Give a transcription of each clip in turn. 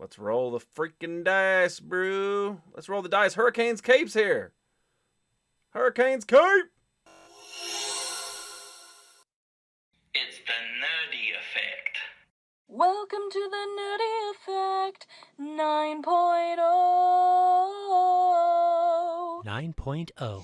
Let's roll the freaking dice, bro. Let's roll the dice. Hurricane's Cape's here. Hurricane's Cape. It's the nerdy effect. Welcome to the Nerdy Effect 9.0. 9.0.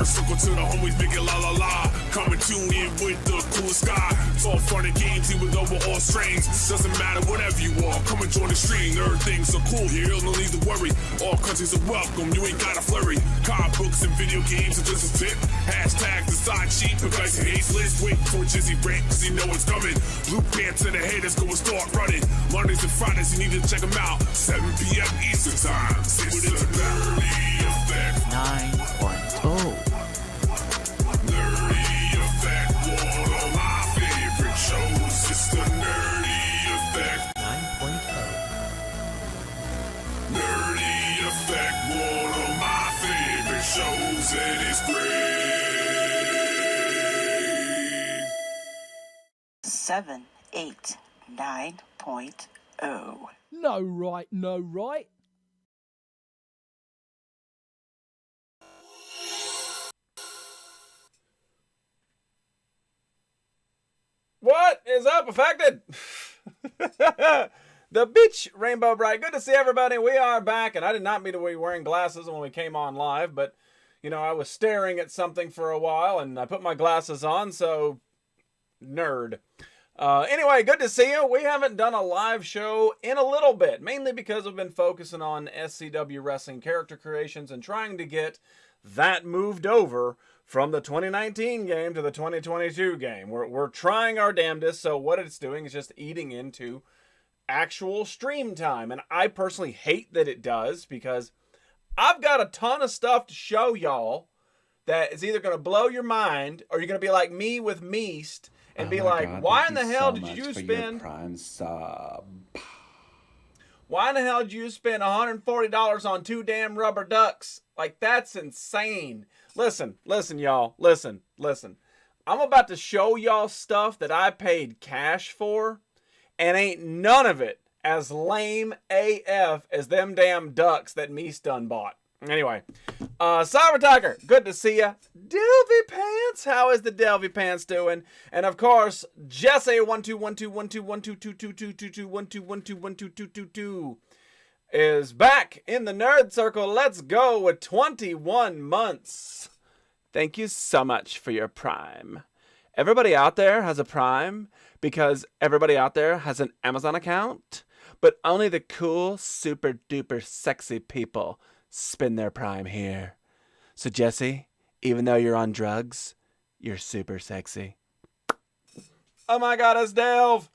Circle to the homies, make it la la la. Come and tune in with the coolest guy. It's all fun and games, even though we're all strange. Doesn't matter, whatever you are, come and join the stream. Nerd things are cool here, no need to worry. All countries are welcome, you ain't gotta flurry. Comic books and video games are just a tip. Hashtag the side cheap, because he hates list. Wait for Jizzy rant, cause he know it's coming. Blue pants and the haters go and start running. Mondays and Fridays, you need to check them out. 7 p.m. Eastern time. It's the Nerdy Effect 9.0. It's the Nerdy Effect 9.0. Nerdy Effect, one of my favorite shows, and it's great. 7, 8, 9.0. No right, no right. What is up, affected? The bitch, Rainbow Bright. Good to see everybody. We are back, and I did not mean to be wearing glasses when we came on live, but, you know, I was staring at something for a while, and I put my glasses on, so nerd. Anyway, good to see you. We haven't done a live show in a little bit, mainly because we've been focusing on SCW Wrestling character creations and trying to get that moved over from the 2019 game to the 2022 game. We're trying our damnedest, so what it's doing is just eating into actual stream time. And I personally hate that it does, because I've got a ton of stuff to show y'all that is either going to blow your mind, or you're going to be like me with Meast and be like, God, why in thank the you hell so did much you for spend... your Prime sub. Why in the hell did you spend $140 on 2 damn rubber ducks? Like, that's insane. Listen, y'all. Listen. I'm about to show y'all stuff that I paid cash for, and ain't none of it as lame AF as them damn ducks that Meast done bought. Anyway, Cyber Tiger, good to see ya. Delvy Pants, how is the Delvy Pants doing? And of course, Jesse 12121212222212121222 is back in the nerd circle. Let's go with 21 months. Thank you so much for your Prime. Everybody out there has a Prime because everybody out there has an Amazon account, but only the cool, super duper sexy people spend their Prime here. So Jesse, even though you're on drugs, you're super sexy. Oh my God, it's Delve.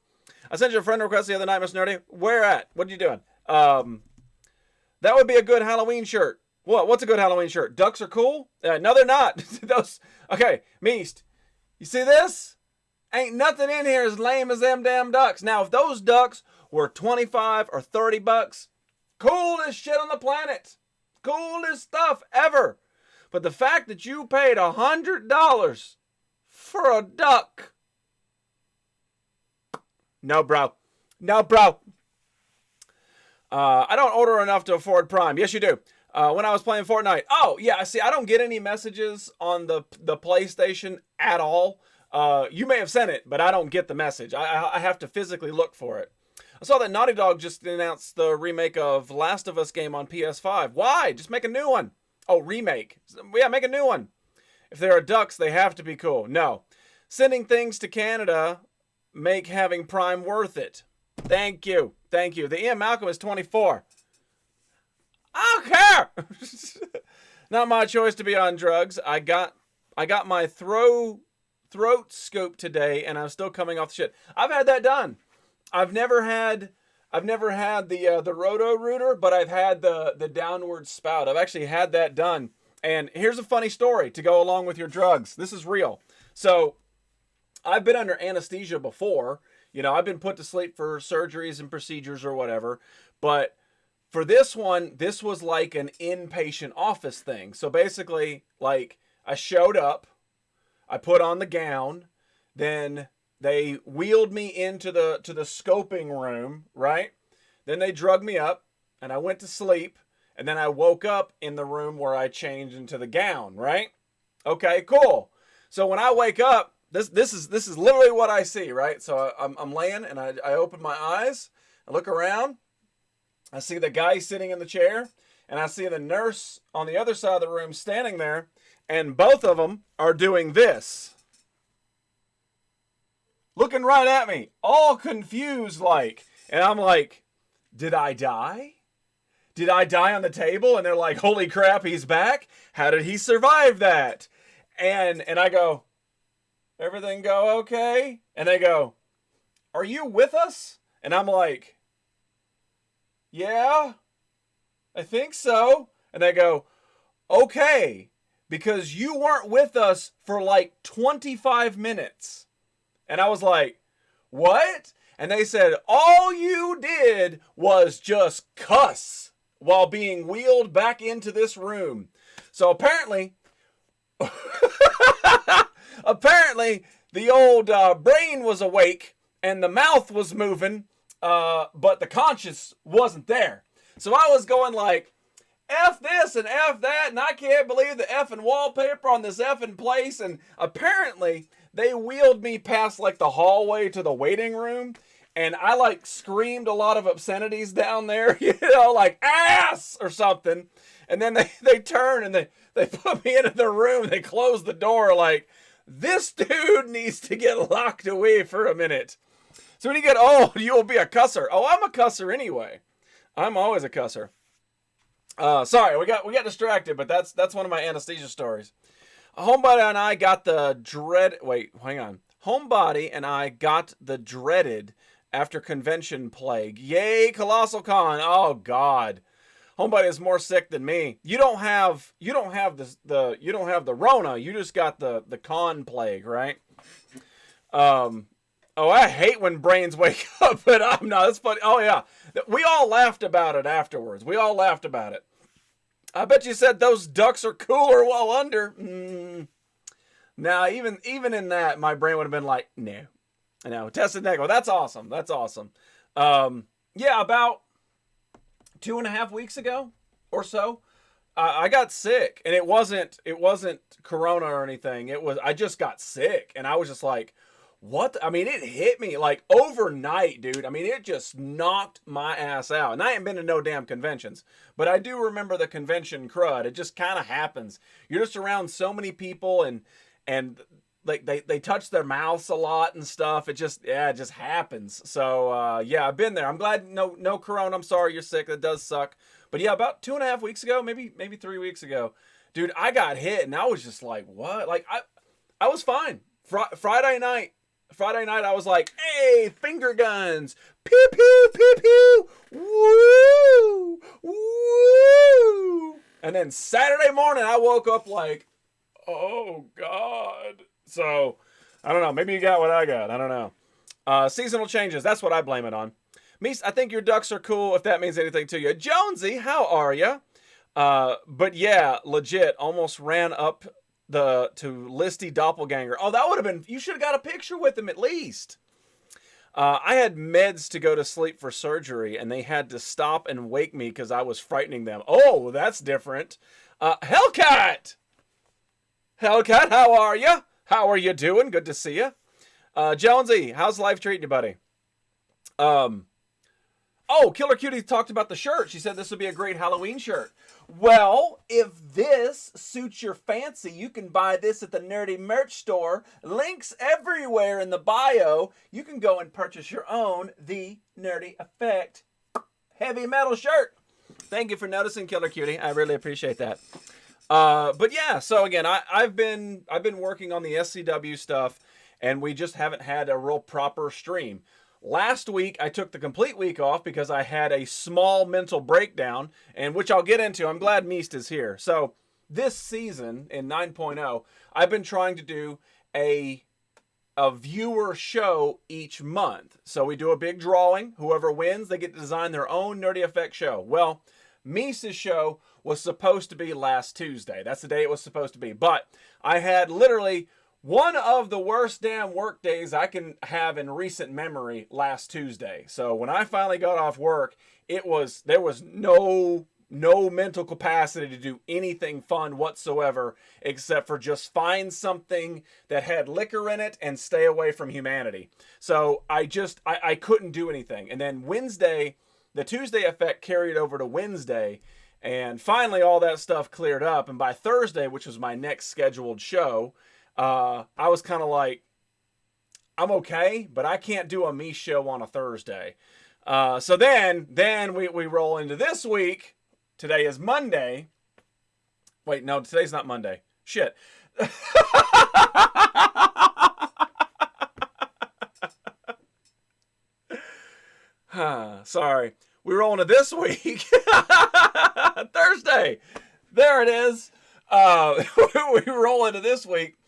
I sent you a friend request the other night, Miss Nerdy. Where at? What are you doing? That would be a good Halloween shirt. What's a good Halloween shirt? Ducks are cool? No, they're not. Those. Okay, Meast. You see this? Ain't nothing in here as lame as them damn ducks. Now, if those ducks were 25 or 30 bucks, coolest shit on the planet. Coolest stuff ever. But the fact that you paid $100 for a duck. No, bro. I don't order enough to afford Prime. Yes, you do. When I was playing Fortnite. Oh, yeah, see, I don't get any messages on the PlayStation at all. You may have sent it, but I don't get the message. I have to physically look for it. I saw that Naughty Dog just announced the remake of Last of Us game on PS5. Why? Just make a new one. Oh, remake. Yeah, make a new one. If there are ducks, they have to be cool. No. Sending things to Canada make having Prime worth it. Thank you. The Ian Malcolm is 24. I don't care. Not my choice to be on drugs. I got my throat scope today, and I'm still coming off the shit. I've had that done. I've never had the Roto-Rooter, but I've had the downward spout. I've actually had that done. And here's a funny story to go along with your drugs. This is real. So I've been under anesthesia before. You know, I've been put to sleep for surgeries and procedures or whatever. But for this one, this was like an inpatient office thing. So basically, like, I showed up, I put on the gown, then they wheeled me into the scoping room, right? Then they drugged me up, and I went to sleep, and then I woke up in the room where I changed into the gown, right? Okay, cool. So when I wake up, this is literally what I see, right? So I'm laying, and I open my eyes, I look around, I see the guy sitting in the chair, and I see the nurse on the other side of the room standing there, and both of them are doing this. Looking right at me, all confused like. And I'm like, did I die? Did I die on the table? And they're like, holy crap, he's back. How did he survive that? And I go, everything go okay? And they go, are you with us? And I'm like, yeah, I think so. And they go, okay, because you weren't with us for like 25 minutes. And I was like, what? And they said, all you did was just cuss while being wheeled back into this room. So apparently, the old brain was awake and the mouth was moving, but the conscience wasn't there. So I was going like, F this and F that, and I can't believe the effing wallpaper on this effing place. And apparently, they wheeled me past like the hallway to the waiting room, and I like screamed a lot of obscenities down there, you know, like ass or something. And then they turn and they put me into the room. They close the door like, this dude needs to get locked away for a minute. So when you get old, you will be a cusser. Oh, I'm a cusser anyway. I'm always a cusser. Sorry, we got distracted, but that's one of my anesthesia stories. Homebody and I got the Homebody and I got the dreaded after convention plague. Yay, Colossal Con. Oh God. Homebody is more sick than me. You don't have the Rona. You just got the con plague, right? Oh, I hate when brains wake up, but I'm not. That's funny. Oh yeah. We all laughed about it afterwards. We all laughed about it. I bet you said those ducks are cooler while under. Now, even in that, my brain would have been like, no. Tested negative. That's awesome. That's awesome. Yeah, about 2.5 weeks ago or so, I got sick, and it wasn't corona or anything. I just got sick, and I was just like, what? I mean, it hit me like overnight, dude. I mean, it just knocked my ass out. And I ain't been to no damn conventions, but I do remember the convention crud. It just kind of happens. You're just around so many people, and like they touch their mouths a lot and stuff. It just happens. So yeah, I've been there. I'm glad no corona. I'm sorry you're sick. That does suck. But yeah, about 2.5 weeks ago, maybe 3 weeks ago, dude, I got hit, and I was just like, what? Like I was fine. Friday night, I was like, hey, finger guns. Pew, pew, pew, pew. Woo, woo. And then Saturday morning, I woke up like, oh, God. So, I don't know. Maybe you got what I got. I don't know. Seasonal changes. That's what I blame it on. Meese, I think your ducks are cool, if that means anything to you. Jonesy, how are you? But yeah, legit, almost ran up to Listy Doppelganger. Oh, that would have been, you should have got a picture with him at least. I had meds to go to sleep for surgery, and they had to stop and wake me because I was frightening them. Oh, that's different. Hellcat, how are you? How are you doing? Good to see you. Jonesy, how's life treating you, buddy? Oh, Killer Cutie talked about the shirt. She said this would be a great Halloween shirt. Well, if this suits your fancy, you can buy this at the Nerdy Merch Store. Links everywhere in the bio. You can go and purchase your own The Nerdy Effect heavy metal shirt. Thank you for noticing, Killer Cutie. I really appreciate that. But yeah, so again, I've been working on the SCW stuff, and we just haven't had a real proper stream. Last week, I took the complete week off because I had a small mental breakdown, and which I'll get into. I'm glad Meest is here. So this season in 9.0, I've been trying to do a viewer show each month. So we do a big drawing. Whoever wins, they get to design their own Nerdy Effect show. Well, Meest's show was supposed to be last Tuesday. That's the day it was supposed to be. But I had literally one of the worst damn work days I can have in recent memory last Tuesday. So when I finally got off work, there was no mental capacity to do anything fun whatsoever except for just find something that had liquor in it and stay away from humanity. So I couldn't do anything. And then Wednesday, the Tuesday effect carried over to Wednesday, and finally all that stuff cleared up. And by Thursday, which was my next scheduled show, I was kind of like, I'm okay, but I can't do a me show on a Thursday. So then we roll into this week. Today is Monday. Wait, no, today's not Monday. Shit. Sorry. We roll into this week. Thursday. There it is. We roll into this week.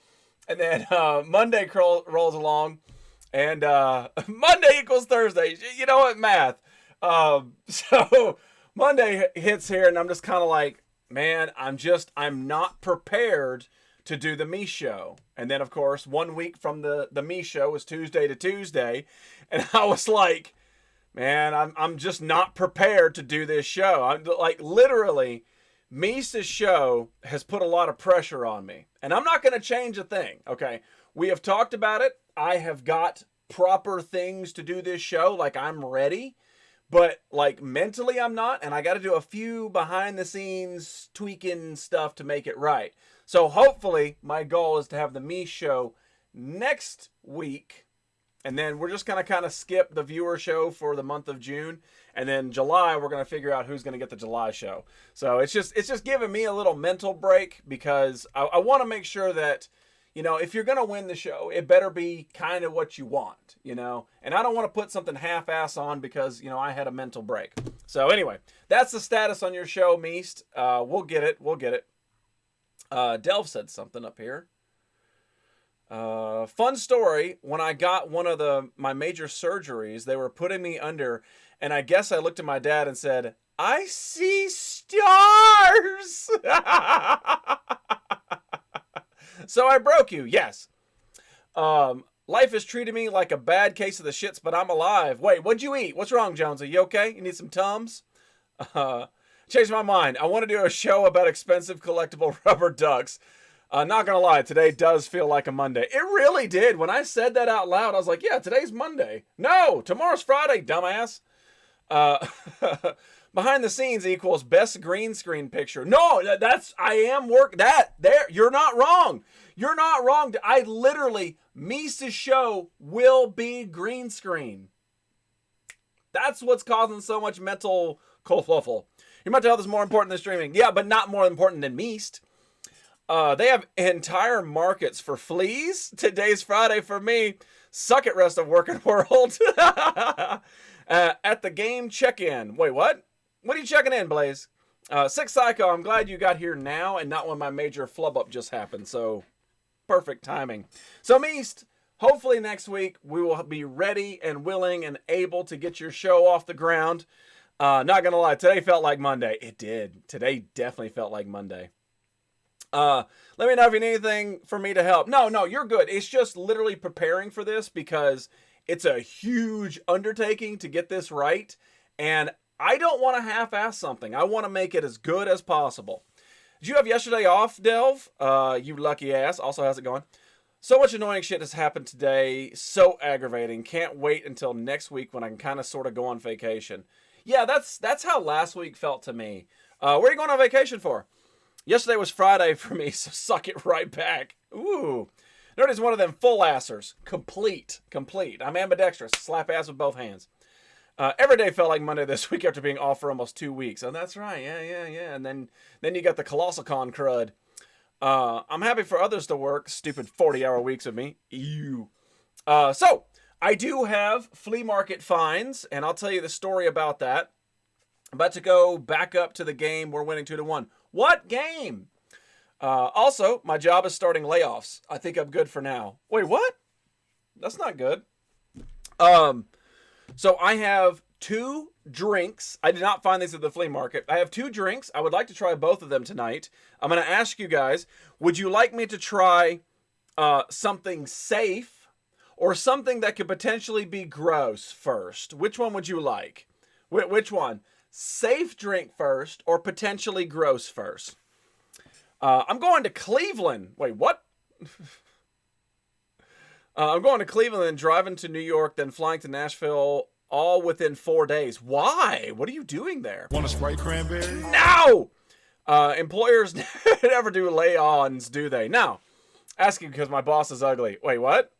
And then Monday rolls along. And Monday equals Thursday. You know what? Math. So Monday hits here, and I'm just kind of like, man, I'm not prepared to do the me show. And then, of course, 1 week from the me show was Tuesday to Tuesday. And I was like, man, I'm just not prepared to do this show. I'm like, literally, Meese's show has put a lot of pressure on me. And I'm not going to change a thing, okay? We have talked about it. I have got proper things to do this show. Like, I'm ready. But, like, mentally I'm not. And I got to do a few behind-the-scenes tweaking stuff to make it right. So, hopefully, my goal is to have the me show next week. And then we're just going to kind of skip the viewer show for the month of June. And then July, we're going to figure out who's going to get the July show. So it's just giving me a little mental break because I want to make sure that, you know, if you're going to win the show, it better be kind of what you want, you know. And I don't want to put something half-ass on because, you know, I had a mental break. So anyway, that's the status on your show, Meest. We'll get it. Delve said something up here. Fun story, when I got one of my major surgeries, they were putting me under, and I guess I looked at my dad and said, I see stars! So I broke you, yes. Life has treated me like a bad case of the shits, but I'm alive. Wait, what'd you eat? What's wrong, Jonesy? You okay? You need some Tums? Changed my mind. I want to do a show about expensive collectible rubber ducks. Not gonna lie, today does feel like a Monday. It really did. When I said that out loud, I was like, yeah, today's Monday. No, tomorrow's Friday, dumbass. Behind the scenes equals best green screen picture. No, you're not wrong. You're not wrong. I literally, Meese's show will be green screen. That's what's causing so much mental kerfuffle. You might tell this is more important than streaming. Yeah, but not more important than Meest. They have entire markets for fleas. Today's Friday for me. Suck it, rest of working world. At the game check-in. Wait, what? What are you checking in, Blaze? Sick Psycho, I'm glad you got here now and not when my major flub up just happened. So, perfect timing. So, Meest, hopefully next week we will be ready and willing and able to get your show off the ground. Not gonna lie, today felt like Monday. It did. Today definitely felt like Monday. Let me know if you need anything for me to help. No, you're good. It's just literally preparing for this because it's a huge undertaking to get this right. And I don't want to half-ass something. I want to make it as good as possible. Did you have yesterday off, Delve? You lucky ass. Also, how's it going? So much annoying shit has happened today. So aggravating. Can't wait until next week when I can kind of sort of go on vacation. Yeah, that's how last week felt to me. Where are you going on vacation for? Yesterday was Friday for me, so suck it right back. Ooh. Nerdy's one of them full assers. Complete. I'm ambidextrous. Slap ass with both hands. Every day felt like Monday this week after being off for almost 2 weeks. Oh, that's right. Yeah. And then you got the Colossal Con crud. I'm happy for others to work stupid 40-hour weeks with me. Ew. So, I do have flea market finds, and I'll tell you the story about that. I'm about to go back up to the game. We're winning 2-1. What game? Also, my job is starting layoffs. I think I'm good for now. Wait, what? That's not good. So I have 2 drinks. I did not find these at the flea market. I have 2 drinks. I would like to try both of them tonight. I'm going to ask you guys, would you like me to try something safe or something that could potentially be gross first? Which one would you like? Which one? Safe drink first or potentially gross first? I'm going to Cleveland. Wait, what? I'm going to Cleveland and driving to New York, then flying to Nashville, all within 4 days. Why? What are you doing there? Want a Sprite cranberry? No! Employers never do lay-ons, do they? No. Asking because my boss is ugly. Wait, what?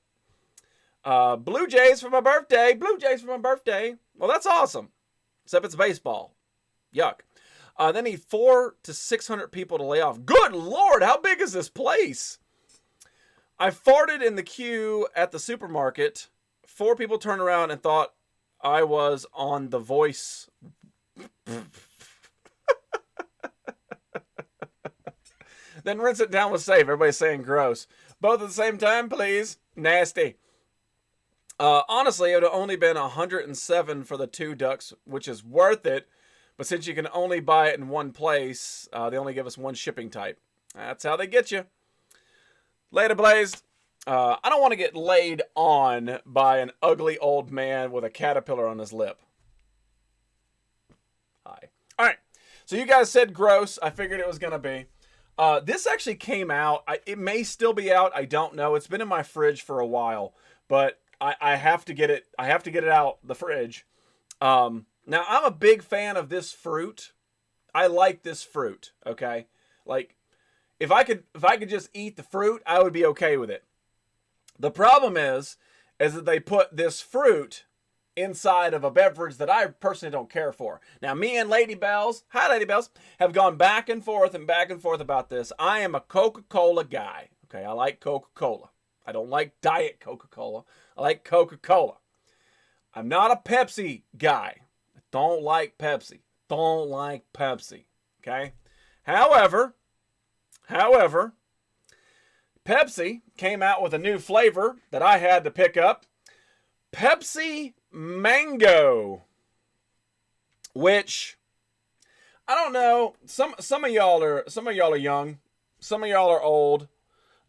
Blue Jays for my birthday. Blue Jays for my birthday. Well, that's awesome. Except it's baseball. Yuck. They need 400 to 600 people to lay off. Good Lord, how big is this place? I farted in the queue at the supermarket. 4 people turned around and thought I was on The Voice. Then rinse it down with safe. Everybody's saying gross. Both at the same time, please. Nasty. Honestly, it would have only been 107 for the 2 ducks, which is worth it. But since you can only buy it in one place, they only give us 1 shipping type. That's how they get you. Later, Blaze. I don't want to get laid on by an ugly old man with a caterpillar on his lip. Hi. All right. So you guys said gross. I figured it was going to be. This actually came out. It may still be out. I don't know. It's been in my fridge for a while, but I have to get it. I have to get it out the fridge. Now I'm a big fan of this fruit. I like this fruit. Okay. Like if I could just eat the fruit, I would be okay with it. The problem is that they put this fruit inside of a beverage that I personally don't care for. Now, me and Lady Bells, hi Lady Bells, have gone back and forth about this. I am a Coca-Cola guy. Okay, I like Coca-Cola. I don't like Diet Coca-Cola. I like Coca-Cola. I'm not a Pepsi guy. I don't like Pepsi. Don't like Pepsi. Okay? However, Pepsi came out with a new flavor that I had to pick up. Pepsi Mango. Which, I don't know, some of y'all are young, some of y'all are old.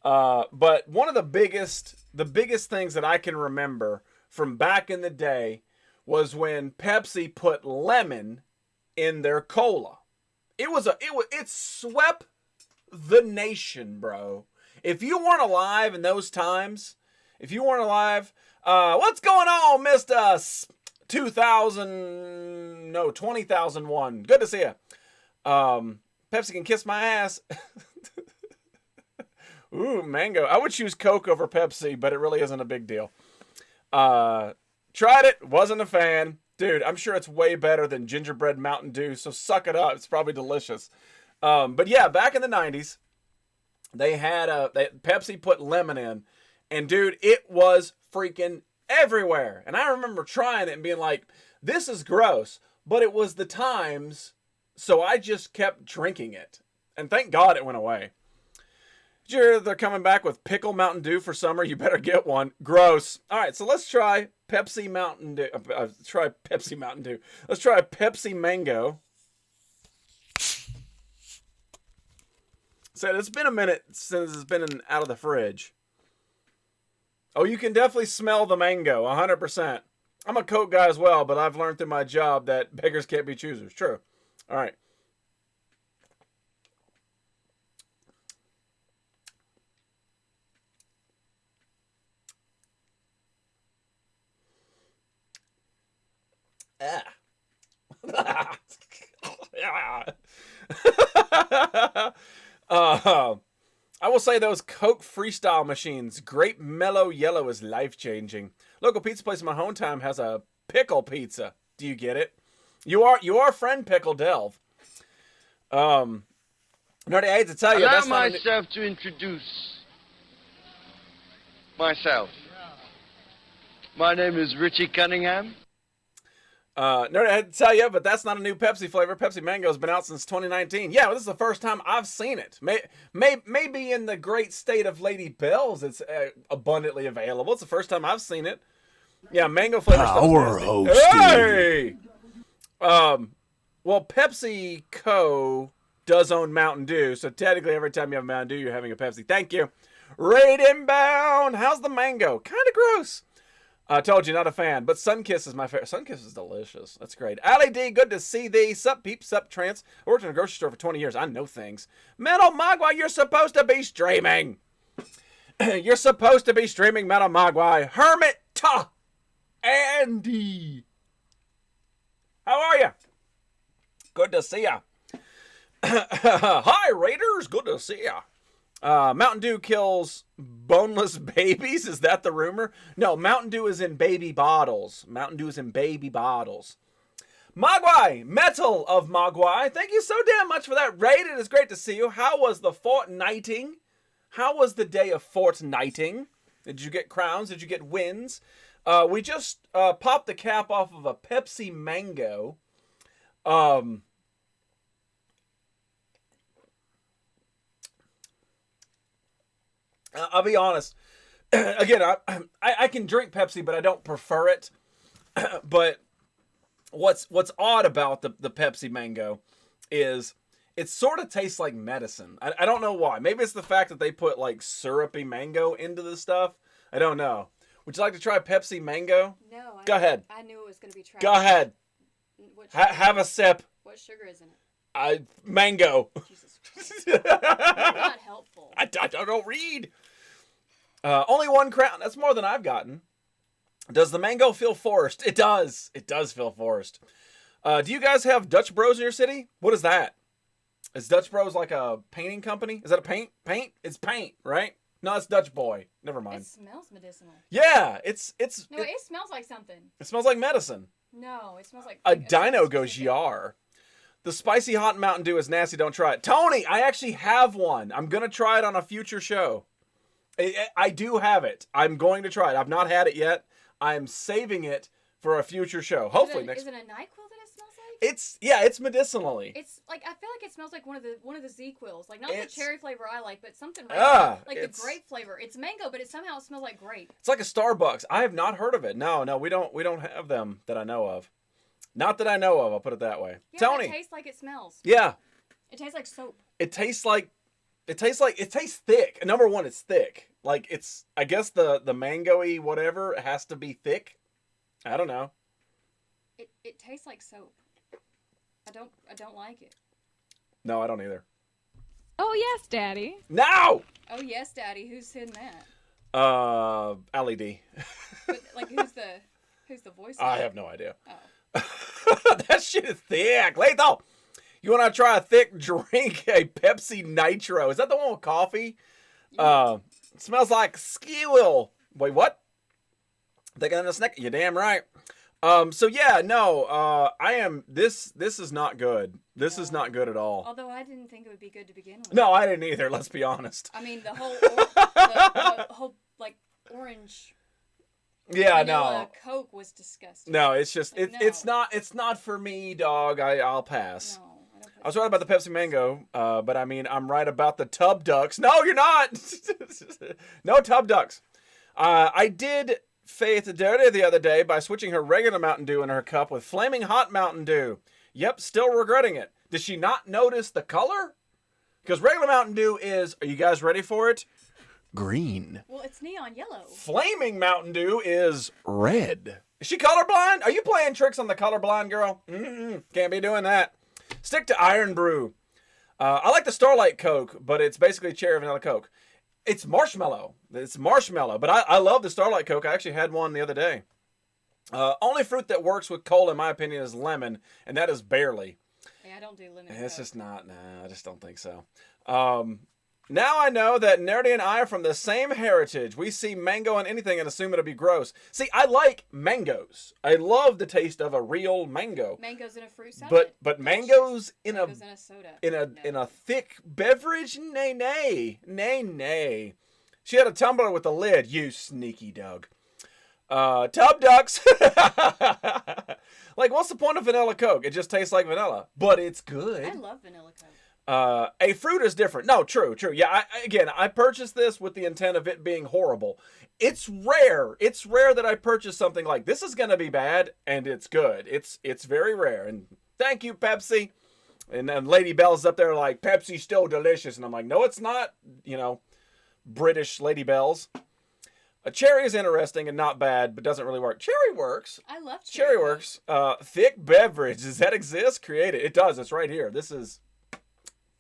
But one of the biggest things that I can remember from back in the day was when Pepsi put lemon in their cola. It swept the nation, bro. If you weren't alive in those times, what's going on, Mr. 2001? Good to see you. Pepsi can kiss my ass. Ooh, mango. I would choose Coke over Pepsi, but it really isn't a big deal. Tried it, wasn't a fan. Dude, I'm sure it's way better than gingerbread Mountain Dew, so suck it up. It's probably delicious. But yeah, back in the 90s, they had Pepsi put lemon in, and dude, it was freaking everywhere. And I remember trying it and being like, this is gross, but it was the times, so I just kept drinking it. And thank God it went away. Did you hear they're coming back with pickle Mountain Dew for summer? You better get one. Gross. All right, so let's try Pepsi Mountain Dew. Let's try Pepsi Mango. So it's been a minute since it's been out of the fridge. Oh, you can definitely smell the mango, 100%. I'm a Coke guy as well, but I've learned through my job that beggars can't be choosers. True. All right. I will say those Coke Freestyle machines, grape mellow yellow is life-changing. Local pizza place in my hometown has a pickle pizza. Do you get it? You are friend Pickle Delve. Nerdy, I hate to tell you, Allow that's not myself to introduce myself. My name is Richie Cunningham. Nerdy, I hate to tell you, but that's not a new Pepsi flavor. Pepsi Mango has been out since 2019. Yeah, well, this is the first time I've seen it. Maybe in the great state of Lady Bells, it's abundantly available. It's the first time I've seen it. Yeah, mango flavor. Power hosting. Hey! Well, Pepsi Co. does own Mountain Dew, so technically every time you have Mountain Dew, you're having a Pepsi. Thank you. Raid Inbound. How's the mango? Kind of gross. I told you, not a fan, but Sunkiss is my favorite. Sunkiss is delicious. That's great. Allie D, good to see thee. Sup, peep, sup, trance. I worked in a grocery store for 20 years. I know things. Metal Mogwai, you're supposed to be streaming. You're supposed to be streaming, Metal Mogwai. Hermit Ta. Andy. How are you? Good to see ya. Hi, Raiders. Good to see ya. Mountain Dew kills boneless babies. Is that the rumor? No, Mountain Dew is in baby bottles. Mountain Dew is in baby bottles. Mogwai, Metal of Mogwai. Thank you so damn much for that raid. It is great to see you. How was the fortnighting? How was the day of fortnighting? Did you get crowns? Did you get wins? We just popped the cap off of a Pepsi Mango. I'll be honest. Again, I can drink Pepsi, but I don't prefer it. But what's odd about the Pepsi Mango is it sort of tastes like medicine. I don't know why. Maybe it's the fact that they put like syrupy mango into the stuff. I don't know. Would you like to try Pepsi Mango? No. Go ahead. I knew it was going to be trash. Go ahead. Have a sip. What sugar is in it? Mango. Jesus Christ. That's not helpful. I don't read. Only one crown. That's more than I've gotten. Does the mango feel forced? It does. It does feel forced. Do you guys have Dutch Bros in your city? What is that? Is Dutch Bros like a painting company? Is that a paint? Paint? It's paint, right? No, it's Dutch Boy. Never mind. It smells medicinal. Yeah, No, it smells like something. It smells like medicine. No, it smells like A dino goes yar. The spicy hot Mountain Dew is nasty. Don't try it. Tony, I actually have one. I'm going to try it on a future show. I do have it. I'm going to try it. I've not had it yet. I'm saving it for a future show. Hopefully next. Is it a NyQuil that it smells like? It's medicinally. It's like I feel like it smells like one of the ZQuils, like not the cherry flavor I like, but something regular, like the grape flavor. It's mango, but it somehow smells like grape. It's like a Starbucks. I have not heard of it. No, we don't have them that I know of. Not that I know of. I'll put it that way. Yeah, Tony, it tastes like it smells. Yeah. It tastes like soap. It tastes thick. Number one, it's thick. Like it's, I guess the mango-y whatever has to be thick. I don't know. It tastes like soap. I don't like it. No, I don't either. Oh, yes, Daddy. No! Oh yes, Daddy. Who's saying that? LED. But like, who's the voice? I have no idea. Oh. That shit is thick. Lethal. You want to try a thick drink? A Pepsi Nitro. Is that the one with coffee? It smells like skill. Wait, what? Thinking of a snack? You're damn right. So yeah, no, I am, this is not good. This is not good at all. Although I didn't think it would be good to begin with. No, I didn't either, let's be honest. I mean, the whole like orange vanilla Coke was disgusting. No, it's just, Like, no. it's not for me, dog. I'll pass. No, I don't I was right about the Pepsi Mango, but I mean, I'm right about the tub ducks. No, you're not. No tub ducks. I did Faith dirty the other day by switching her regular Mountain Dew in her cup with flaming hot Mountain Dew. Yep, still regretting it. Did she not notice the color? Because regular Mountain Dew is, are you guys ready for it? Green. Well, it's neon yellow. Flaming Mountain Dew is red. Is she colorblind? Are you playing tricks on the colorblind girl? Can't be doing that. Stick to Iron Brew. I like the Starlight Coke, but it's basically cherry vanilla Coke. It's marshmallow. But I love the Starlight Coke. I actually had one the other day. Only fruit that works with cola, in my opinion, is lemon, and that is barely. Yeah, I don't do lemon. It's Coke. just not. Nah, I just don't think so. Now I know that Nerdy and I are from the same heritage. We see mango on anything and assume it'll be gross. See, I like mangoes. I love the taste of a real mango. Mangoes in a fruit salad. But mangoes in mangoes in a soda. In a thick beverage? Nay. She had a tumbler with a lid, you sneaky dog. Tub ducks. Like, what's the point of vanilla Coke? It just tastes like vanilla, but it's good. I love vanilla Coke. A fruit is different. No, true. Yeah, I purchased this with the intent of it being horrible. It's rare. It's rare that I purchase something like this is going to be bad and it's good. It's very rare. And thank you, Pepsi. And then Lady Bell's up there like, Pepsi's still delicious. And I'm like, no, it's not. You know, British Lady Bells. A cherry is interesting and not bad, but doesn't really work. Cherry works. I love cherry. Cherry works. Thick beverage. Does that exist? Create it. It does. It's right here. This is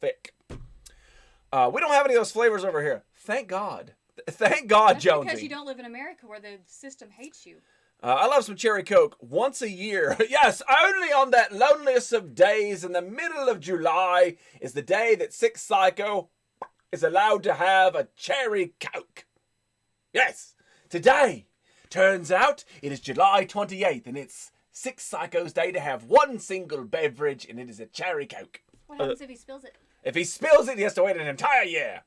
thick. We don't have any of those flavors over here. Thank God. Thank God, That's Jonesy. Because you don't live in America where the system hates you. I love some cherry Coke once a year. Yes, only on that loneliest of days in the middle of July is the day that Sick Psycho is allowed to have a cherry Coke. Yes, today. Turns out it is July 28th and it's Sick Psycho's day to have one single beverage and it is a cherry Coke. What happens if he spills it? If he spills it, he has to wait an entire year.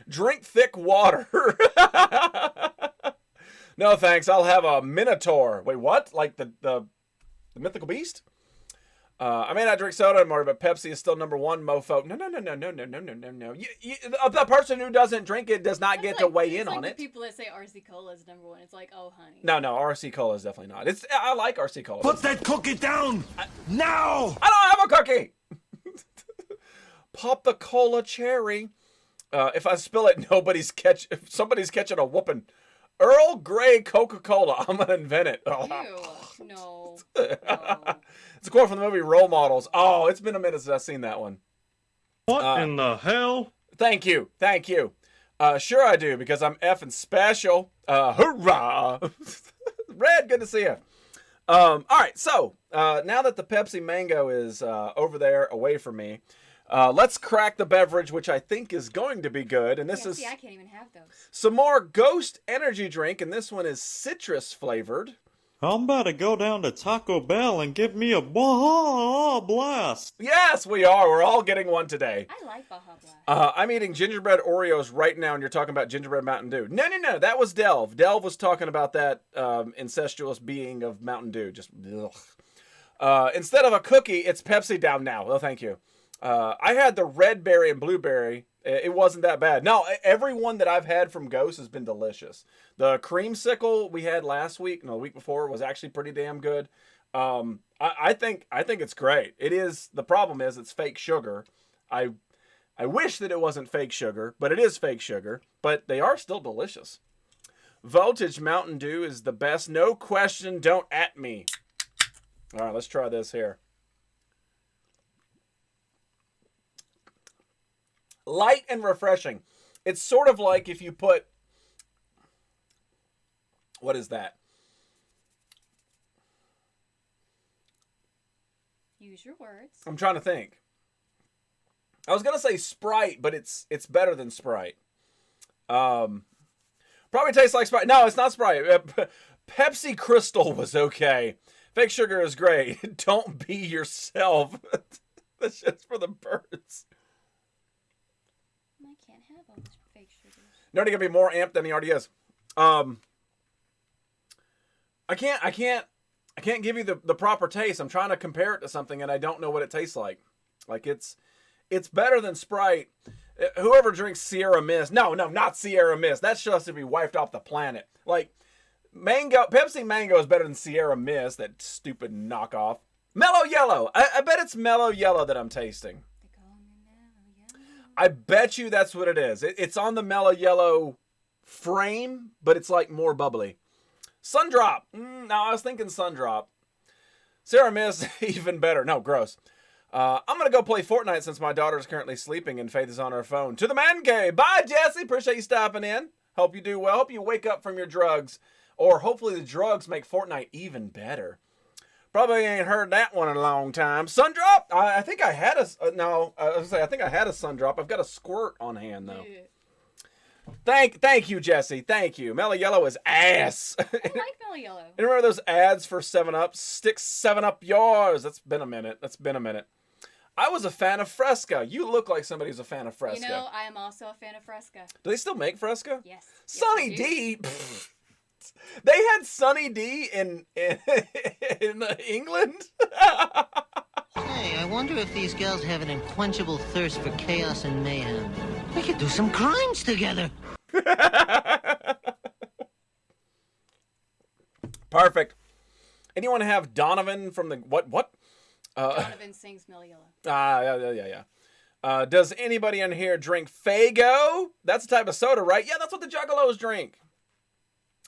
Drink thick water. No thanks, I'll have a Minotaur. Wait, what? Like the mythical beast? I may not drink soda anymore, but Pepsi is still number one, mofo. No. The person who doesn't drink it does not get to weigh in on it. People that say RC Cola is number one. It's like, oh, honey. No, RC Cola is definitely not. I like RC Cola. Put that cookie down now! I don't have a cookie! Pop the cola cherry. If I spill it, if somebody's catching a whooping. Earl Grey Coca-Cola. I'm going to invent it. Oh. Ew. No. It's a quote from the movie Role Models. Oh, it's been a minute since I've seen that one. What in the hell? Thank you. Sure I do, because I'm effing special. Hoorah! Red, good to see you. All right, so now that the Pepsi Mango is over there, away from me, let's crack the beverage, which I think is going to be good. And this is I can't even have those. Some more Ghost energy drink, and this one is citrus flavored. I'm about to go down to Taco Bell and give me a Baja Blast. Yes, we are. We're all getting one today. I like Baja Blast. I'm eating gingerbread Oreos right now, and you're talking about gingerbread Mountain Dew. No. That was Delve. Delve was talking about that incestuous being of Mountain Dew. Just ugh. Instead of a cookie, it's Pepsi down now. Well, thank you. I had the red berry and blueberry. It wasn't that bad. No, every one that I've had from Ghost has been delicious. The creamsicle we had the week before, was actually pretty damn good. I think it's great. It is. The problem is it's fake sugar. I wish that it wasn't fake sugar, but it is fake sugar. But they are still delicious. Voltage Mountain Dew is the best. No question. Don't at me. All right, let's try this here. Light and refreshing. It's sort of like if you put... What is that? Use your words. I'm trying to think. I was going to say Sprite, but it's better than Sprite. Probably tastes like Sprite. No, it's not Sprite. Pepsi Crystal was okay. Fake sugar is great. Don't be yourself. That's just for the birds. I can't have all this fake sugar. Nerdy gonna be more amped than he already is. I can't give you the proper taste. I'm trying to compare it to something and I don't know what it tastes like. Like it's better than Sprite. Whoever drinks Sierra Mist, no, not Sierra Mist. That's just to be wiped off the planet. Like Pepsi Mango is better than Sierra Mist. That stupid knockoff. Mellow Yellow. I bet it's Mellow Yellow that I'm tasting. I bet you that's what it is. It's on the Mellow Yellow frame, but it's like more bubbly. Sundrop. No, I was thinking Sundrop. Sierra Mist, even better. No, gross. I'm going to go play Fortnite since my daughter is currently sleeping and Faith is on her phone. To the man cave. Bye, Jesse. Appreciate you stopping in. Hope you do well. Hope you wake up from your drugs. Or hopefully the drugs make Fortnite even better. Probably ain't heard that one in a long time. Sundrop? I think I had a... no, I was going to say, I think I had a Sundrop. I've got a Squirt on hand, though. Yeah. Thank you, Jesse. Thank you. Mellow Yellow is ass. I like Mellow Yellow. And remember those ads for 7-Up? Stick 7-Up yours. That's been a minute. I was a fan of Fresca. You look like somebody who's a fan of Fresca. You know, I am also a fan of Fresca. Do they still make Fresca? Yes. Sunny Yes, they D. They had Sunny D in England. Hey, I wonder if these gals have an unquenchable thirst for chaos and mayhem. We could do some crimes together. Perfect. Anyone have Donovan from the what? Donovan sings Mellow Yellow. Yeah. Does anybody in here drink Faygo? That's a type of soda, right? Yeah, that's what the Juggalos drink.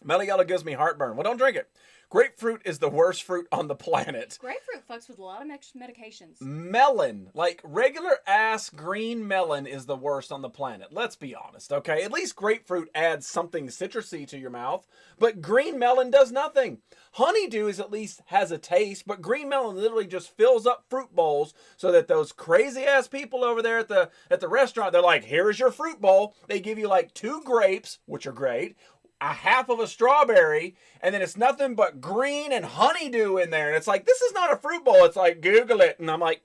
Mellow Yellow gives me heartburn. Well, don't drink it. Grapefruit is the worst fruit on the planet. Grapefruit fucks with a lot of medications. Melon, like regular ass green melon, is the worst on the planet. Let's be honest, okay? At least grapefruit adds something citrusy to your mouth, but green melon does nothing. Honeydew is at least has a taste, but green melon literally just fills up fruit bowls so that those crazy ass people over there at the restaurant, they're like, here's your fruit bowl. They give you like 2 grapes, which are great, a half of a strawberry, and then it's nothing but green and honeydew in there. And it's like, this is not a fruit bowl. It's like, Google it. And I'm like,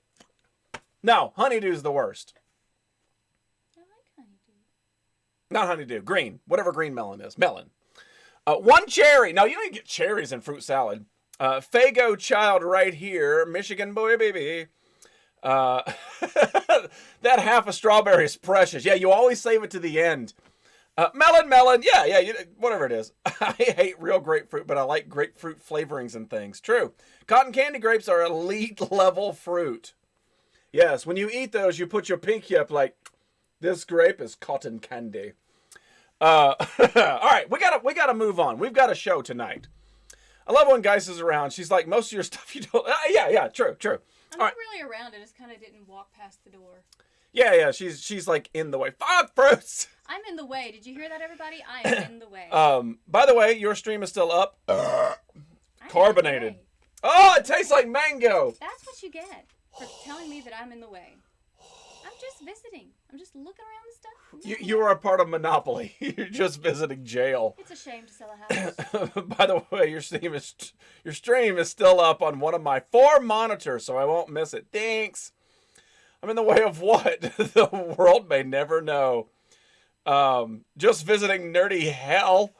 no, honeydew's the worst. I like honeydew. Not honeydew, green. Whatever green melon is. Melon. 1 cherry. No, you don't even get cherries in fruit salad. Faygo child right here. Michigan boy baby. That half a strawberry is precious. Yeah, you always save it to the end. Melon, yeah, whatever it is. I hate real grapefruit, but I like grapefruit flavorings and things. True. Cotton candy grapes are elite level fruit. Yes, when you eat those, you put your pinky up like, this grape is cotton candy. All right, we gotta move on. We've got a show tonight. I love when Geis is around. She's like, most of your stuff you don't... yeah, true. I'm not really around. I just kind of didn't walk past the door. Yeah, she's like in the way. Fuck fruits! I'm in the way. Did you hear that, everybody? I am in the way. By the way, your stream is still up. Carbonated. Oh, it tastes like mango. That's what you get for telling me that I'm in the way. I'm just visiting. I'm just looking around the stuff. You are a part of Monopoly. You're just visiting jail. It's a shame to sell a house. By the way, your stream is still up on one of my 4 monitors, so I won't miss it. Thanks. I'm in the way of what? The world may never know. Just visiting nerdy hell.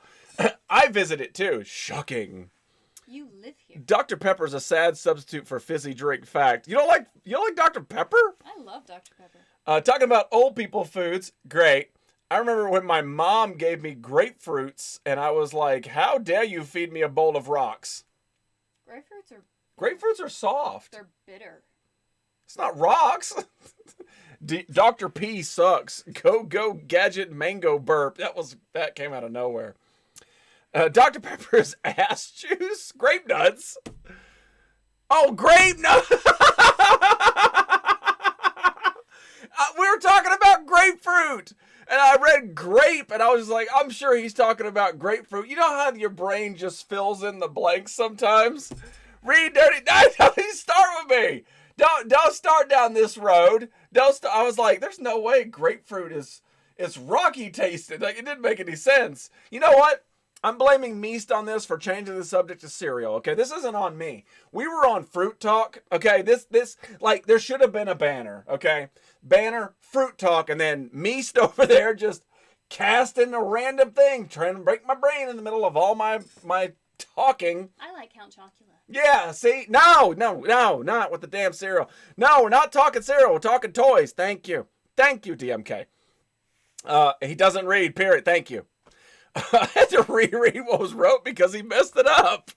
I visit it too. Shocking. You live here. Dr. Pepper's a sad substitute for fizzy drink. Fact. You don't like Dr. Pepper? I love Dr. Pepper. Talking about old people foods. Great. I remember when my mom gave me grapefruits, and I was like, "How dare you feed me a bowl of rocks?" Grapefruits are soft. They're bitter. It's not rocks. Dr. P sucks. Go gadget mango burp. That came out of nowhere. Dr. Pepper's ass juice. Grape nuts. Oh, grape nuts. We were talking about grapefruit. And I read grape, and I was like, I'm sure he's talking about grapefruit. You know how your brain just fills in the blanks sometimes? Read dirty. Don't start with me. Don't start down this road. I was like, there's no way grapefruit is rocky tasted. Like, it didn't make any sense. You know what? I'm blaming Meast on this for changing the subject to cereal. Okay, this isn't on me. We were on Fruit Talk. Okay, this like there should have been a banner. Okay, banner Fruit Talk, and then Meast over there just casting a random thing, trying to break my brain in the middle of all my talking. I like Count Chocula. Yeah, see? No, not with the damn cereal. No, we're not talking cereal. We're talking toys. Thank you, DMK. He doesn't read, period. Thank you. I had to reread what was wrote because he messed it up.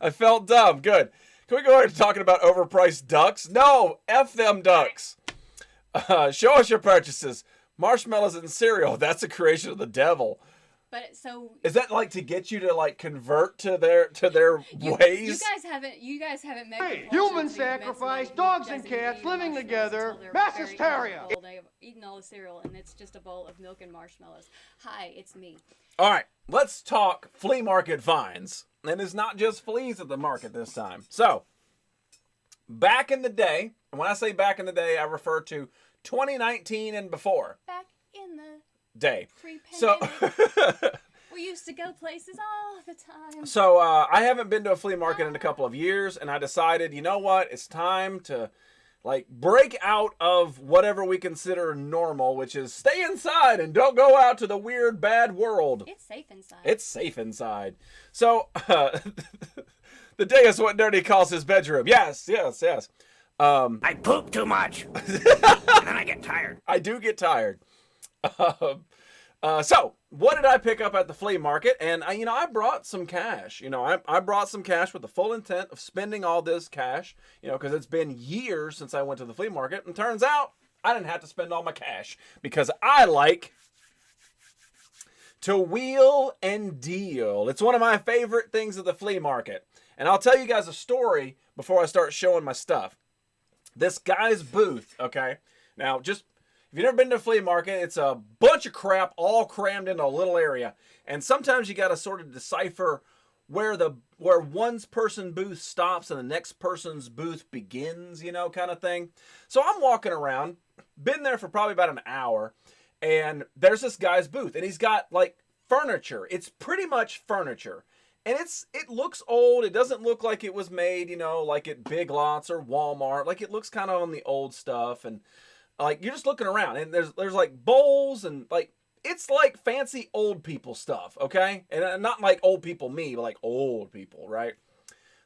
I felt dumb. Good. Can we go ahead to talking about overpriced ducks? No, F them ducks. Show us your purchases. Marshmallows and cereal. That's a creation of the devil. But so is that like to get you to like convert to their ways? You guys haven't met. Hey, human sacrifice, dogs and cats living together, mass hysteria. They've eaten all the cereal, and it's just a bowl of milk and marshmallows. Hi, it's me. All right, let's talk flea market finds. And it's not just fleas at the market this time. So, back in the day, and when I say back in the day, I refer to 2019 and before. Back in the day. Pre-pandemic. We used to go places all the time. So I haven't been to a flea market in a couple of years, and I decided, you know what? It's time to like break out of whatever we consider normal, which is stay inside and don't go out to the weird, bad world. It's safe inside. It's safe inside. So the day is what Nerdy calls his bedroom. Yes. I poop too much, and then I get tired. I do get tired. So what did I pick up at the flea market? And I brought some cash. I brought some cash with the full intent of spending all this cash, because it's been years since I went to the flea market. And turns out I didn't have to spend all my cash because I like to wheel and deal. It's one of my favorite things at the flea market. And I'll tell you guys a story before I start showing my stuff. This guy's booth, okay? Now, just if you've never been to a flea market, it's a bunch of crap all crammed into a little area. And sometimes you got to sort of decipher where one person's booth stops and the next person's booth begins, kind of thing. So I'm walking around, been there for probably about an hour, and there's this guy's booth, and he's got like furniture. It's pretty much furniture. And it looks old. It doesn't look like it was made, like at Big Lots or Walmart. Like it looks kind of on the old stuff. And like you're just looking around and there's like bowls and like it's like fancy old people stuff, okay? And not like old people me, but like old people, right?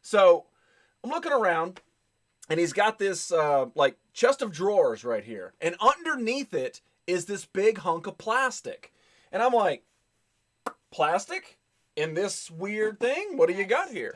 So I'm looking around and he's got this like chest of drawers right here. And underneath it is this big hunk of plastic. And I'm like, plastic? In this weird thing? What do you got here?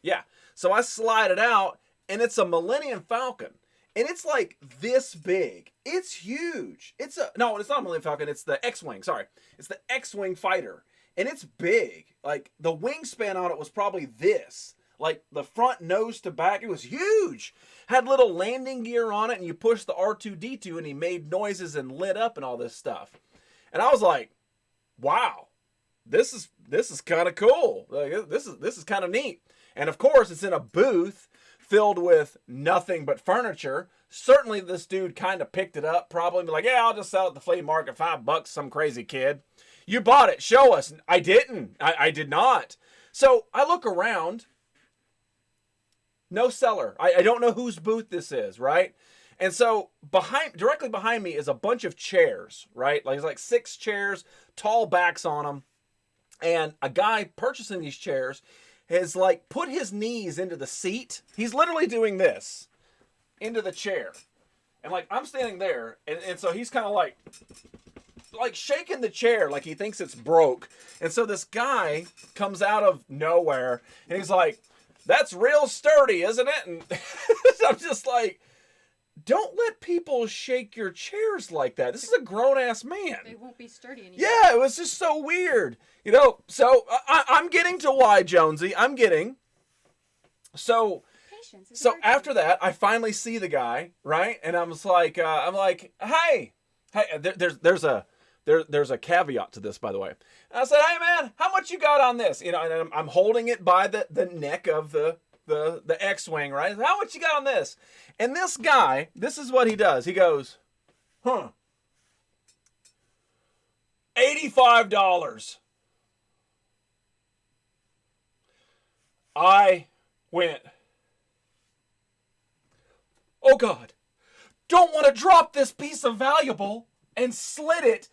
Yeah. So I slide it out, and it's a Millennium Falcon. And it's like this big. It's huge. No, it's not a Millennium Falcon. It's the X-Wing. Sorry. It's the X-Wing fighter. And it's big. Like, the wingspan on it was probably this. Like, the front nose to back. It was huge. Had little landing gear on it, and you push the R2-D2, and he made noises and lit up and all this stuff. And I was like, wow. This is kind of cool. Like, this is kind of neat. And of course, it's in a booth filled with nothing but furniture. Certainly this dude kind of picked it up, probably like, yeah, I'll just sell it at the flea market, $5, some crazy kid. You bought it, show us. I didn't. I did not. So I look around. No seller. I don't know whose booth this is, right? And so directly behind me is a bunch of chairs, right? Like, it's like 6 chairs, tall backs on them. And a guy purchasing these chairs has like put his knees into the seat. He's literally doing this into the chair. And like I'm standing there and so he's kind of like shaking the chair like he thinks it's broke. And so this guy comes out of nowhere and he's like, that's real sturdy, isn't it? And I'm just like, don't let people shake your chairs like that. This is a grown-ass man. They won't be sturdy anymore. Yeah, it was just so weird. So I'm getting to why, Jonesy. I'm getting. So after that, I finally see the guy, right? And I'm like, hey, there's a caveat to this, by the way. And I said, hey, man, how much you got on this? And I'm holding it by the neck of the X-Wing, right? How much you got on this? And this guy, this is what he does. He goes, $85. I went, oh God, don't want to drop this piece of valuable, and slid it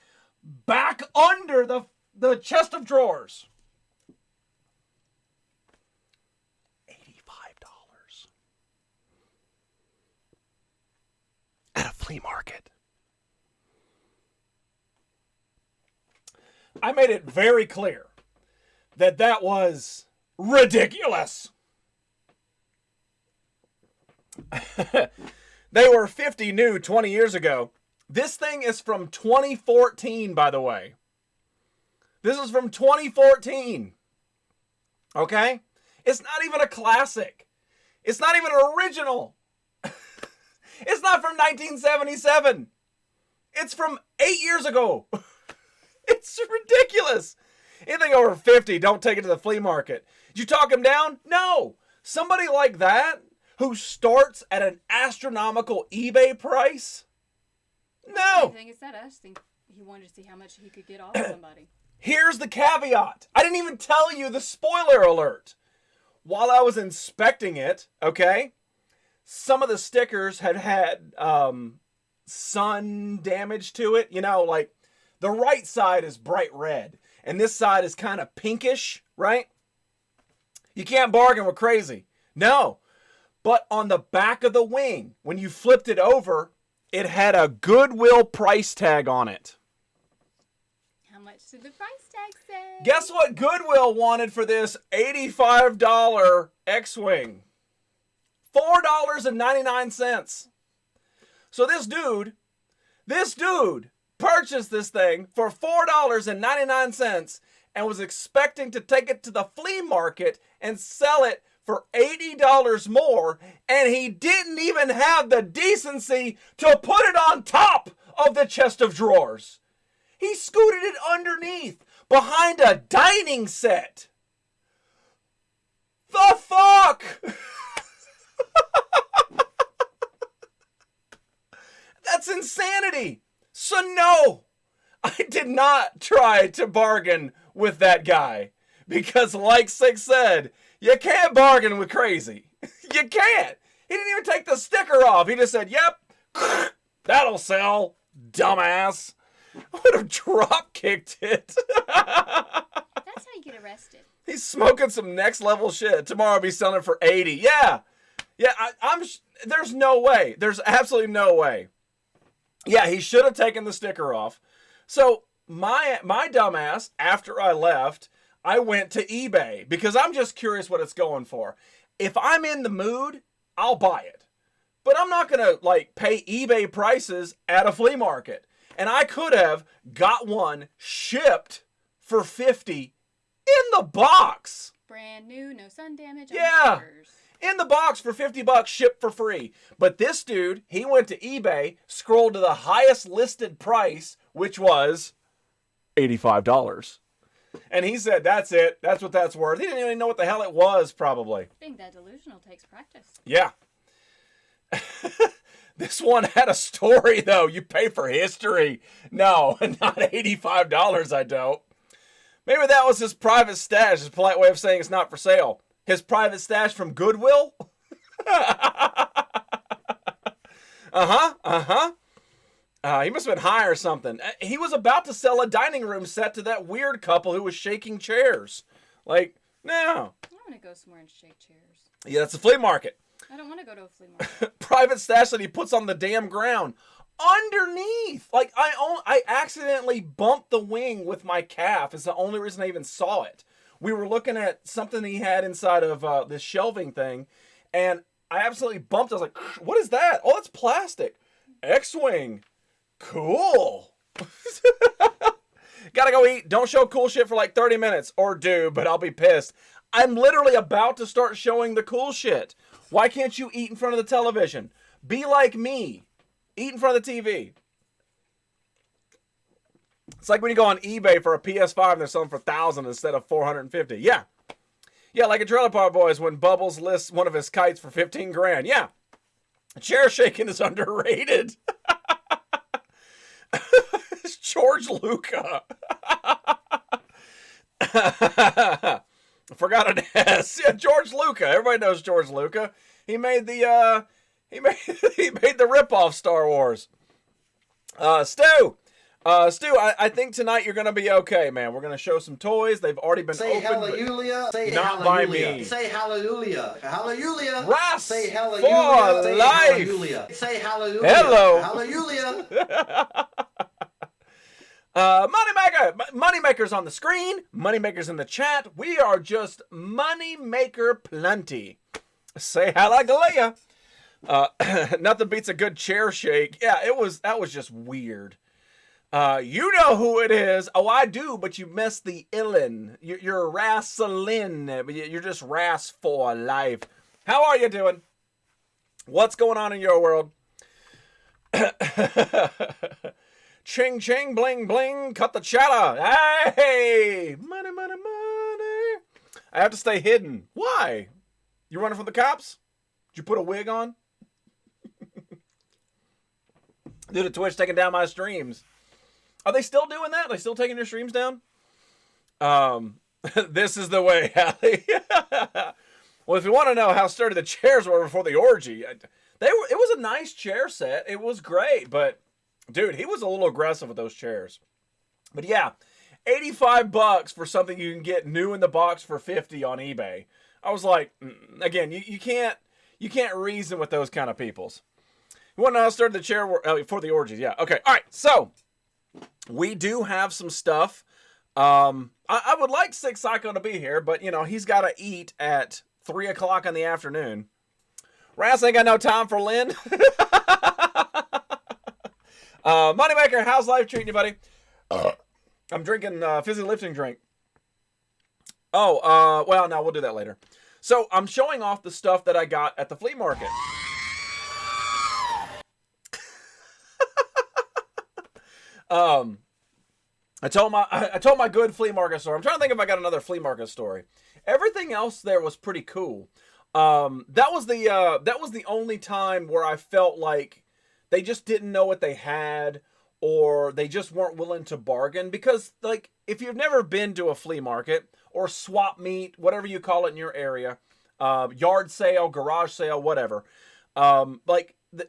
back under the chest of drawers. At a flea market. I made it very clear that was ridiculous. They were 50 new 20 years ago. This thing is from 2014, by the way. This is from 2014. Okay? It's not even a classic. It's not even an original. It's not from 1977. It's from 8 years ago. It's ridiculous. Anything over 50, don't take it to the flea market. Did you talk him down? No. Somebody like that who starts at an astronomical eBay price? No. I think it's that. I just think he wanted to see how much he could get off somebody. Here's the caveat. I didn't even tell you the spoiler alert. While I was inspecting it, okay, some of the stickers had sun damage to it. You know, like the right side is bright red and this side is kind of pinkish, right? You can't bargain with crazy. No. But on the back of the wing, when you flipped it over, it had a Goodwill price tag on it. How much did the price tag say? Guess what Goodwill wanted for this $85 X-Wing? $4.99. So this dude purchased this thing for $4.99 and was expecting to take it to the flea market and sell it for $80 more, and he didn't even have the decency to put it on top of the chest of drawers. He scooted it underneath, behind a dining set. The fuck? That's insanity. So no, I did not try to bargain with that guy. Because like Six said, you can't bargain with crazy. You can't. He didn't even take the sticker off. He just said, yep, that'll sell, dumbass. I would have drop kicked it. That's how you get arrested. He's smoking some next level shit. Tomorrow I'll be selling it for 80. Yeah. Yeah, there's no way. There's absolutely no way. Yeah, he should have taken the sticker off. So my dumbass, after I left, I went to eBay because I'm just curious what it's going for. If I'm in the mood, I'll buy it. But I'm not going to like pay eBay prices at a flea market. And I could have got one shipped for $50 in the box. Brand new, no sun damage. Yeah. In the box for $50 shipped for free. But this dude, he went to eBay, scrolled to the highest listed price, which was $85. And he said, that's it. That's what that's worth. He didn't even know what the hell it was, probably. I think that delusional takes practice. Yeah. This one had a story, though. You pay for history. No, not $85, I don't. Maybe that was his private stash, his polite way of saying it's not for sale. His private stash from Goodwill? He must have been high or something. He was about to sell a dining room set to that weird couple who was shaking chairs. Like, no. I want to go somewhere and shake chairs. Yeah, that's a flea market. I don't want to go to a flea market. Private stash that he puts on the damn ground. Underneath. Like, I accidentally bumped the wing with my calf. It's the only reason I even saw it. We were looking at something he had inside of this shelving thing, and I absolutely bumped. I was like, what is that? Oh, it's plastic. X-Wing. Cool. Gotta go eat. Don't show cool shit for like 30 minutes. Or do, but I'll be pissed. I'm literally about to start showing the cool shit. Why can't you eat in front of the television? Be like me. Eat in front of the TV. It's like when you go on eBay for a PS5 and they're selling for $1,000 instead of $450. Yeah. Yeah, like a Trailer Park Boys when Bubbles lists one of his kites for 15 grand. Yeah. Chair shaking is underrated. It's George Lucas. I forgot an S. Yeah, George Lucas. Everybody knows George Lucas. He made the he made the rip-off Star Wars. Stu, I think tonight you're gonna be okay, man. We're gonna show some toys. They've already been say opened. Hallelujah. Say not hallelujah. by me. Say hallelujah. Hallelujah. Ras say hallelujah. for say life. Hallelujah. Say hallelujah. Hello. Hallelujah. Moneymakers on the screen, moneymakers in the chat. We are just moneymaker plenty. Say hallelujah. Nothing beats a good chair shake. Yeah, that was just weird. You know who it is. Oh, I do, but you missed the illin. You're wrestling. You're just Ras for life. How are you doing? What's going on in your world? Ching, ching, bling, bling. Cut the chatter. Hey! Money, money, money. I have to stay hidden. Why? You running from the cops? Did you put a wig on? Dude, Twitch taking down my streams. Are they still doing that? Are they still taking your streams down? This is the way, Hallie. Well, if you want to know how sturdy the chairs were before the orgy, it was a nice chair set. It was great, but dude, he was a little aggressive with those chairs. But yeah, $85 for something you can get new in the box for $50 on eBay. I was like, again, you can't reason with those kind of peoples. You want to know how sturdy the chair were for the orgies? Yeah. Okay. All right. So we do have some stuff. I would like Six Psycho to be here, but you know he's got to eat at 3 o'clock in the afternoon. Rass ain't got no time for Lynn. Moneymaker, how's life treating you, buddy? I'm drinking fizzy lifting drink. Oh, well, no, we'll do that later. So I'm showing off the stuff that I got at the flea market. I told my good flea market story. I'm trying to think if I got another flea market story. Everything else there was pretty cool. That was the only time where I felt like they just didn't know what they had, or they just weren't willing to bargain. Because like, if you've never been to a flea market or swap meet, whatever you call it in your area, yard sale, garage sale, whatever,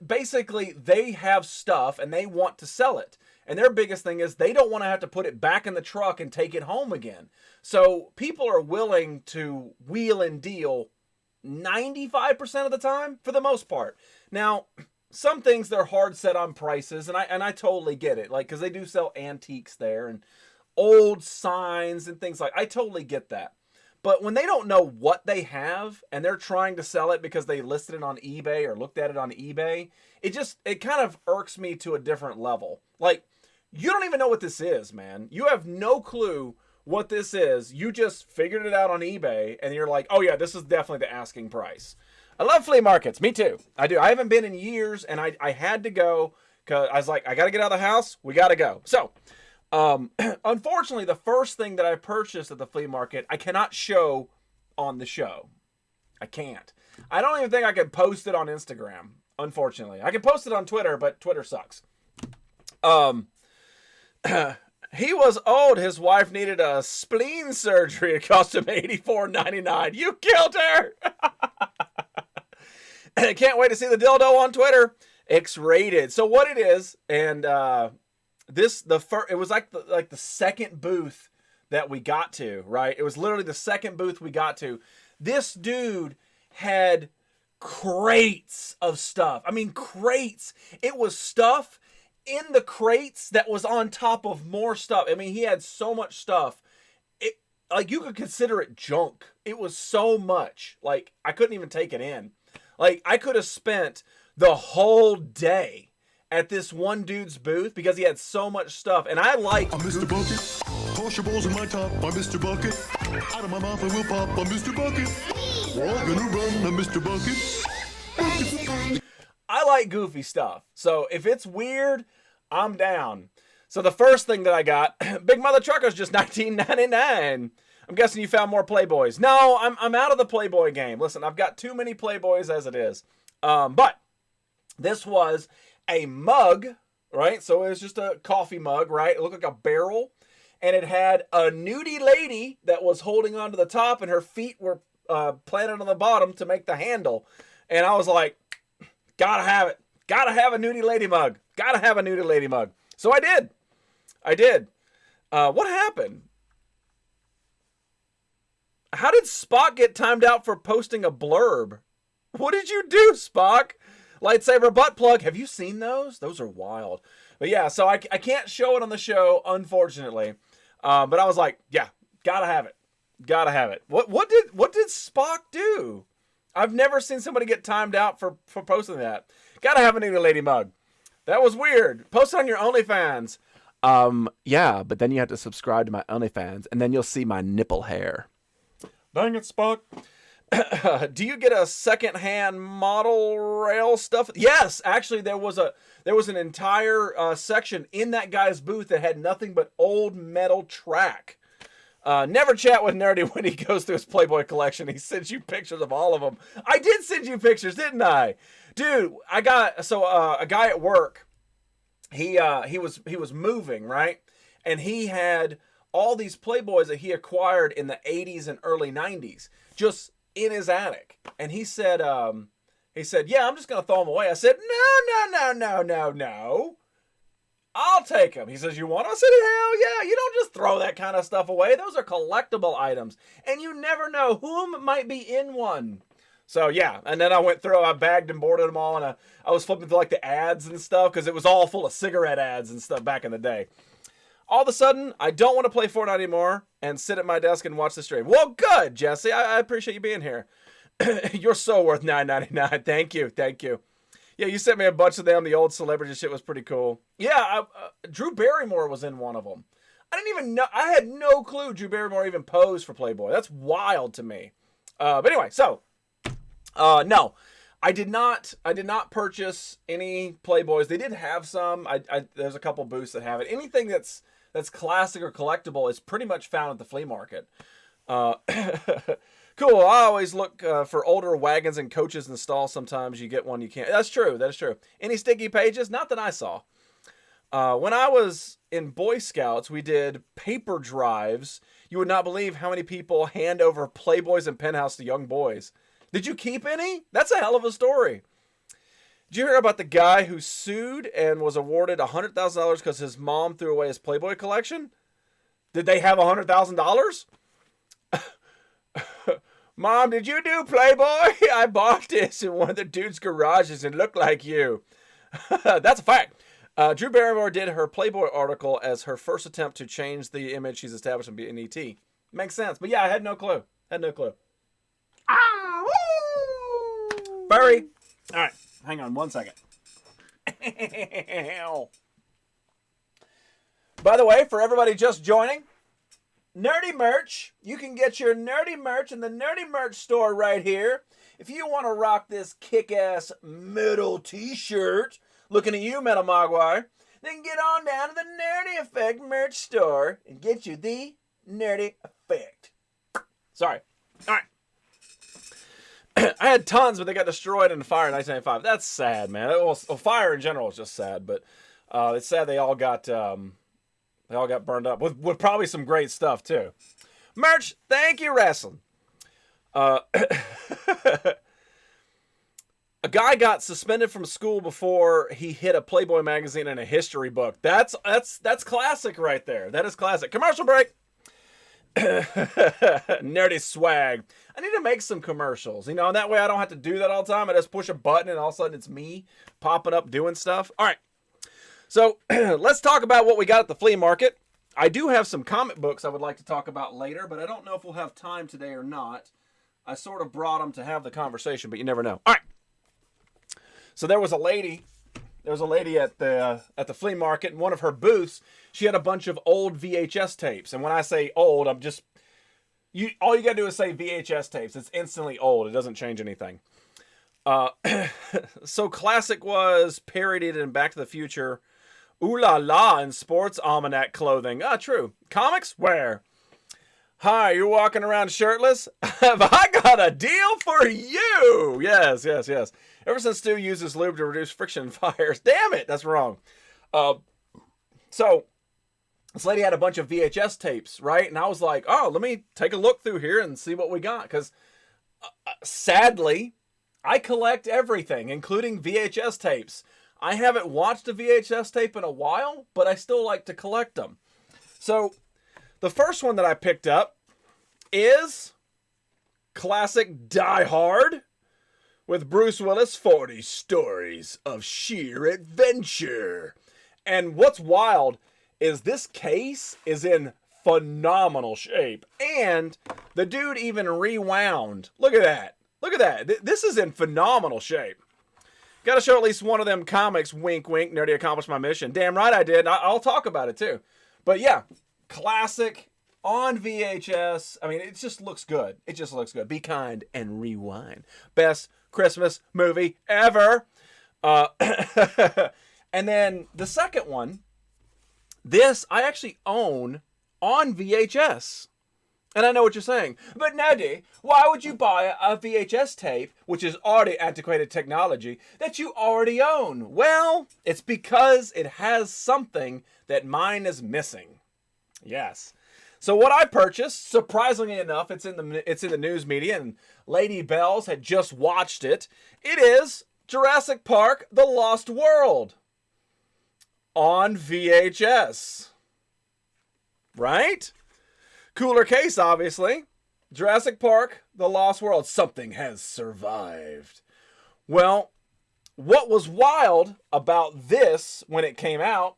basically they have stuff and they want to sell it. And their biggest thing is they don't want to have to put it back in the truck and take it home again. So people are willing to wheel and deal 95% of the time, for the most part. Now, some things they're hard set on prices, and I totally get it. Like, because they do sell antiques there and old signs and things like. I totally get that. But when they don't know what they have and they're trying to sell it because they listed it on eBay or looked at it on eBay, it kind of irks me to a different level. Like, you don't even know what this is, man. You have no clue what this is. You just figured it out on eBay and you're like, oh yeah, this is definitely the asking price. I love flea markets. Me too. I do. I haven't been in years and I had to go because I was like, I got to get out of the house. We got to go. So, unfortunately, the first thing that I purchased at the flea market, I cannot show on the show. I can't. I don't even think I could post it on Instagram, unfortunately. I can post it on Twitter, but Twitter sucks. He was old. His wife needed a spleen surgery. It cost him $84.99. You killed her. I can't wait to see the dildo on Twitter. X-rated. So what it is, and it was like the second booth that we got to, right? It was literally the second booth we got to. This dude had crates of stuff. I mean, crates. It was stuff in the crates that was on top of more stuff. I mean, he had so much stuff. Like, you could consider it junk. It was so much. Like, I couldn't even take it in. Like, I could have spent the whole day at this one dude's booth because he had so much stuff. And I like... I'm Mr. Bucket. Toss your balls in my top. I'm Mr. Bucket. Out of my mouth I will pop. I'm Mr. Bucket. We're all gonna run. I'm Mr. Bucket. I like goofy stuff. So if it's weird, I'm down. So the first thing that I got, Big Mother Trucker's just $19.99. I'm guessing you found more Playboys. No, I'm out of the Playboy game. Listen, I've got too many Playboys as it is. But this was a mug, right? So it was just a coffee mug, right? It looked like a barrel. And it had a nudie lady that was holding onto the top and her feet were planted on the bottom to make the handle. And I was like, gotta have it. Gotta have a nudie lady mug. Gotta have a nudie lady mug. So I did. What happened? How did Spock get timed out for posting a blurb? What did you do, Spock? Lightsaber butt plug. Have you seen those? Those are wild. But yeah, so I can't show it on the show, unfortunately. But I was like, yeah, gotta have it. Gotta have it. What did Spock do? I've never seen somebody get timed out for posting that. Gotta have a nudie lady mug. That was weird. Post it on your OnlyFans. Yeah, but then you have to subscribe to my OnlyFans, and then you'll see my nipple hair. Dang it, Spock. Do you get a secondhand model rail stuff? Yes, actually, there was an entire section in that guy's booth that had nothing but old metal track. Never chat with Nerdy when he goes through his Playboy collection. He sends you pictures of all of them. I did send you pictures, didn't I? Dude, I got, a guy at work, he was moving, right? And he had all these Playboys that he acquired in the 80s and early 90s, just in his attic. And he said, yeah, I'm just going to throw them away. I said, no. I'll take them. He says, you want them? I said, hell yeah. You don't just throw that kind of stuff away. Those are collectible items. And you never know whom might be in one. So, yeah. And then I bagged and boarded them all. And I was flipping through like the ads and stuff because it was all full of cigarette ads and stuff back in the day. All of a sudden, I don't want to play Fortnite anymore and sit at my desk and watch the stream. Well, good, Jesse. I appreciate you being here. You're so worth $9.99. Thank you. Yeah, you sent me a bunch of them. The old celebrity shit was pretty cool. Yeah, Drew Barrymore was in one of them. I didn't even know. I had no clue Drew Barrymore even posed for Playboy. That's wild to me. But anyway, so no, I did not purchase any Playboys. They did have some. There's a couple booths that have it. Anything that's classic or collectible is pretty much found at the flea market. Cool. I always look for older wagons and coaches in the stall. Sometimes you get one you can't. That's true. That is true. Any sticky pages? Not that I saw. When I was in Boy Scouts, we did paper drives. You would not believe how many people hand over Playboys and Penthouse to young boys. Did you keep any? That's a hell of a story. Did you hear about the guy who sued and was awarded $100,000 because his mom threw away his Playboy collection? Did they have $100,000? Mom, did you do Playboy? I bought this in one of the dude's garages and looked like you. That's a fact. Drew Barrymore did her Playboy article as her first attempt to change the image she's established in BNET. Makes sense. But yeah, I had no clue. Furry. All right. Hang on one second. By the way, for everybody just joining, Nerdy merch. You can get your nerdy merch in the Nerdy merch store right here. If you want to rock this kick-ass metal t-shirt, looking at you, Metal Mogwai, then get on down to the Nerdy Effect merch store and get you the Nerdy Effect. Sorry. All right. I had tons, but they got destroyed in the fire in 1995. That's sad, man. Well, fire in general is just sad, but it's sad they all got burned up with probably some great stuff too. Merch, thank you, wrestling. A guy got suspended from school before he hit a Playboy magazine and a history book. That's classic right there. That is classic. Commercial break. Nerdy swag. I need to make some commercials, and that way I don't have to do that all the time. I just push a button and all of a sudden it's me popping up doing stuff. All right. So let's talk about what we got at the flea market. I do have some comic books I would like to talk about later, but I don't know if we'll have time today or not. I sort of brought them to have the conversation, but you never know. All right. So there was a lady at the flea market in one of her booths. She had a bunch of old VHS tapes. And when I say old, all you got to do is say VHS tapes. It's instantly old. It doesn't change anything. So classic was parodied in Back to the Future. Ooh la la in sports almanac clothing. Ah, true. Comics? Where? Hi, you're walking around shirtless? Have I got a deal for you? Yes. Ever since Stu uses lube to reduce friction in fires. Damn it, that's wrong. So, this lady had a bunch of VHS tapes, right? And I was like, oh, let me take a look through here and see what we got. Because, sadly, I collect everything, including VHS tapes. I haven't watched a VHS tape in a while, but I still like to collect them. So, the first one that I picked up is classic Die Hard with Bruce Willis, 40 Stories of Sheer Adventure. And what's wild is this case is in phenomenal shape. And the dude even rewound. Look at that. This is in phenomenal shape. Got to show at least one of them comics. Wink, wink. Nerdy accomplished my mission. Damn right I did. I'll talk about it too. But yeah, classic on VHS. I mean, it just looks good. Be kind and rewind. Best Christmas movie ever. And then the second one, this I actually own on VHS. And I know what you're saying. But Neddy, why would you buy a VHS tape, which is already antiquated technology, that you already own? Well, it's because it has something that mine is missing. Yes. So what I purchased, surprisingly enough, it's in the news media, and Lady Bells had just watched it. It is Jurassic Park: The Lost World on VHS. Right? Cooler case, obviously. Jurassic Park: The Lost World. Something has survived. Well, what was wild about this when it came out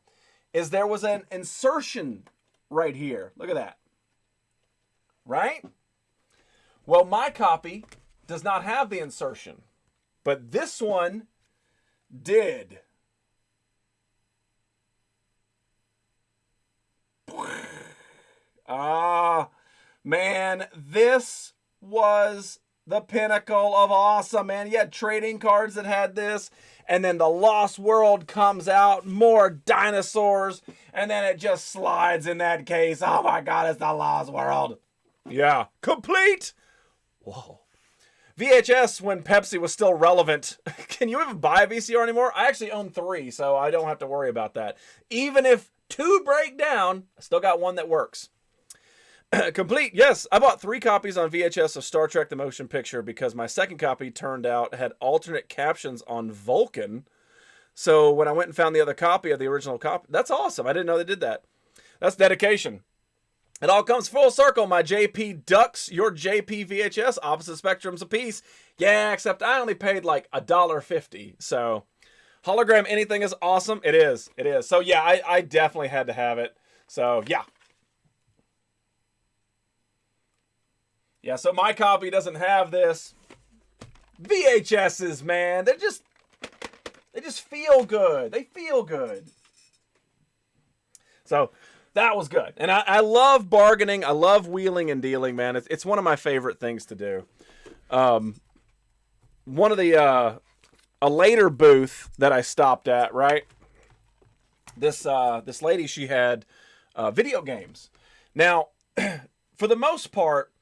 is there was an insertion right here. Look at that. Right? Well, my copy does not have the insertion, but this one did. Ah, man, this was the pinnacle of awesome, man. You had trading cards that had this, and then the Lost World comes out, more dinosaurs, and then it just slides in that case. Oh my God, it's the Lost World. Yeah, complete. Whoa. VHS when Pepsi was still relevant. Can you even buy a VCR anymore? I actually own 3, so I don't have to worry about that. Even if 2 break down, I still got 1 that works. Complete, yes. I bought 3 copies on VHS of Star Trek The Motion Picture because my second copy turned out had alternate captions on Vulcan. So when I went and found the other copy of the original copy, that's awesome. I didn't know they did that. That's dedication. It all comes full circle. My JP Ducks, your JP VHS, opposite spectrums apiece. Yeah, except I only paid like $1.50. So hologram anything is awesome. It is. It is. So yeah, I definitely had to have it. So yeah. Yeah, so my copy doesn't have this. VHSs, man, they just feel good. They feel good. So that was good. And I love bargaining. I love wheeling and dealing, man. It's one of my favorite things to do. One of the, a later booth that I stopped at, right? This lady, she had video games. Now, for the most part,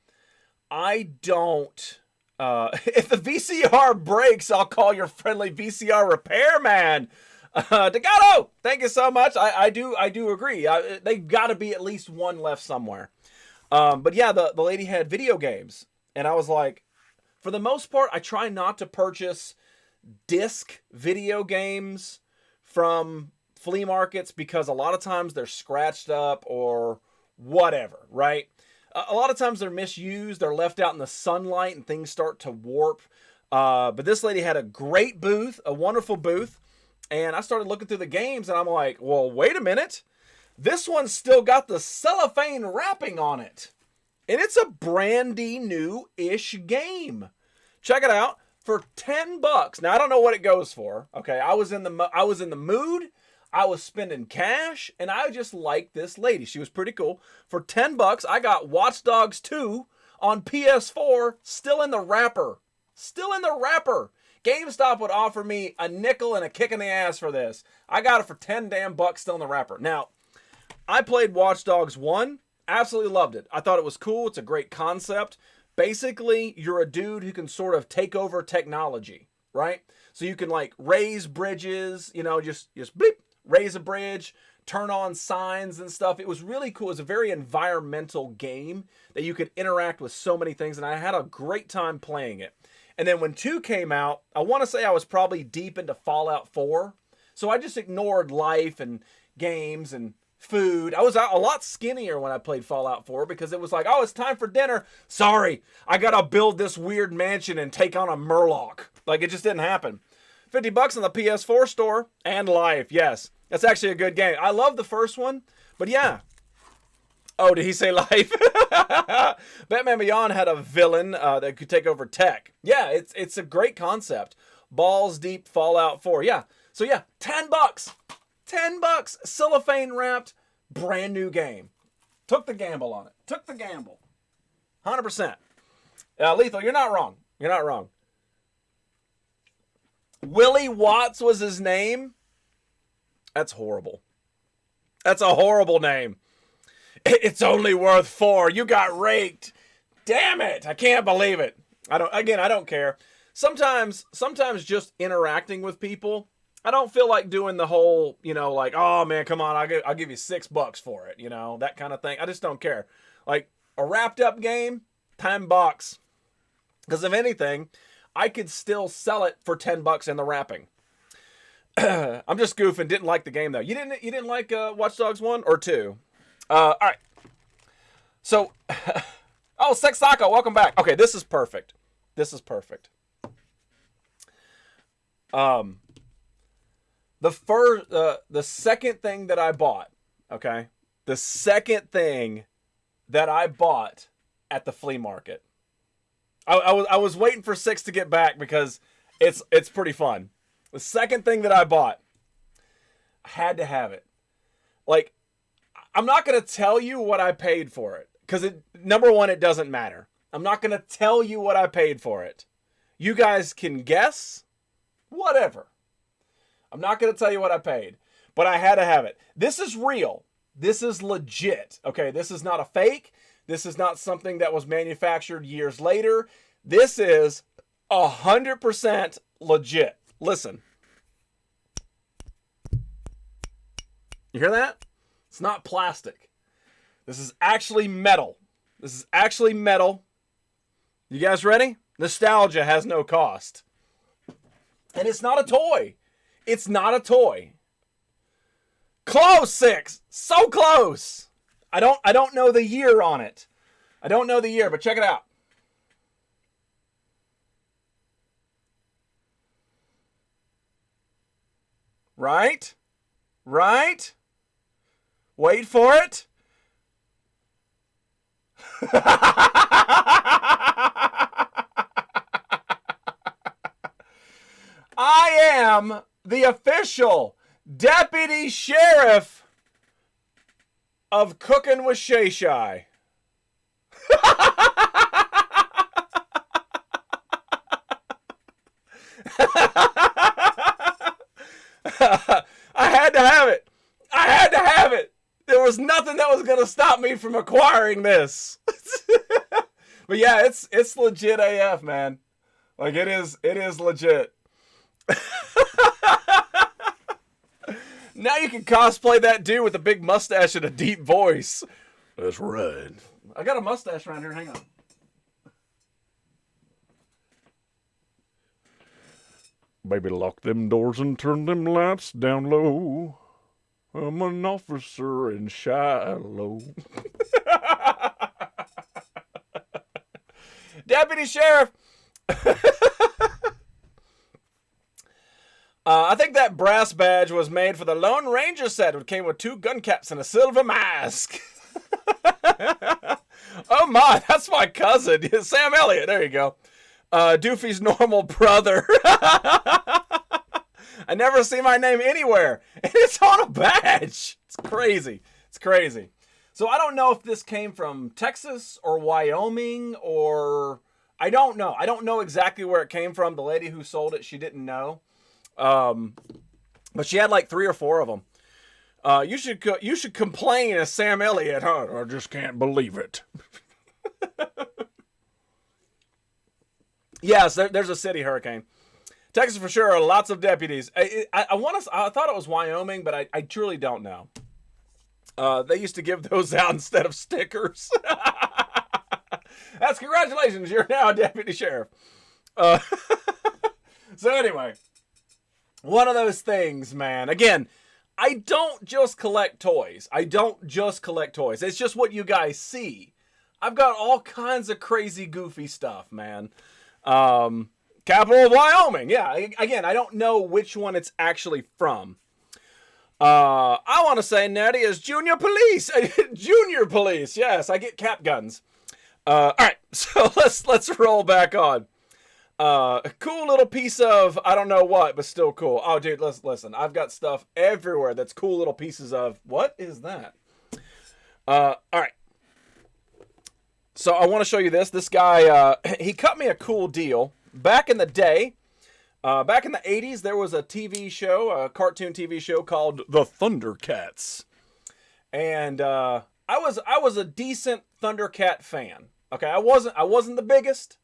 I don't, if the VCR breaks, I'll call your friendly VCR repairman. Degato, thank you so much. I do agree. They got to be at least one left somewhere. But yeah, the lady had video games, and I was like, for the most part, I try not to purchase disc video games from flea markets because a lot of times they're scratched up or whatever, right? A lot of times they're misused, they're left out in the sunlight and things start to warp. But this lady had a great booth, a wonderful booth. And I started looking through the games and I'm like, well, wait a minute. This one's still got the cellophane wrapping on it. And it's a brandy new-ish game. Check it out for $10. Now, I don't know what it goes for. Okay, I was in the mood. I was spending cash, and I just liked this lady. She was pretty cool. For $10, I got Watch Dogs 2 on PS4, still in the wrapper. Still in the wrapper. GameStop would offer me a nickel and a kick in the ass for this. I got it for 10 damn bucks, still in the wrapper. Now, I played Watch Dogs 1. Absolutely loved it. I thought it was cool. It's a great concept. Basically, you're a dude who can sort of take over technology, right? So you can like raise bridges, you know, just bleep. Raise a bridge, turn on signs and stuff. It was really cool. It was a very environmental game that you could interact with so many things, and I had a great time playing it. And then when 2 came out, I want to say I was probably deep into Fallout 4, so I just ignored life and games and food. I was a lot skinnier when I played Fallout 4 because it was like, oh, it's time for dinner. Sorry, I got to build this weird mansion and take on a Murloc. Like, it just didn't happen. $50 on the PS4 store and life, yes. That's actually a good game. I love the first one, but yeah. Oh, did he say life? Batman Beyond had a villain that could take over tech. Yeah, it's a great concept. Balls deep Fallout 4. Yeah. So yeah, $10. $10. Cellophane wrapped, brand new game. Took the gamble on it. Took the gamble. 100%. Lethal, you're not wrong. You're not wrong. Willie Watts was his name. That's horrible. That's a horrible name. It's only worth 4. You got raked. Damn it. I can't believe it. I don't care. Sometimes just interacting with people, I don't feel like doing the whole, like, oh man, come on, I'll give you $6 for it, that kind of thing. I just don't care. Like a wrapped up game, $10. Because if anything, I could still sell it for $10 in the wrapping. I'm just goofing. Didn't like the game though. You didn't like Watch Dogs 1 or 2? All right. So, Sex Taco, welcome back. Okay, this is perfect. The second thing that I bought, okay? The second thing that I bought at the flea market. I was waiting for 6 to get back because it's pretty fun. The second thing that I bought, I had to have it. Like, I'm not going to tell you what I paid for it because number one, it doesn't matter. I'm not going to tell you what I paid for it. You guys can guess, whatever. I'm not going to tell you what I paid, but I had to have it. This is real. This is legit. Okay, this is not a fake. This is not something that was manufactured years later. This is 100% legit. Listen. You hear that? It's not plastic. This is actually metal. You guys ready? Nostalgia has no cost. And it's not a toy. Close, 6. So close. I don't know the year on it. But check it out. Right? Wait for it. I am the official deputy sheriff of Cooking with Shay Shay. I had to have it. There was nothing that was going to stop me from acquiring this. But yeah, it's legit AF, man. Like it is legit. Now you can cosplay that dude with a big mustache and a deep voice. That's right. I got a mustache around here. Hang on. Baby, lock them doors and turn them lights down low. I'm an officer in Shiloh. Deputy Sheriff. I think that brass badge was made for the Lone Ranger set. It came with 2 gun caps and a silver mask. Oh my, that's my cousin. Sam Elliott. There you go. Doofy's normal brother. I never see my name anywhere. And it's on a badge. It's crazy. So I don't know if this came from Texas or Wyoming or... I don't know. I don't know exactly where it came from. The lady who sold it, she didn't know. But she had like 3 or 4 of them. You should complain as Sam Elliott, huh? I just can't believe it. Yes, there's a city hurricane. Texas for sure. Lots of deputies. I thought it was Wyoming, but I truly don't know. They used to give those out instead of stickers. That's congratulations. You're now a deputy sheriff. So anyway, one of those things, man. Again, I don't just collect toys. It's just what you guys see. I've got all kinds of crazy, goofy stuff, man. Capital of Wyoming. Yeah, again, I don't know which one it's actually from. I want to say Natty is Junior Police. Junior Police. Yes, I get cap guns. All right, so let's roll back on. A cool little piece of, I don't know what, but still cool. Oh, dude, listen. I've got stuff everywhere that's cool little pieces of. What is that? All right. So I want to show you this. This guy, he cut me a cool deal. Back in the day, back in the 80s, there was a TV show, a cartoon TV show called The Thundercats. And I was a decent Thundercat fan. Okay, I wasn't the biggest,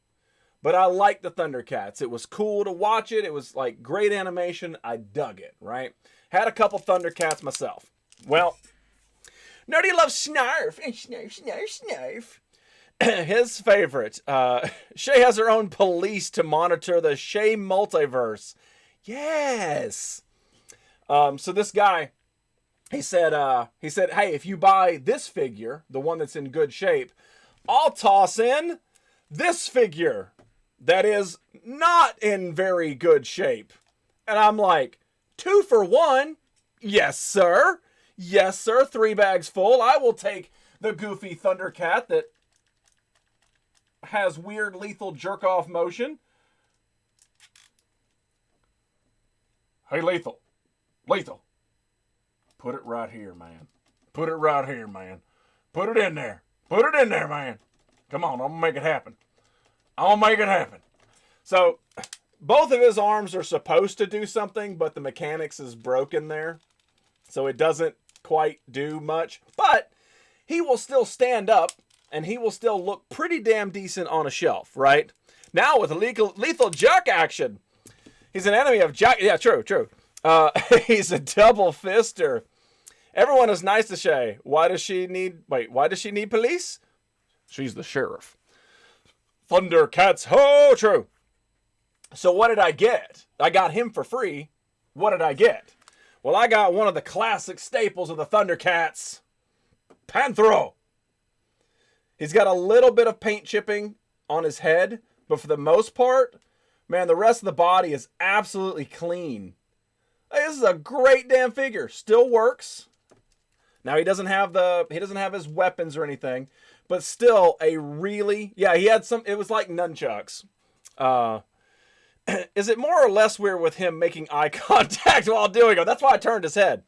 but I liked the Thundercats. It was cool to watch it. It was like great animation. I dug it, right? Had a couple Thundercats myself. Well, Nerdy loves Snarf. And Snarf, Snarf, Snarf. His favorite. Shay has her own police to monitor the Shay multiverse. Yes. So this guy, he said, hey, if you buy this figure, the one that's in good shape, I'll toss in this figure that is not in very good shape. And I'm like, 2 for 1? Yes, sir. Yes, sir. 3 bags full. I will take the goofy Thundercat that has weird lethal jerk-off motion. Hey, Lethal. Lethal. Put it right here, man. Put it right here, man. Put it in there. Put it in there, man. Come on, I'm going to make it happen. I'm going to make it happen. So, both of his arms are supposed to do something, but the mechanics is broken there. So it doesn't quite do much. But he will still stand up, and he will still look pretty damn decent on a shelf, right? Now with lethal jerk action. He's an enemy of Jack. Yeah, true. He's a double fister. Everyone is nice to Shay. Why does she need police? She's the sheriff. Thundercats, ho, true. So what did I get? I got him for free. What did I get? Well, I got one of the classic staples of the Thundercats. Panthro. He's got a little bit of paint chipping on his head, but for the most part, man, the rest of the body is absolutely clean. Hey, this is a great damn figure. Still works. Now he doesn't have his weapons or anything, but still a really, yeah, he had some, it was like nunchucks. Is it more or less weird with him making eye contact while doing it? That's why I turned his head.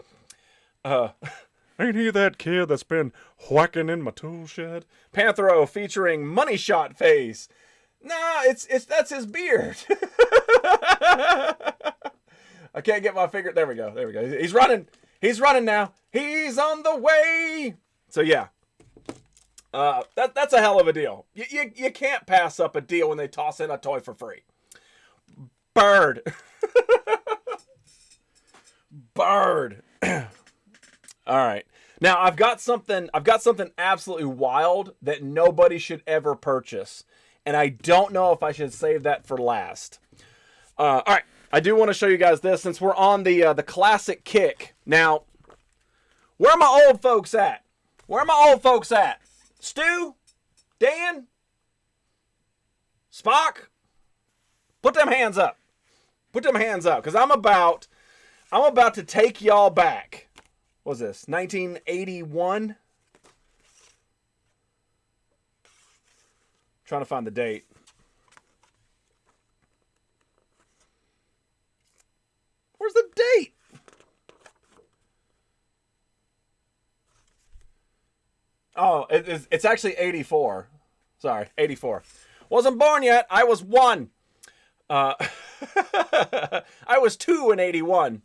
Ain't he that kid that's been whacking in my tool shed? Panthro featuring money shot face. Nah, that's his beard. I can't get my finger. There we go. He's running. He's running now. He's on the way. So yeah. That's a hell of a deal. You can't pass up a deal when they toss in a toy for free. Bird. Bird. All right. Now I've got something absolutely wild that nobody should ever purchase. And I don't know if I should save that for last. All right. I do want to show you guys this since we're on the classic kick. Now, where are my old folks at? Stu? Dan? Spock? Put them hands up. Because I'm about to take y'all back. What was this? 1981? Trying to find the date. Where's the date? Oh, it's actually 84. Sorry, 84. Wasn't born yet. I was 1. I was 2 in 81.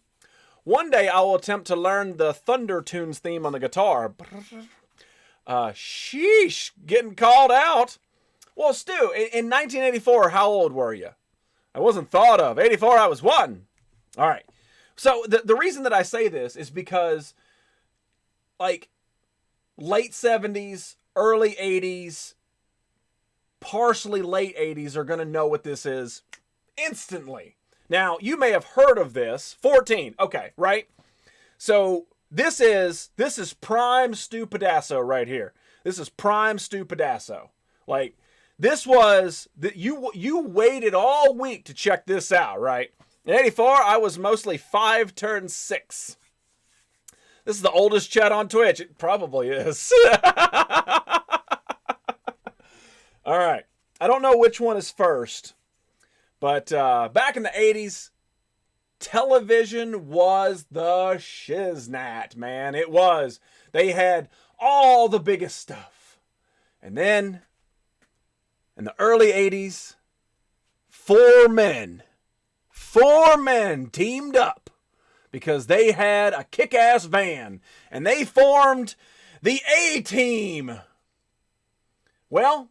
One day I will attempt to learn the Thunder Tunes theme on the guitar. Sheesh, getting called out. Well, Stu, in 1984, how old were you? I wasn't thought of. 84, I was 1. All right. So the reason that I say this is because, like, late 70s, early 80s, partially late 80s are going to know what this is instantly. Now, you may have heard of this. 14. Okay, right? So this is prime Stu Pedasso right here. This is prime Stu Pedasso. Like, this was, you waited all week to check this out, right? In 84, I was mostly 5 turned 6. This is the oldest chat on Twitch. It probably is. All right. I don't know which one is first. But back in the 80s, television was the shiznat, man. It was. They had all the biggest stuff. And then, in the early 80s, 4 men teamed up because they had a kick-ass van. And they formed The A-Team. Well,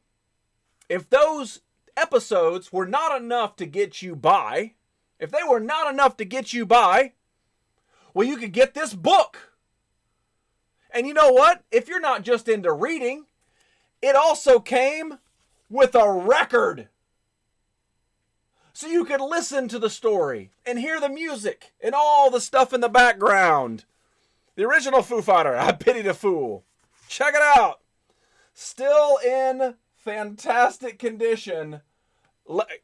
if those episodes were not enough to get you by, well, you could get this book. And you know what? If you're not just into reading, it also came with a record. So you could listen to the story and hear the music and all the stuff in the background. The original Foo Fighter, I Pity the Fool. Check it out. Still in fantastic condition.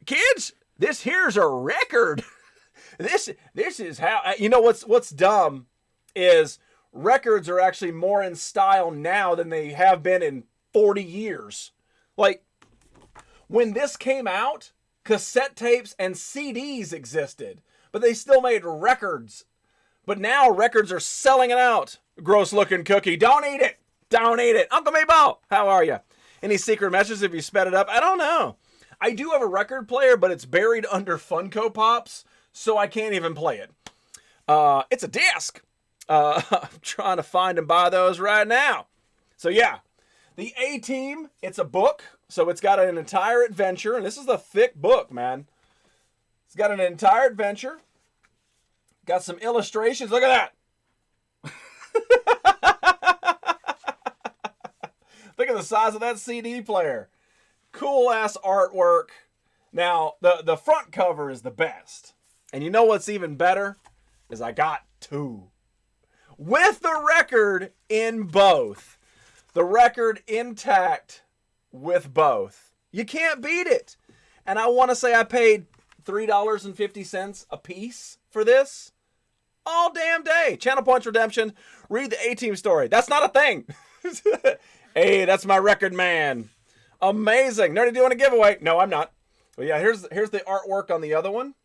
Kids, this here's a record. This is how, you know what's dumb is records are actually more in style now than they have been in 40 years. Like, when this came out, cassette tapes and CDs existed, but they still made records. But now records are selling it out. Gross looking cookie. Don't eat it. Don't eat it. Uncle Meatball, how are you? Any secret messages if you sped it up? I don't know. I do have a record player, but it's buried under Funko Pops, so I can't even play it. It's a disc. I'm trying to find and buy those right now. So yeah, the A-Team, it's a book. So it's got an entire adventure, and this is a thick book, man. It's got an entire adventure. Got some illustrations. Look at that. Look at the size of that CD player. Cool ass artwork. Now, the front cover is the best. And you know what's even better? Is I got two. With the record in both. The record intact with both. You can't beat it. And I want to say I paid $3.50 a piece for this. All damn day. Channel Points Redemption. Read the A-Team story. That's not a thing. Hey, that's my record man. Amazing. Nerdy doing a giveaway. No, I'm not. But yeah, here's the artwork on the other one.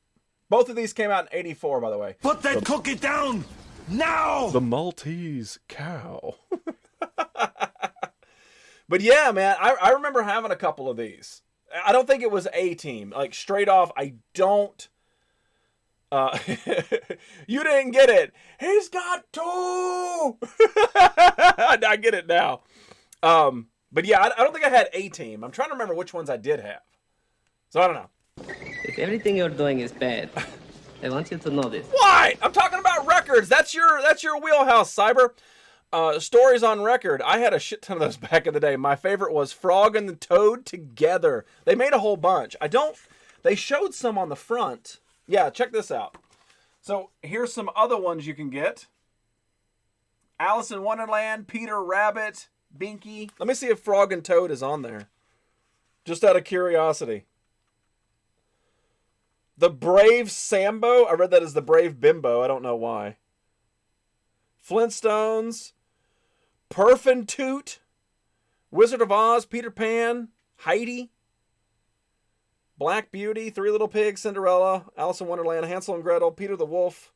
Both of these came out in 84, by the way. Put that cookie down now! The Maltese cow. But yeah, man, I remember having a couple of these. I don't think it was A-Team. Like, straight off, I don't... you didn't get it. He's got two! I get it now. But yeah, I don't think I had A-Team. I'm trying to remember which ones I did have. So I don't know. If everything you're doing is bad, I want you to know this. Why? I'm talking about records. That's your wheelhouse, Cyber. Stories on record. I had a shit ton of those back in the day. My favorite was Frog and the Toad Together. They made a whole bunch. They showed some on the front. Yeah, check this out. So here's some other ones you can get. Alice in Wonderland, Peter Rabbit, Binky. Let me see if Frog and Toad is on there. Just out of curiosity. The Brave Sambo. I read that as the Brave Bimbo. I don't know why. Flintstones. Perf and Toot. Wizard of Oz, Peter Pan, Heidi. Black Beauty, Three Little Pigs, Cinderella, Alice in Wonderland, Hansel and Gretel, Peter the Wolf,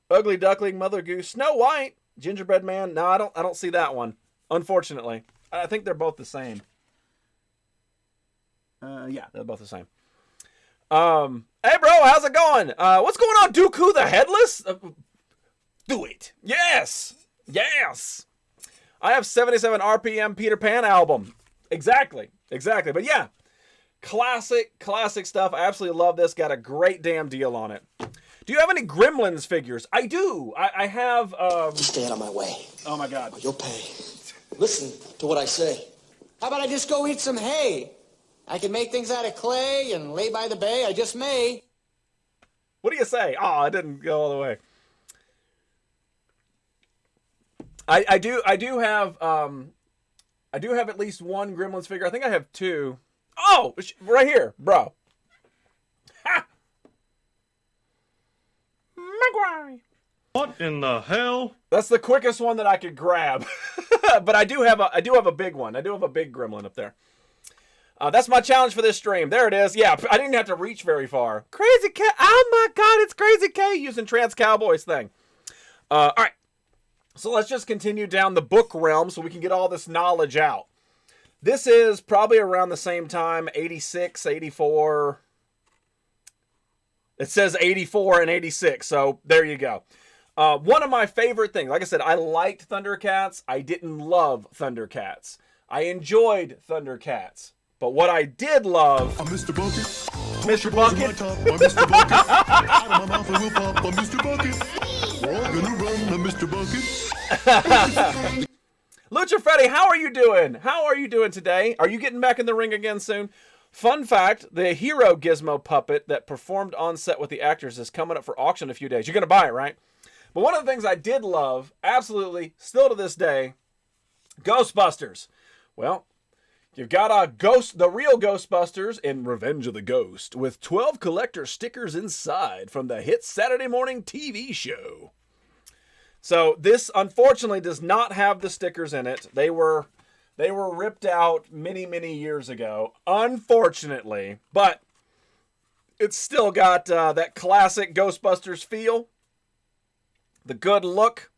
Ugly Duckling, Mother Goose, Snow White, Gingerbread Man. No, I don't see that one. Unfortunately. I think they're both the same. Yeah, they're both the same. Hey bro, how's it going? What's going on, Dooku the Headless? Do it. Yes. Yes. I have 77 RPM Peter Pan album. Exactly. But yeah, classic stuff. I absolutely love this. Got a great damn deal on it. Do you have any Gremlins figures? I do. I have... Stay out of my way. Oh my God. Or you'll pay. Listen to what I say. How about I just go eat some hay? I can make things out of clay and lay by the bay. I just may. What do you say? Oh, I didn't go all the way. I do have at least one Gremlins figure. I think I have two. Oh, right here, bro. Ha! Maguire. What in the hell? That's the quickest one that I could grab. But I do have a big one. I do have a big Gremlin up there. That's my challenge for this stream. There it is. Yeah, I didn't have to reach very far. Crazy K. Oh my God, it's Crazy K using Trans Cowboys thing. All right. So let's just continue down the book realm so we can get all this knowledge out. This is probably around the same time, 86, 84. It says 84 and 86, so there you go. One of my favorite things, like I said, I liked Thundercats. I didn't love Thundercats. I enjoyed Thundercats. But what I did love... Mr. Bucket. Mr. Bucket. I'm Mr. Bucket. Out of my mouth I will pop. I'm Mr. Bucket. We're all gonna run. I'm Mr. Bucket. Lucha Freddy, how are you doing? How are you doing today? Are you getting back in the ring again soon? Fun fact, the Hero Gizmo puppet that performed on set with the actors is coming up for auction in a few days. You're going to buy it, right? But one of the things I did love, absolutely, still to this day, Ghostbusters. Well, you've got the real Ghostbusters in Revenge of the Ghost with 12 collector stickers inside from the hit Saturday morning TV show. So this, unfortunately, does not have the stickers in it. They were ripped out many, many years ago, unfortunately. But it's still got that classic Ghostbusters feel. The good look.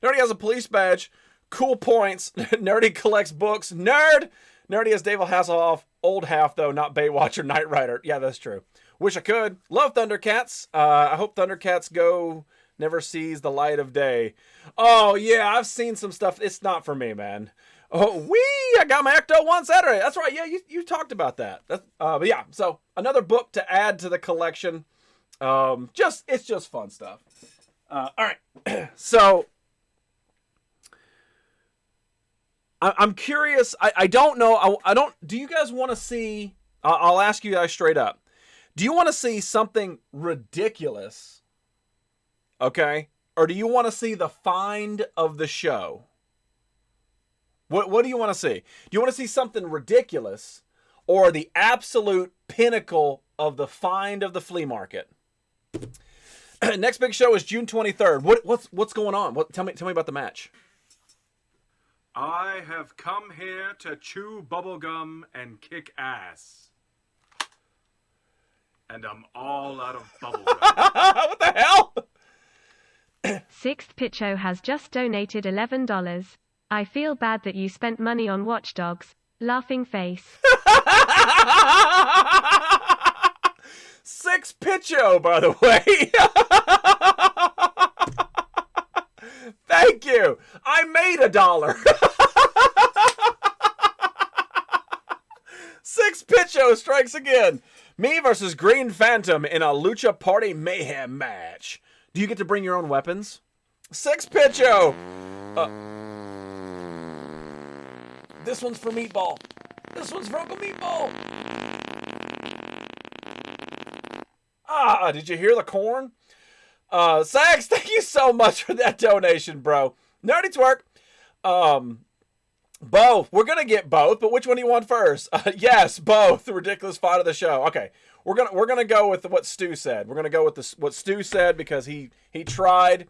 Nerdy has a police badge. Cool points. Nerdy collects books. Nerdy has David Hasselhoff. Old half, though, not Baywatch or Knight Rider. Yeah, that's true. Wish I could. Love Thundercats. I hope Thundercats go... never sees the light of day. Oh, yeah, I've seen some stuff. It's not for me, man. Oh, I got my Ecto one Saturday. That's right. Yeah, you talked about that. But yeah, so another book to add to the collection. It's just fun stuff. All right. So I'm curious. I don't know. Do you guys want to see, I'll ask you guys straight up. Do you want to see something ridiculous? Okay. Or do you want to see the find of the show? What do you want to see? Do you want to see something ridiculous or the absolute pinnacle of the find of the flea market? Next big show is June 23rd. What's going on? Tell me about the match. I have come here to chew bubblegum and kick ass. And I'm all out of bubblegum. What the hell? Sixth Pitcho has just donated $11. I feel bad that you spent money on Watch Dogs. Laughing face. Six Pitcho, by the way. Thank you. I made $1. Six Pitcho strikes again. Me versus Green Phantom in a Lucha Party Mayhem match. Do you get to bring your own weapons? Six Pitcho. This one's for Meatball. This one's for Uncle Meatball. Did you hear the corn? Sax, thank you so much for that donation, bro. Nerdy Twerk. Both. We're going to get both, but which one do you want first? Yes, both. The ridiculous fight of the show. Okay. We're gonna go with what Stu said. We're gonna go with what Stu said because he tried.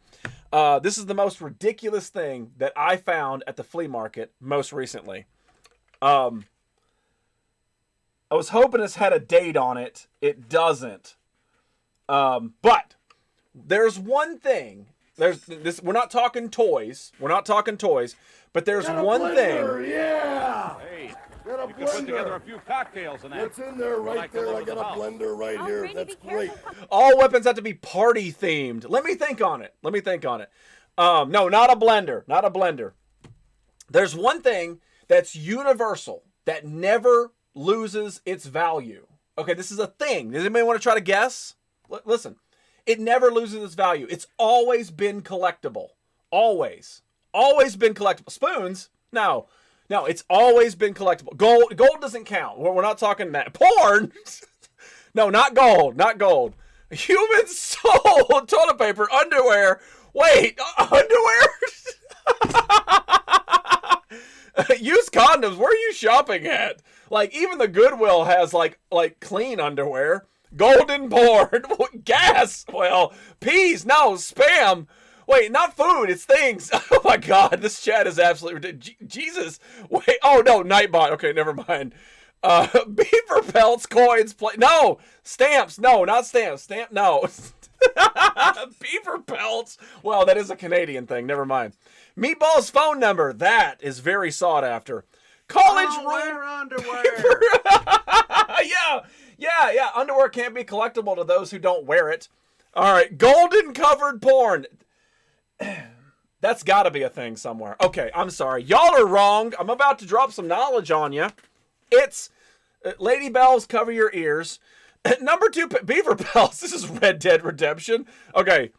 This is the most ridiculous thing that I found at the flea market most recently. I was hoping this had a date on it. It doesn't. But there's one thing. We're not talking toys. But there's one thing. Yeah. Hey. Got a you can put together a few cocktails and that. What's in there right there? I got a blender right here. That's great. All weapons have to be party themed. Let me think on it. No, not a blender. There's one thing that's universal that never loses its value. Okay, this is a thing. Does anybody want to try to guess? Listen, it never loses its value. It's always been collectible. Always been collectible. Spoons? No, it's always been collectible. Gold doesn't count. We're not talking that. Porn? No, not gold. Human soul, toilet paper, underwear. Wait, underwear? Used condoms. Where are you shopping at? Like, even the Goodwill has like clean underwear. Golden porn. Gas. Well, peas. No, spam. Wait, not food, it's things. Oh my god, this chat is absolutely ridiculous. Jesus. Wait, oh no, Nightbot. Okay, never mind. Beaver pelts, coins, no. Stamps, no, not stamps. No. Beaver pelts. Well, that is a Canadian thing, never mind. Meatball's phone number, that is very sought after. College room underwear. Yeah, underwear can't be collectible to those who don't wear it. All right, golden covered porn. That's got to be a thing somewhere. Okay, I'm sorry. Y'all are wrong. I'm about to drop some knowledge on you. It's Lady Bells, cover your ears. Number 2, Beaver Bells. This is Red Dead Redemption. Okay.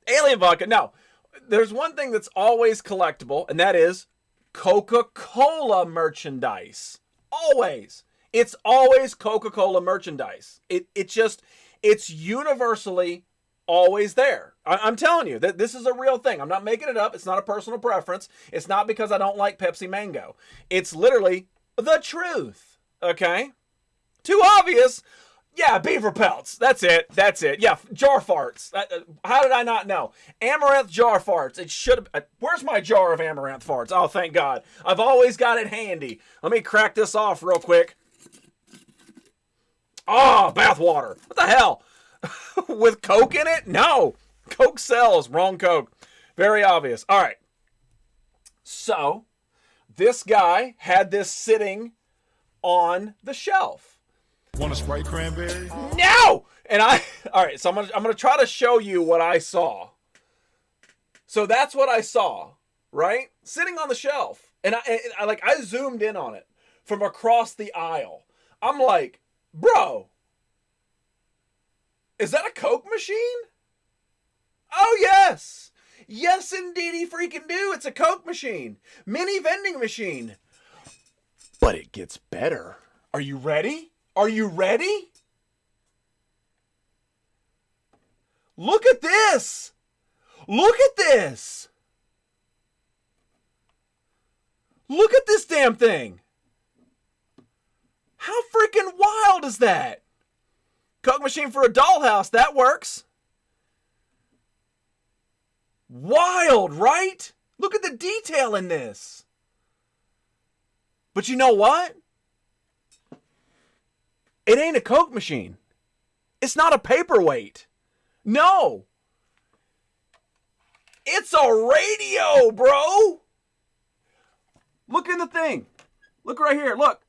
Alien vodka. Now, there's one thing that's always collectible, and that is Coca-Cola merchandise. Always. It's always Coca-Cola merchandise. It's universally always there. I'm telling you that this is a real thing. I'm not making it up. It's not a personal preference. It's not because I don't like Pepsi Mango. It's literally the truth. Okay? Too obvious. Yeah, beaver pelts. That's it. Yeah, jar farts. How did I not know? Amaranth jar farts. It should have... Where's my jar of amaranth farts? Oh, thank God. I've always got it handy. Let me crack this off real quick. Oh, bath water. What the hell? With Coke in it? No. Coke sells. Wrong Coke. Very obvious. All right. So, this guy had this sitting on the shelf. Want a Sprite cranberry? No! And all right, so I'm gonna try to show you what I saw. So that's what I saw, right? Sitting on the shelf. And I zoomed in on it from across the aisle. I'm like, bro, is that a Coke machine? Oh, yes. Yes, indeedy freaking do. It's a Coke machine. Mini vending machine. But it gets better. Are you ready? Are you ready? Look at this. Look at this. Look at this damn thing. How freaking wild is that? Coke machine for a dollhouse. That works. Wild, right? Look at the detail in this. But you know what? It ain't a Coke machine. It's not a paperweight. No. It's a radio, bro. Look in the thing. Look right here. Look.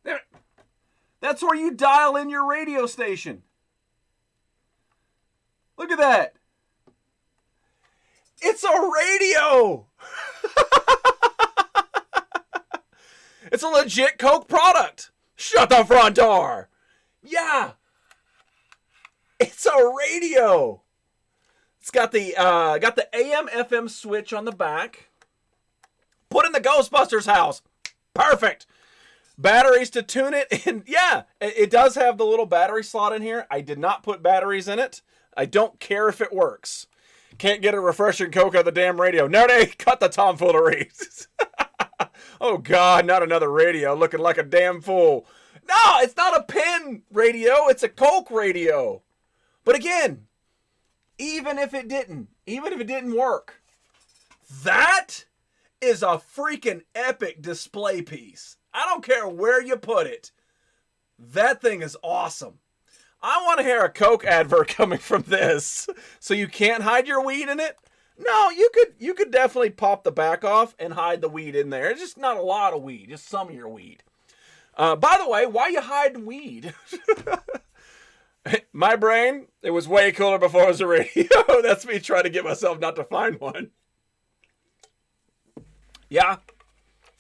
There. That's where you dial in your radio station. Look at that. It's a radio. It's a legit Coke product. Shut the front door. Yeah. It's a radio. It's got the AM FM switch on the back. Put in the Ghostbusters house. Perfect. Batteries to tune it. And yeah, it does have the little battery slot in here. I did not put batteries in it. I don't care if it works. Can't get a refreshing Coke on the damn radio. No, they cut the tomfoolery. Oh, God, not another radio looking like a damn fool. No, it's not a pen radio. It's a Coke radio. But again, even if it didn't work, that is a freaking epic display piece. I don't care where you put it. That thing is awesome. I want to hear a Coke advert coming from this. So you can't hide your weed in it? No, you could definitely pop the back off and hide the weed in there. It's just not a lot of weed, just some of your weed. By the way, why you hiding weed? My brain, it was way cooler before it was a radio. That's me trying to get myself not to find one. Yeah,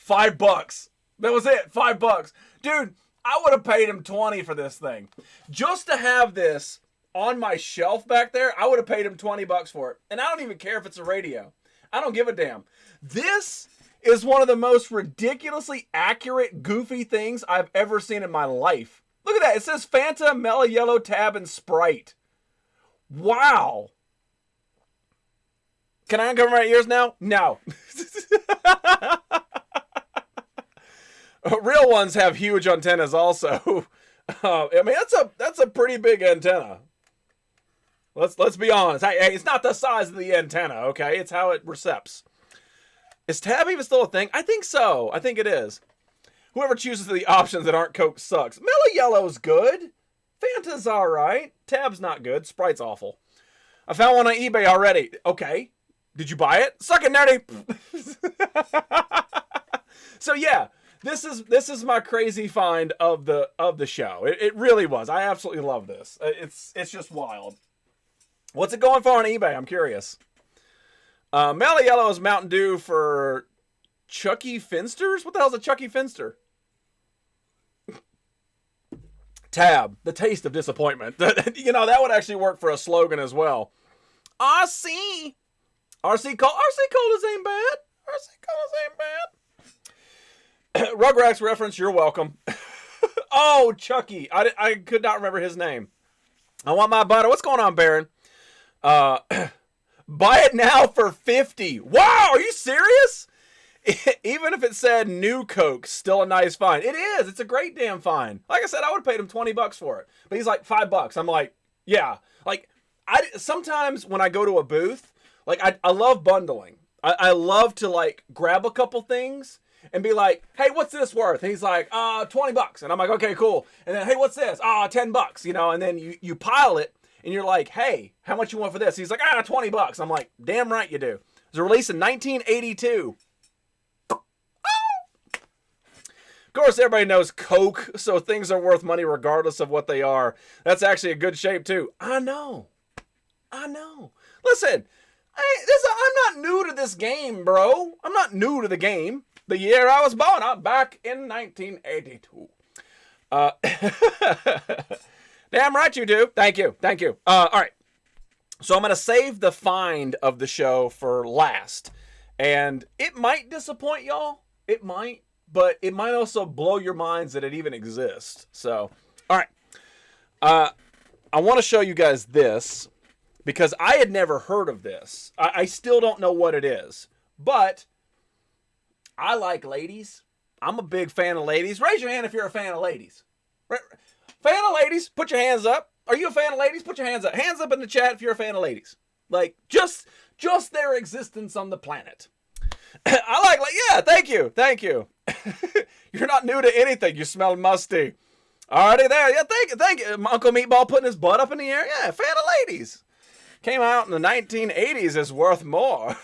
$5. That was it, $5. Dude, I would have paid him $20 for this thing. Just to have this on my shelf back there, I would have paid him $20 for it. And I don't even care if it's a radio. I don't give a damn. This is one of the most ridiculously accurate, goofy things I've ever seen in my life. Look at that. It says Fanta, Mellow Yellow, Tab, and Sprite. Wow. Can I uncover my ears now? No. Real ones have huge antennas also. I mean, that's a pretty big antenna. Let's be honest. Hey, it's not the size of the antenna, okay? It's how it recepts. Is Tab even still a thing? I think so. I think it is. Whoever chooses the options that aren't Coke sucks. Mellow Yellow's good. Fanta's alright. Tab's not good. Sprite's awful. I found one on eBay already. Okay. Did you buy it? Suck it, nerdy! So yeah, this is my crazy find of the show. It really was. I absolutely love this. It's just wild. What's it going for on eBay? I'm curious. Mellow Yellow is Mountain Dew for Chucky Finsters? What the hell's a Chucky Finster? Tab, the taste of disappointment. You know, that would actually work for a slogan as well. RC Colas ain't bad. RC Colas ain't bad. Rugrats reference, you're welcome. Oh, Chucky. I could not remember his name. I want my butter. What's going on, Baron? Buy it now for $50. Wow, are you serious? Even if it said new Coke, still a nice find. It is. It's a great damn find. Like I said, I would have paid him $20 for it. But he's like $5. I'm like, yeah. Like, sometimes when I go to a booth, like I love bundling. I love to like grab a couple things and be like, hey, what's this worth? And he's like, $20. And I'm like, okay, cool. And then, hey, what's this? $10, you know, and then you pile it and you're like, hey, how much you want for this? He's like, $20. I'm like, damn right you do. It was released in 1982. Of course, everybody knows Coke, so things are worth money regardless of what they are. That's actually a good shape, too. I know. Listen, I'm not new to this game, bro. I'm not new to the game. The year I was born, I'm back in 1982. Damn right you do. Thank you. All right. So I'm going to save the find of the show for last. And it might disappoint y'all. It might. But it might also blow your minds that it even exists. So, all right. I want to show you guys this because I had never heard of this. I still don't know what it is. But I like ladies. I'm a big fan of ladies. Raise your hand if you're a fan of ladies. Fan of ladies, put your hands up. Are you a fan of ladies? Put your hands up. Hands up in the chat if you're a fan of ladies. Like, just their existence on the planet. Yeah, thank you. You're not new to anything. You smell musty. Already there. Yeah, thank you. Uncle Meatball putting his butt up in the air. Yeah, fan of ladies. Came out in the 1980s is worth more.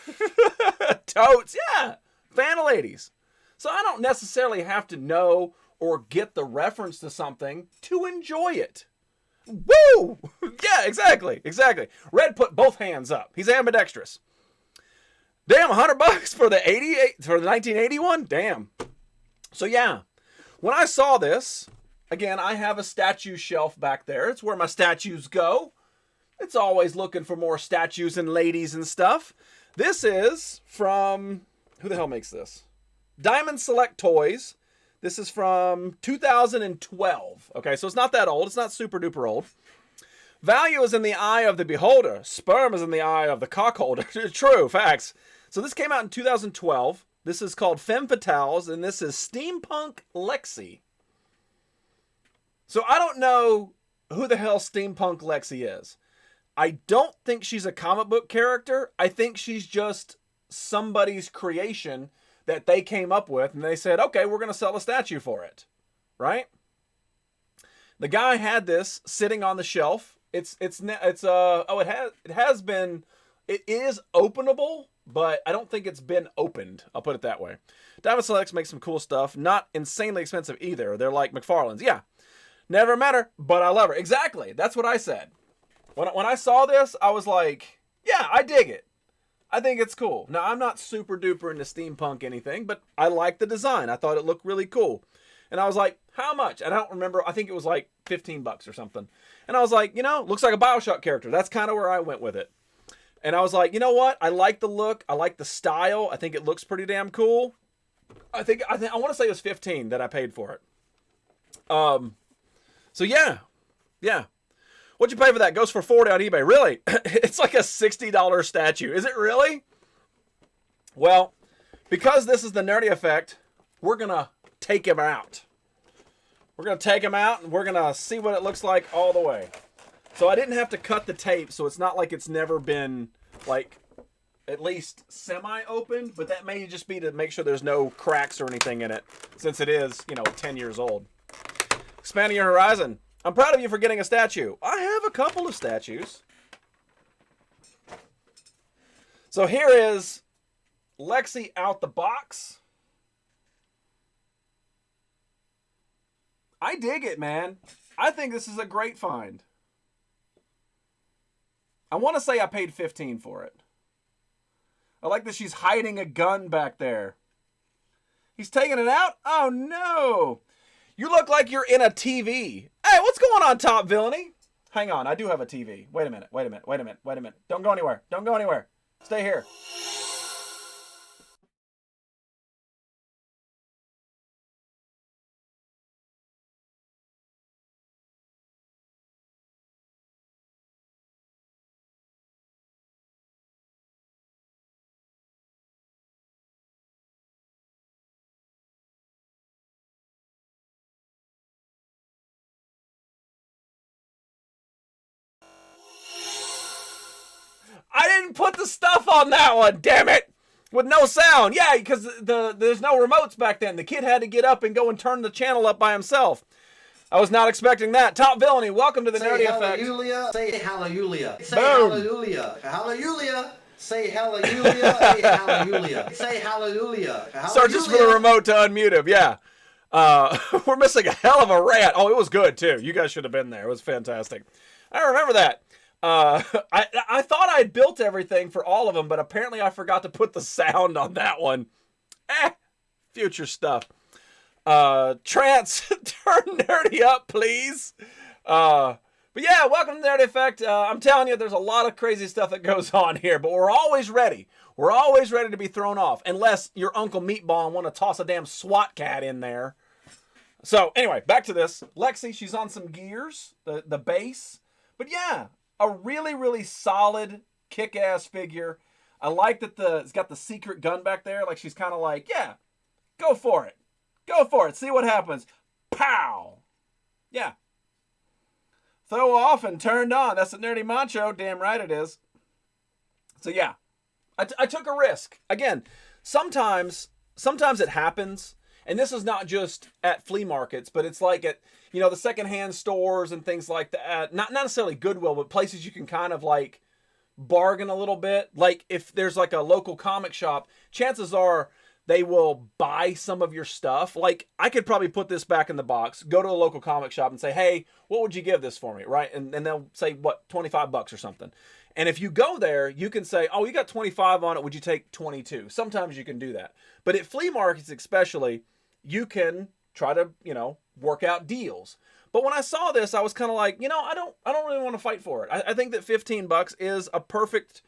Totes. Yeah, fan of ladies. So I don't necessarily have to know or get the reference to something to enjoy it. Woo! Yeah, exactly. Red put both hands up. He's ambidextrous. Damn, $100 for the 1981? Damn. So yeah, when I saw this, again, I have a statue shelf back there. It's where my statues go. It's always looking for more statues and ladies and stuff. This is from, who the hell makes this? Diamond Select Toys. This is from 2012. Okay, so it's not that old. It's not super duper old. Value is in the eye of the beholder. Sperm is in the eye of the cockholder. True, facts. So this came out in 2012. This is called Femme Fatales, and this is Steampunk Lexi. So I don't know who the hell Steampunk Lexi is. I don't think she's a comic book character. I think she's just somebody's creation that they came up with, and they said, okay, we're going to sell a statue for it. Right? The guy had this sitting on the shelf. It is openable, but I don't think it's been opened. I'll put it that way. Diamond Selects makes some cool stuff. Not insanely expensive either. They're like McFarlane's. Yeah. Never met her, but I love her. Exactly. That's what I said. When I saw this, I was like, yeah, I dig it. I think it's cool. Now, I'm not super duper into steampunk anything, but I like the design. I thought it looked really cool. And I was like, how much? And I don't remember. I think it was like $15 or something. And I was like, looks like a BioShock character. That's kind of where I went with it. And I was like, you know what? I like the look. I like the style. I think it looks pretty damn cool. I want to say it was $15 that I paid for it. So yeah. What'd you pay for that? Goes for $40 on eBay. Really? It's like a $60 statue. Is it really? Well, because this is the Nerdy Effect, we're going to take him out. We're going to take him out, and we're going to see what it looks like all the way. So I didn't have to cut the tape, so it's not like it's never been, like, at least semi-opened, but that may just be to make sure there's no cracks or anything in it, since it is, 10 years old. Expanding your horizon. I'm proud of you for getting a statue. I have a couple of statues. So here is Lexi out the box. I dig it, man. I think this is a great find. I want to say I paid $15 for it. I like that she's hiding a gun back there. He's taking it out? Oh, no. You look like you're in a TV. Hey, what's going on, Top Villainy? Hang on, I do have a TV. Wait a minute. Don't go anywhere. Stay here. I didn't put the stuff on that one, damn it! With no sound. Yeah, because there's no remotes back then. The kid had to get up and go and turn the channel up by himself. I was not expecting that. Top Villainy, welcome to the Nerdy Effect. Say hallelujah. Say Boom. hallelujah. Hallelujah. Say hallelujah. Say hallelujah. Say hallelujah. Searches for the remote to unmute him, yeah. We're missing a hell of a rant. Oh, it was good, too. You guys should have been there. It was fantastic. I remember that. I thought I'd built everything for all of them, but apparently I forgot to put the sound on that one. Future stuff. Trance, turn nerdy up, please. But yeah, welcome to the Nerdy Effect. I'm telling you, there's a lot of crazy stuff that goes on here, but we're always ready. We're always ready to be thrown off, unless your Uncle Meatball and want to toss a damn SWAT cat in there. So anyway, back to this. Lexi, she's on some gears, the base. But yeah, a really, really solid, kick-ass figure. I like that it's got the secret gun back there. Like she's kind of like, yeah, go for it. Go for it. See what happens. Pow. Yeah. Throw off and turned on. That's a nerdy macho. Damn right it is. So yeah, I took a risk. Again, sometimes it happens. And this is not just at flea markets, but it's like at, the secondhand stores and things like that. Not necessarily Goodwill, but places you can kind of like bargain a little bit. Like if there's like a local comic shop, chances are they will buy some of your stuff. Like I could probably put this back in the box, go to a local comic shop and say, hey, what would you give this for me? Right. And they'll say, what, $25 or something. And if you go there, you can say, oh, you got 25 on it. Would you take 22? Sometimes you can do that. But at flea markets especially, you can try to, work out deals. But when I saw this, I was kind of like, I don't really want to fight for it. I think that $15 is a perfect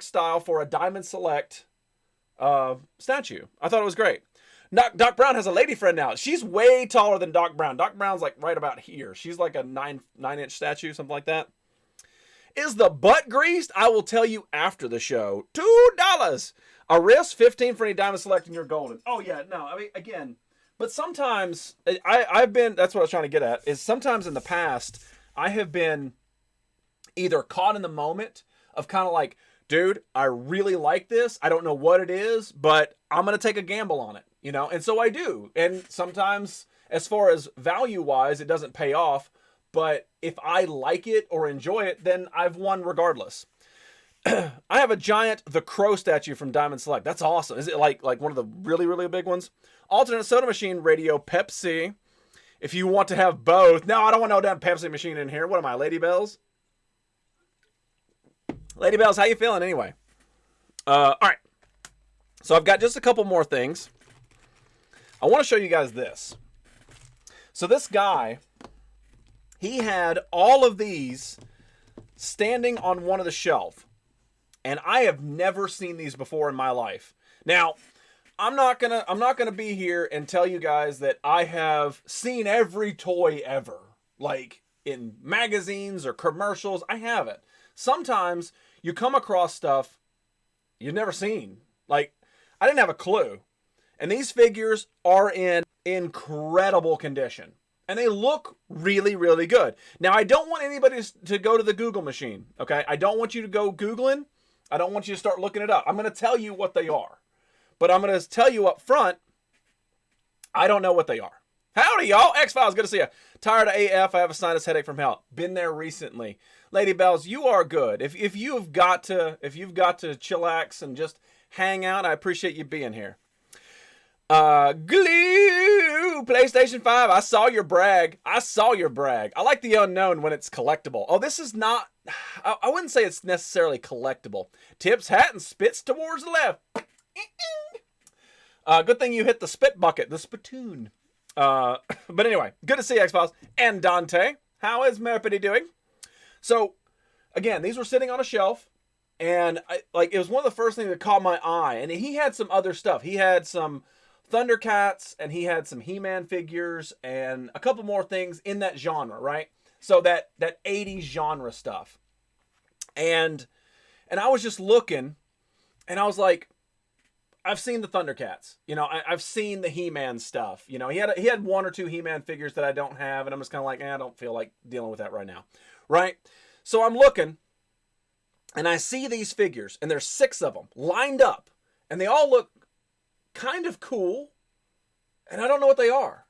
style for a Diamond Select statue. I thought it was great. Doc Brown has a lady friend now. She's way taller than Doc Brown. Doc Brown's like right about here. She's like a 9-inch statue, something like that. Is the butt greased? I will tell you after the show. $2. A wrist, $15 for any Diamond Select and you're golden. Oh yeah, no, I mean, again, but sometimes I've been, that's what I was trying to get at, is sometimes in the past, I have been either caught in the moment of kind of like, dude, I really like this. I don't know what it is, but I'm going to take a gamble on it, and so I do. And sometimes as far as value wise, it doesn't pay off, but if I like it or enjoy it, then I've won regardless. I have a giant The Crow statue from Diamond Select. That's awesome. Is it like one of the really, really big ones? Alternate soda machine, radio, Pepsi. If you want to have both. No, I don't want no damn Pepsi machine in here. What am I, Lady Bells? Lady Bells, how you feeling anyway? All right. So I've got just a couple more things. I want to show you guys this. So this guy, he had all of these standing on one of the shelf. And I have never seen these before in my life. Now, I'm not gonna be here and tell you guys that I have seen every toy ever, like in magazines or commercials. I haven't. Sometimes you come across stuff you've never seen. Like, I didn't have a clue. And these figures are in incredible condition. And they look really, really good. Now, I don't want anybody to go to the Google machine, okay? I don't want you to go Googling. I don't want you to start looking it up. I'm going to tell you what they are. But I'm going to tell you up front, I don't know what they are. Howdy, y'all. X-Files, good to see you. Tired of AF, I have a sinus headache from hell. Been there recently. Lady Bells, you are good. If you've got to chillax and just hang out, I appreciate you being here. Glue Ooh, PlayStation 5. I saw your brag. I like the unknown when it's collectible. Oh, this is not... I wouldn't say it's necessarily collectible. Tips hat and spits towards the left. Good thing you hit the spit bucket, the spittoon. But anyway, good to see X-Files. And Dante, how is Merpity doing? So, again, these were sitting on a shelf, and it was one of the first things that caught my eye. And he had some other stuff. He had some Thundercats, and he had some He-Man figures, and a couple more things in that genre, right? So that 80s genre stuff. And I was just looking, and I was like, I've seen the Thundercats. You know, I've seen the He-Man stuff. You know, he had one or two He-Man figures that I don't have, and I'm just kind of like, I don't feel like dealing with that right now. Right? So I'm looking, and I see these figures, and there's 6 of them lined up, and they all look kind of cool, and I don't know what they are.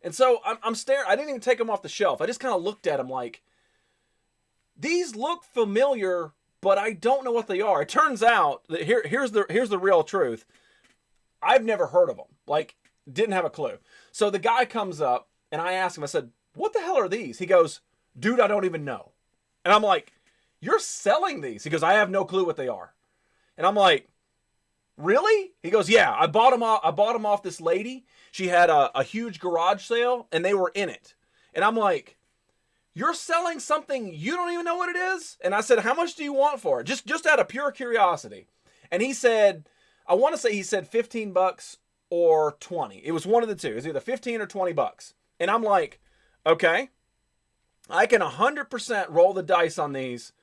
And so I'm staring. I didn't even take them off the shelf. I just kind of looked at them like, these look familiar, but I don't know what they are. It turns out that here's the real truth. I've never heard of them. Like, didn't have a clue. So the guy comes up, and I asked him, I said, what the hell are these? He goes, dude, I don't even know. And I'm like, you're selling these? He goes, I have no clue what they are. And I'm like, really? He goes, yeah, I bought them off this lady. She had a huge garage sale, and they were in it. And I'm like, you're selling something you don't even know what it is? And I said, how much do you want for it? Just out of pure curiosity. And he said, I want to say he said $15 or 20. It was one of the two. It was either 15 or 20 bucks. And I'm like, okay, I can 100% roll the dice on these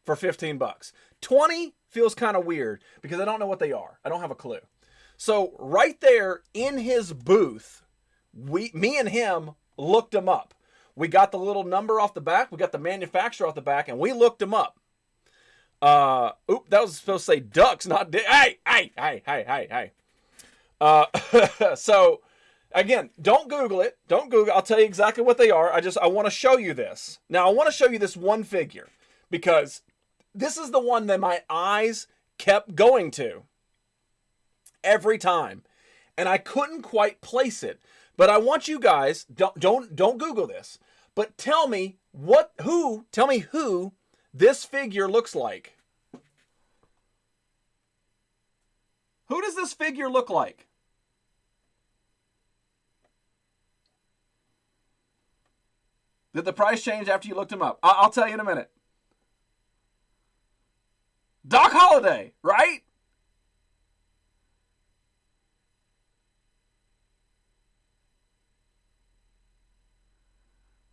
for 15 bucks. 20 feels kind of weird because I don't know what they are. I don't have a clue. So right there in his booth, me and him looked them up. We got the little number off the back. We got the manufacturer off the back, and we looked them up. That was supposed to say ducks, not hey. So, again, don't Google it. Don't Google. I'll tell you exactly what they are. I want to show you this. Now, I want to show you this one figure because this is the one that my eyes kept going to every time, and I couldn't quite place it. But I want you guys, don't Google this, but tell me who this figure looks like. Who does this figure look like? Did the price change after you looked him up? I'll tell you in a minute. Doc Holliday, right?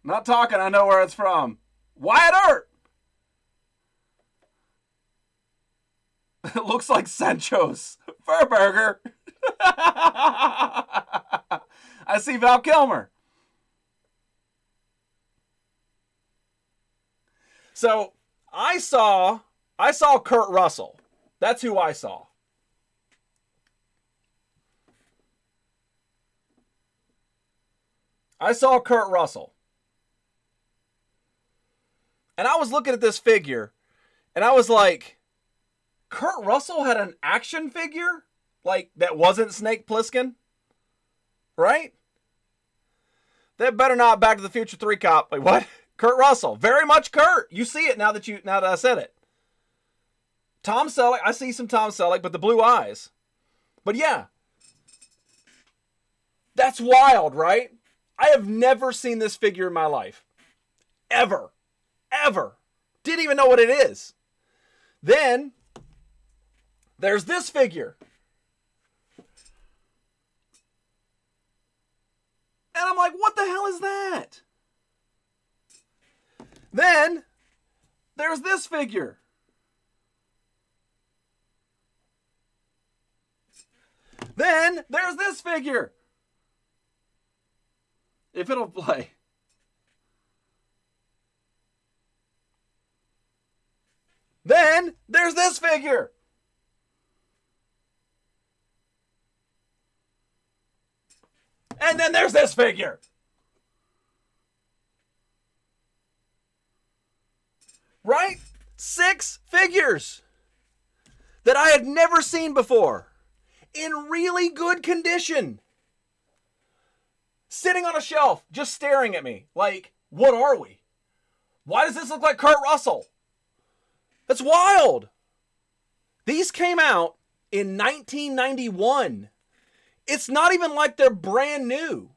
Not talking, I know where it's from. Wyatt Earp! It looks like Sancho's Furburger. I see Val Kilmer. So, I saw Kurt Russell. That's who I saw. I saw Kurt Russell. And I was looking at this figure, and I was like, Kurt Russell had an action figure? Like, that wasn't Snake Plissken? Right? That better not Back to the Future 3 cop. Like, what? Kurt Russell. Very much Kurt. You see it now that I said it. Tom Selleck. I see some Tom Selleck, but the blue eyes. But yeah. That's wild, right? I have never seen this figure in my life. Ever. Didn't even know what it is. Then, there's this figure. And I'm like, what the hell is that? Then, there's this figure. Then, there's this figure. If it'll play. Then, there's this figure. And then there's this figure. Right? 6 figures that I had never seen before. In really good condition. sitting on a shelf, just staring at me. Like, what are we? Why does this look like Kurt Russell? That's wild. These came out in 1991. It's not even like they're brand new.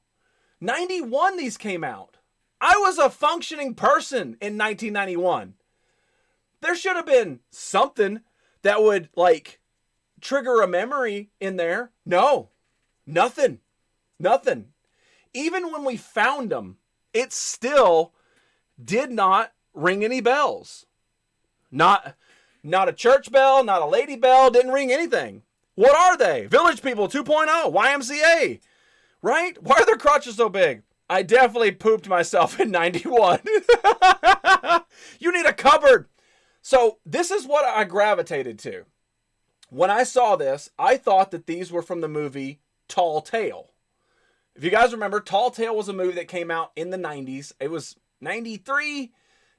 91 these came out. I was a functioning person in 1991. There should have been something that would, like, trigger a memory in there. No. Nothing. Nothing. Even when we found them, it still did not ring any bells. Not a church bell, not a lady bell, didn't ring anything. What are they? Village People 2.0, YMCA, right? Why are their crotches so big? I definitely pooped myself in 91. You need a cupboard. So this is what I gravitated to. When I saw this, I thought that these were from the movie Tall Tale. If you guys remember, Tall Tale was a movie that came out in the 90s. It was 93,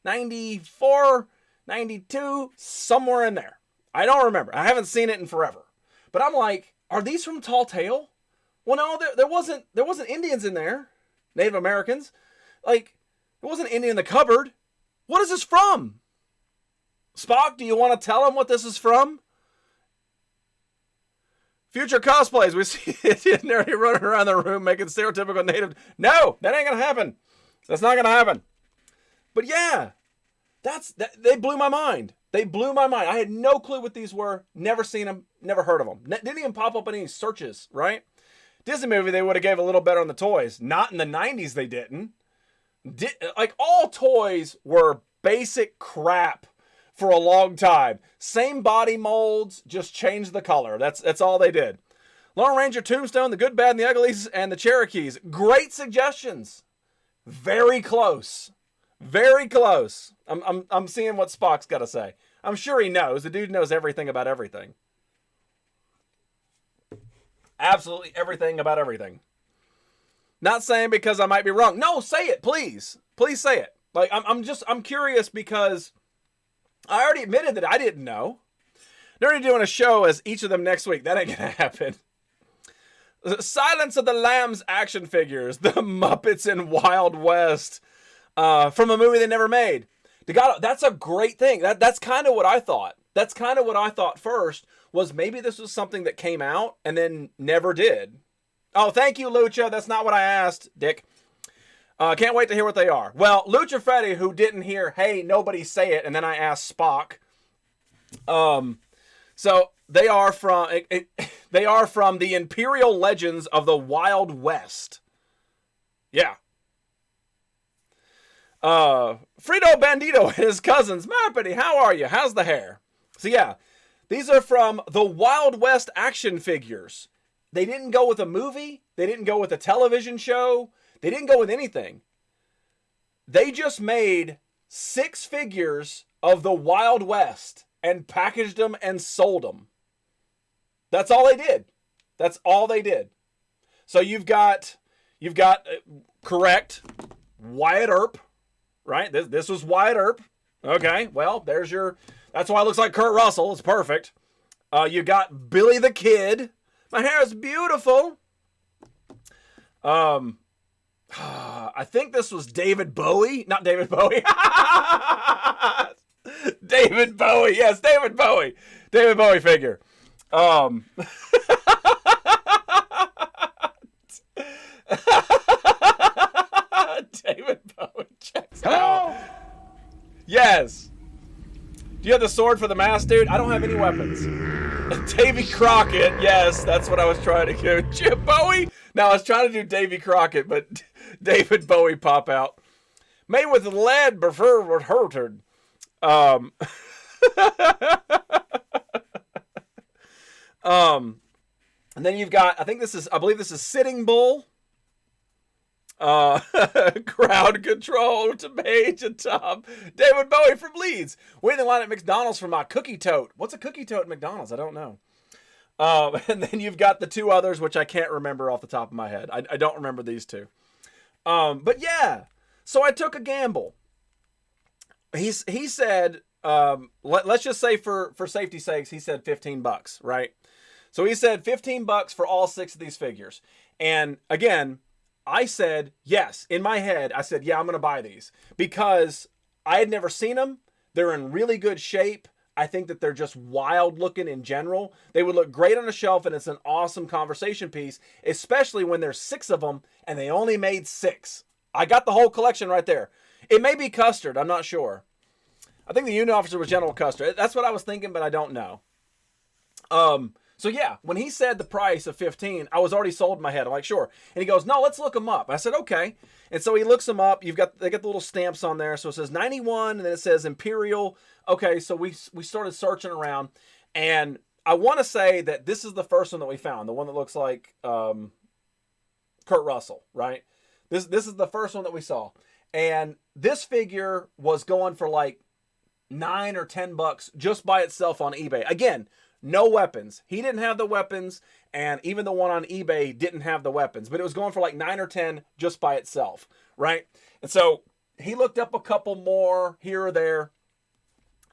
94, 92, somewhere in there. I don't remember. I haven't seen it in forever. But I'm like, are these from Tall Tale? Well, no, there wasn't Indians in there. Native Americans. Like, there wasn't Indian in the cupboard. What is this from? Spock, do you want to tell him what this is from? Future cosplays. We see Nerdy running around the room making stereotypical native. No, that ain't going to happen. That's not going to happen. But yeah, they blew my mind. They blew my mind. I had no clue what these were. Never seen them. Never heard of them. Didn't even pop up in any searches, right? Disney movie, they would have gave a little better on the toys. Not in the 90s, they didn't. Like, all toys were basic crap for a long time. Same body molds, just changed the color. That's all they did. Lone Ranger, Tombstone, The Good, Bad, and the Uglies, and the Cherokees. Great suggestions. Very close. Very close. I'm seeing what Spock's got to say. I'm sure he knows. The dude knows everything about everything. Absolutely everything about everything. Not saying because I might be wrong. No, say it, please. Please say it. Like, I'm curious because I already admitted that I didn't know. They're already doing a show as each of them next week. That ain't gonna happen. Silence of the Lambs action figures. The Muppets in Wild West. From a movie they never made. That's a great thing. That's kind of what I thought. That's kind of what I thought first, was maybe this was something that came out and then never did. Oh, thank you, Lucha. That's not what I asked, Dick. Can't wait to hear what they are. Well, Lucha Freddy, who didn't hear, hey, nobody say it, and then I asked Spock. So they are from the Imperial Legends of the Wild West. Yeah. Frito Bandito and his cousins. Marpity, how are you? How's the hair? So yeah, these are from the Wild West action figures. They didn't go with a movie. They didn't go with a television show. They didn't go with anything. They just made 6 figures of the Wild West and packaged them and sold them. That's all they did. That's all they did. So you've got correct, Wyatt Earp, right? This was Wyatt Earp. Okay, well, that's why it looks like Kurt Russell. It's perfect. You got Billy the Kid. My hair is beautiful. I think this was David Bowie. Not David Bowie. David Bowie. Yes, David Bowie. David Bowie figure. David Bowie checks out. Yes. Do you have the sword for the mask, dude? I don't have any weapons. Davy Crockett. Yes, that's what I was trying to do. Jim Bowie? No, I was trying to do Davy Crockett, but David Bowie pop out. Made with lead, preferred with hurted. And then you've got, I believe this is Sitting Bull. Crowd control to Page and Tom. David Bowie from Leeds. Waiting in line at McDonald's for my cookie tote. What's a cookie tote at McDonald's? I don't know. And then you've got the 2 others, which I can't remember off the top of my head. I don't remember these 2. But yeah, so I took a gamble. He said, let's just say for safety's sakes, he said $15, right? So he said $15 for all 6 of these figures. And again, I said, yes, in my head, I said, yeah, I'm going to buy these because I had never seen them. They're in really good shape. I think that they're just wild looking in general. They would look great on a shelf, and it's an awesome conversation piece, especially when there's 6 of them and they only made 6. I got the whole collection right there. It may be custard. I'm not sure. I think the unit officer was General Custer. That's what I was thinking, but I don't know. So yeah, when he said the price of 15, I was already sold in my head. I'm like, sure. And he goes, no, let's look them up. I said, okay. And so he looks them up. They got the little stamps on there. So it says 91, and then it says Imperial. Okay, so we started searching around, and I want to say that this is the first one that we found, the one that looks like Kurt Russell, right? This is the first one that we saw, and this figure was going for like $9 or $10 just by itself on eBay. Again, no weapons. He didn't have the weapons, and even the one on eBay didn't have the weapons, but it was going for like 9 or 10 just by itself, right? And so he looked up a couple more here or there.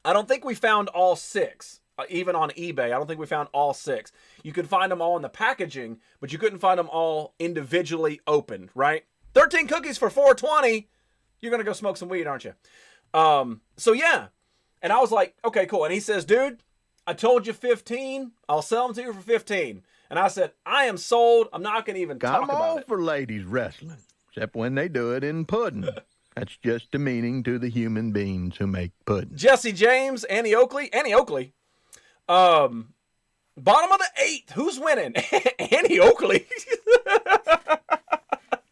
I don't think we found all 6, even on eBay. I don't think we found all 6. You could find them all in the packaging, but you couldn't find them all individually opened, right? 13 cookies for $4.20. You're going to go smoke some weed, aren't you? So yeah. And I was like, okay, cool. And he says, dude, I told you 15. I'll sell them to you for 15. And I said, I am sold. I'm not going to even talk about it. I'm all for ladies wrestling, except when they do it in pudding. That's just demeaning to the human beings who make pudding. Jesse James, Annie Oakley. Bottom of the 8th. Who's winning? Annie Oakley.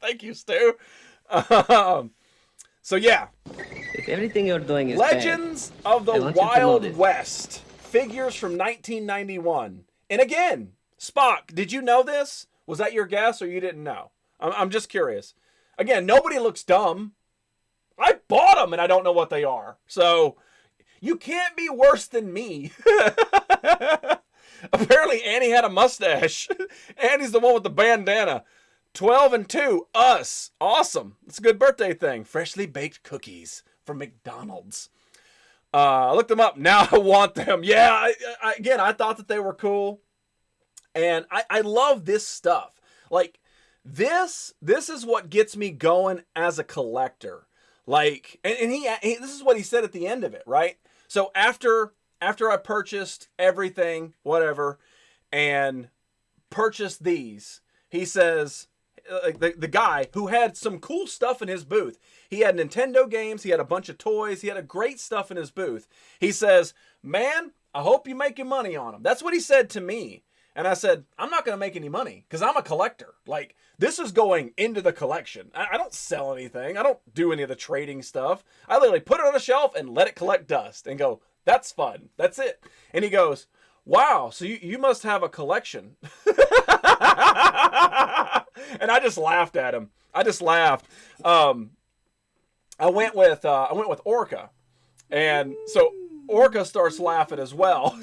Thank you, Stu. So yeah. If everything you're doing is Legends bad, of the Wild West. Figures from 1991. And again, Spock, did you know this? Was that your guess or you didn't know? I'm just curious. Again, nobody looks dumb. I bought them and I don't know what they are. So you can't be worse than me. Apparently Annie had a mustache. Annie's the one with the bandana. 12 and 2. Us. Awesome. It's a good birthday thing. Freshly baked cookies from McDonald's. I looked them up. Now I want them. Yeah. I thought that they were cool. And I love this stuff. Like this is what gets me going as a collector. Like, and he this is what he said at the end of it, right? So after I purchased everything, whatever, and purchased these, he says, the guy who had some cool stuff in his booth, he had Nintendo games, he had a bunch of toys, he had a great stuff in his booth. He says, man, I hope you make your money on them. That's what he said to me. And I said, I'm not going to make any money because I'm a collector. Like, this is going into the collection. I don't sell anything. I don't do any of the trading stuff. I literally put it on a shelf and let it collect dust and go, that's fun. That's it. And he goes, wow, so you must have a collection. And I just laughed at him. I just laughed. I went with Orca. And so Orca starts laughing as well.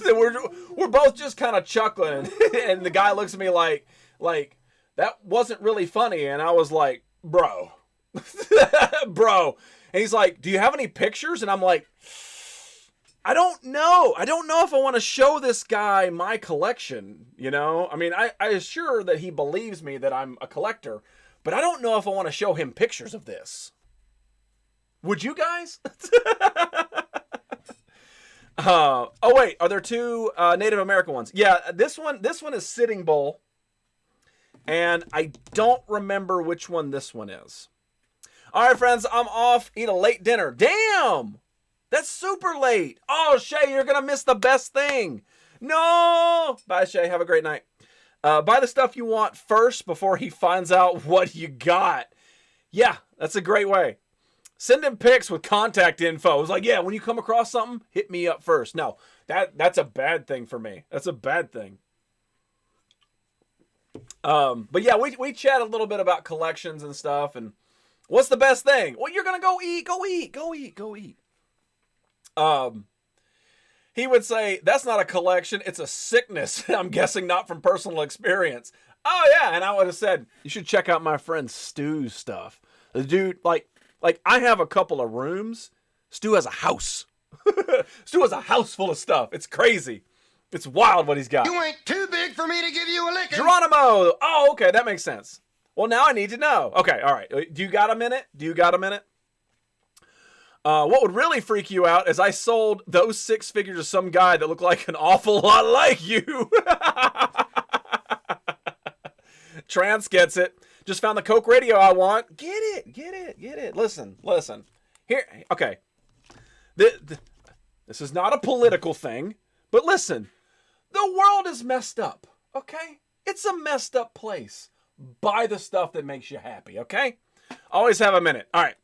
We're both just kind of chuckling. And the guy looks at me like that wasn't really funny. And I was like, bro. Bro. And he's like, do you have any pictures? And I'm like, I don't know. I don't know if I want to show this guy my collection, you know? I mean, I assure that he believes me that I'm a collector, but I don't know if I want to show him pictures of this. Would you guys? Oh wait, are there 2 Native American ones? Yeah, this one is Sitting Bull, and I don't remember which one this one is. All right, friends, I'm off. Eat a late dinner. Damn, that's super late. Oh, Shay, you're gonna miss the best thing. No, bye, Shay. Have a great night. Buy the stuff you want first before he finds out what you got. Yeah, that's a great way. Send him pics with contact info. It's like, yeah, when you come across something, hit me up first. No, that's a bad thing for me. That's a bad thing. But yeah, we chat a little bit about collections and stuff. And what's the best thing? Well, you're going to go eat. Go eat. Go eat. Go eat. He would say, that's not a collection. It's a sickness. I'm guessing not from personal experience. Oh, yeah. And I would have said, you should check out my friend Stu's stuff. The dude, like I have a couple of rooms. Stu has a house. Stu has a house full of stuff. It's crazy. It's wild what he's got. You ain't too big for me to give you a licking. Geronimo. Oh, okay. That makes sense. Well, now I need to know. Okay, all right. Do you got a minute? What would really freak you out is I sold those 6 figures to some guy that looked like an awful lot like you. Trance gets it. Just found the Coke radio I want. Get it. Listen. Here, okay. This is not a political thing, but listen. The world is messed up, okay? It's a messed up place. Buy the stuff that makes you happy, okay? Always have a minute. All right.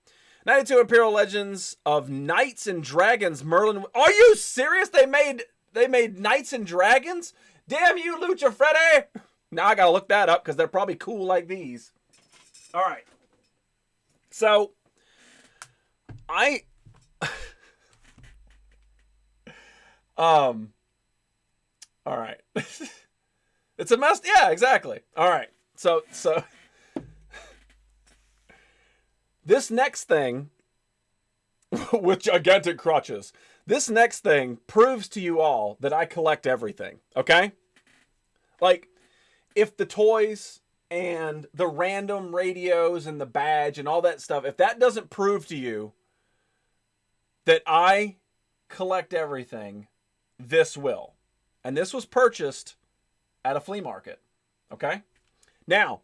92 Imperial Legends of Knights and Dragons Merlin. Are you serious? They made Knights and Dragons? Damn you, Lucha Freddy! Now I gotta look that up because they're probably cool like these. All right. So, all right. It's a mess. Yeah, exactly. All right. So this next thing with gigantic crotches, this next thing proves to you all that I collect everything. Okay? Like, if the toys and the random radios and the badge and all that stuff, if that doesn't prove to you that I collect everything, this will. And this was purchased at a flea market. Okay? Now,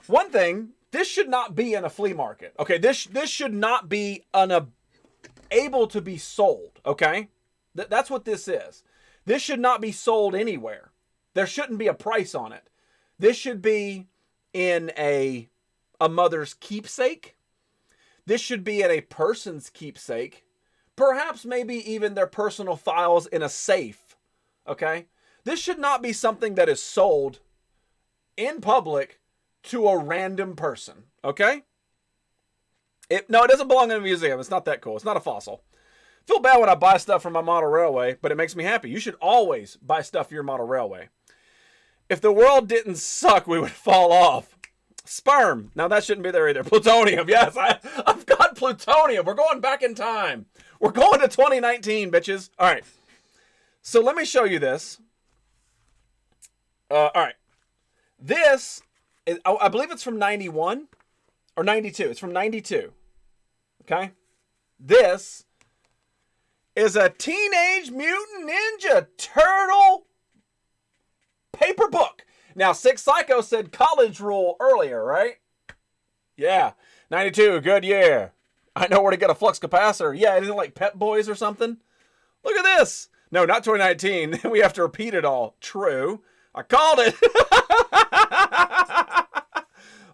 one thing, this should not be in a flea market. Okay? This should not be able to be sold. Okay? That's what this is. This should not be sold anywhere. There shouldn't be a price on it. This should be in a mother's keepsake. This should be in a person's keepsake. Perhaps maybe even their personal files in a safe. Okay? This should not be something that is sold in public to a random person. Okay? It doesn't belong in a museum. It's not that cool. It's not a fossil. I feel bad when I buy stuff from my model railway, but it makes me happy. You should always buy stuff for your model railway. If the world didn't suck, we would fall off. Sperm. Now that shouldn't be there either. Plutonium. Yes, I've got plutonium. We're going back in time. We're going to 2019, bitches. All right. So let me show you this. All right. This, I believe it's from 91 or 92. It's from 92. Okay. This is a Teenage Mutant Ninja Turtle paper book. Now, Six Psycho said college rule earlier, right? Yeah. 92, good year. I know where to get a flux capacitor. Yeah, isn't it like Pep Boys or something? Look at this. No, not 2019. We have to repeat it all. True. I called it.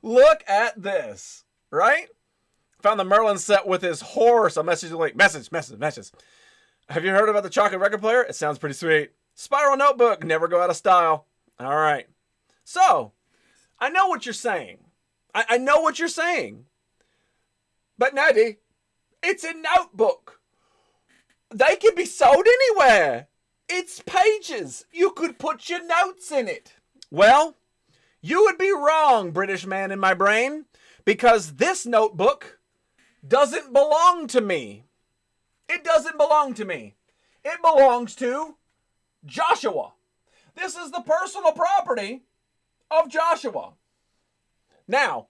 Look at this. Right? Found the Merlin set with his horse. A message link. Message. Have you heard about the chocolate record player? It sounds pretty sweet. Spiral notebook. Never go out of style. All right. So, I know what you're saying. I know what you're saying. But, Natty, it's a notebook. They can be sold anywhere. It's pages. You could put your notes in it. Well, you would be wrong, British man in my brain, because this notebook doesn't belong to me. It doesn't belong to me. It belongs to Joshua. This is the personal property of Joshua. Now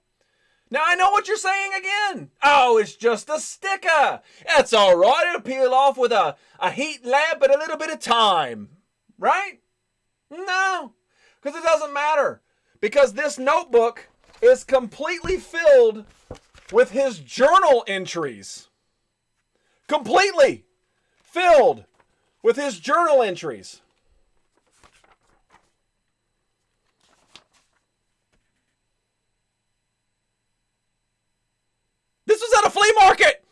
I know what you're saying again. Oh, it's just a sticker. That's all right. It'll peel off with a heat lamp and a little bit of time. Right? No, because it doesn't matter. Because this notebook is completely filled with his journal entries. Completely filled with his journal entries. This was at a flea market.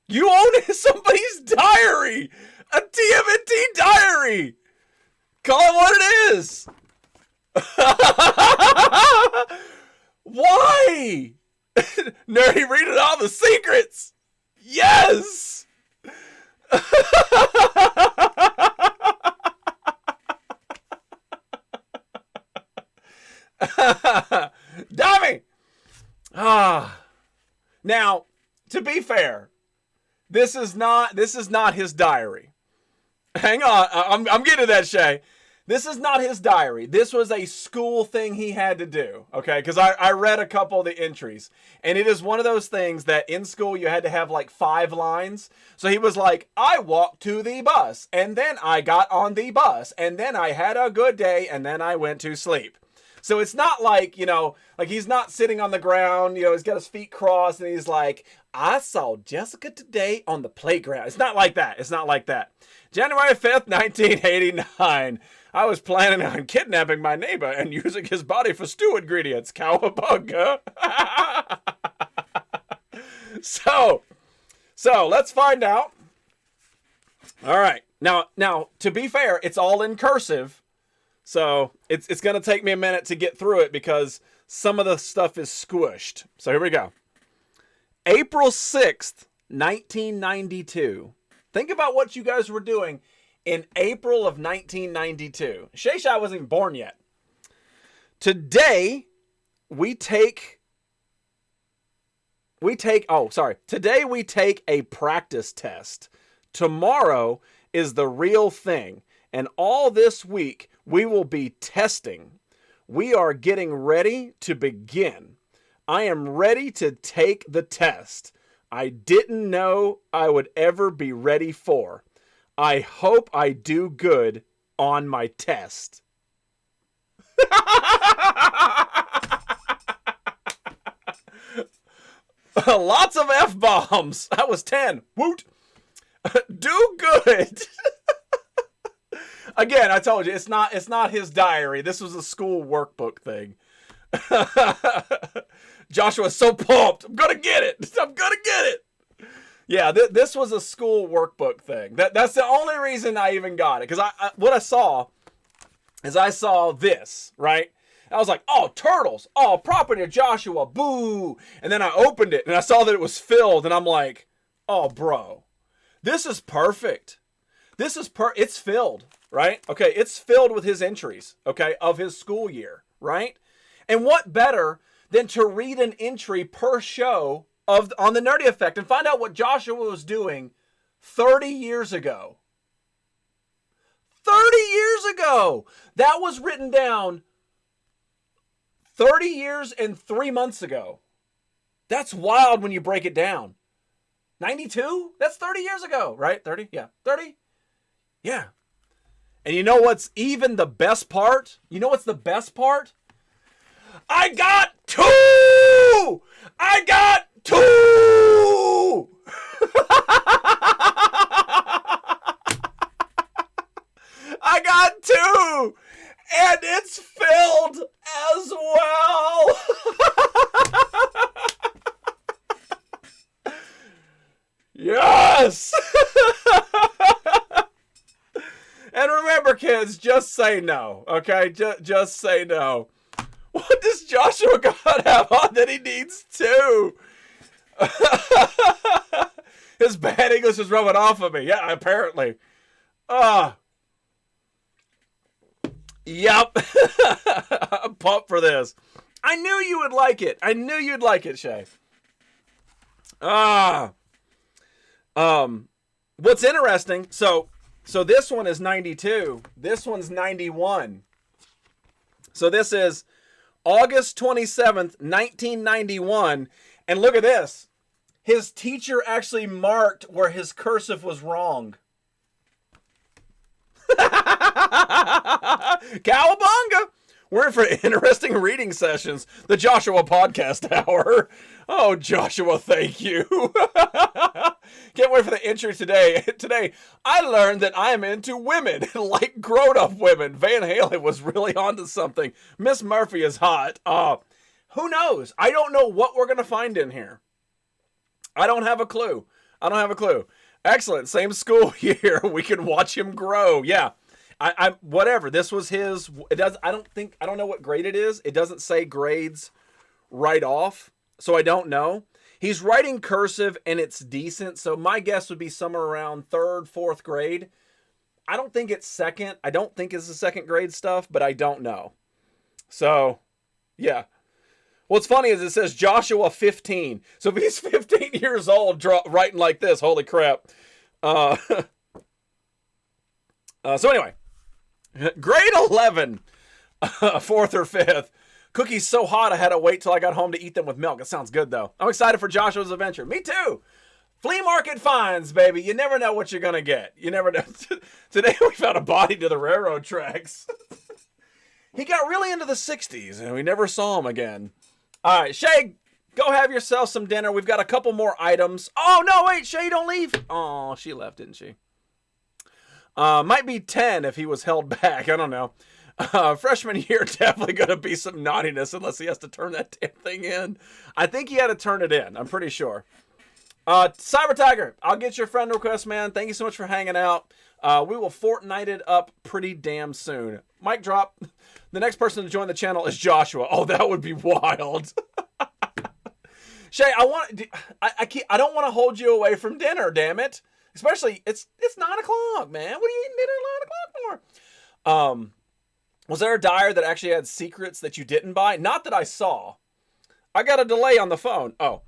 You own somebody's diary. A TMNT diary. Call it what it is. Why? Nerdy reading all the secrets. Yes. Dummy. Now, to be fair, this is not his diary. Hang on, I'm getting to that, Shay. This is not his diary. This was a school thing he had to do, okay? Because I read a couple of the entries. And it is one of those things that in school you had to have like 5 lines. So he was like, I walked to the bus, and then I got on the bus, and then I had a good day, and then I went to sleep. So it's not like, you know, like he's not sitting on the ground, you know, he's got his feet crossed, and he's like, I saw Jessica today on the playground. It's not like that. It's not like that. January 5th, 1989. I was planning on kidnapping my neighbor and using his body for stew ingredients. Cowabunga. So let's find out. All right. Now, to be fair, it's all in cursive. So it's going to take me a minute to get through it because some of the stuff is squished. So here we go. April 6th, 1992. Think about what you guys were doing in April of 1992. Shay wasn't even born yet. Today we take a practice test. Tomorrow is the real thing. And all this week we will be testing. We are getting ready to begin. I am ready to take the test I didn't know I would ever be ready for. I hope I do good on my test. Lots of F-bombs. That was 10. Woot. Do good. Again, I told you, it's not his diary. This was a school workbook thing. Joshua's so pumped. I'm going to get it. I'm going to get it. Yeah, this was a school workbook thing. That's the only reason I even got it. Because what I saw is I saw this, right? I was like, oh, turtles. Oh, property of Joshua. Boo. And then I opened it and I saw that it was filled. And I'm like, oh, bro, this is perfect. It's filled, right? Okay, it's filled with his entries, okay, of his school year, right? And what better than to read an entry per show on the Nerdy Effect and find out what Joshua was doing 30 years ago. 30 years ago! That was written down 30 years and 3 months ago. That's wild when you break it down. 92? That's 30 years ago, right? 30? Yeah. 30? Yeah. And you know what's even the best part? You know what's the best part? I got 2! I got 2! I got 2! And it's filled as well! Yes! And remember, kids, just say no, okay? Just say no. What does Joshua God have on that he needs 2? His bad English is rubbing off of me. Yeah, apparently. Yep. I'm pumped for this. I knew you would like it. I knew you'd like it, Shay. What's interesting, so this one is 92. This one's 91. So this is August 27th, 1991. And look at this. His teacher actually marked where his cursive was wrong. Cowabunga! We're in for interesting reading sessions. The Joshua Podcast Hour. Oh, Joshua, thank you. Can't wait for the entry today. Today, I learned that I am into women, like grown-up women. Van Halen was really onto something. Miss Murphy is hot. Who knows? I don't know what we're going to find in here. I don't have a clue. Excellent. Same school year. We can watch him grow. Yeah. I whatever. This was his. I don't know what grade it is. It doesn't say grades right off, so I don't know. He's writing cursive and it's decent, so my guess would be somewhere around 3rd, 4th grade. I don't think it's second. I don't think it's the second grade stuff, but I don't know. So, yeah. What's funny is it says Joshua 15. So if he's 15 years old writing like this, holy crap. So anyway, Grade 11. Fourth or fifth. Cookies so hot I had to wait till I got home to eat them with milk. It sounds good, though. I'm excited for Joshua's adventure. Me too. Flea market finds, baby. You never know what you're going to get. You never know. Today we found a body to the railroad tracks. He got really into the 60s, and we never saw him again. All right, Shay, go have yourself some dinner. We've got a couple more items. Oh, no, wait, Shay, don't leave. Oh, she left, didn't she? Might be 10 if he was held back. I don't know. Freshman year, definitely going to be some naughtiness unless he has to turn that damn thing in. I think he had to turn it in. I'm pretty sure. Cyber Tiger, I'll get your friend request, man. Thank you so much for hanging out. We will Fortnite it up pretty damn soon. Mic drop. The next person to join the channel is Joshua. Oh, that would be wild. Shay, I don't want to hold you away from dinner, damn it. Especially, it's 9 o'clock, man. What are you eating dinner at 9 o'clock for? Was there a dyer that actually had secrets that you didn't buy? Not that I saw. I got a delay on the phone. Oh.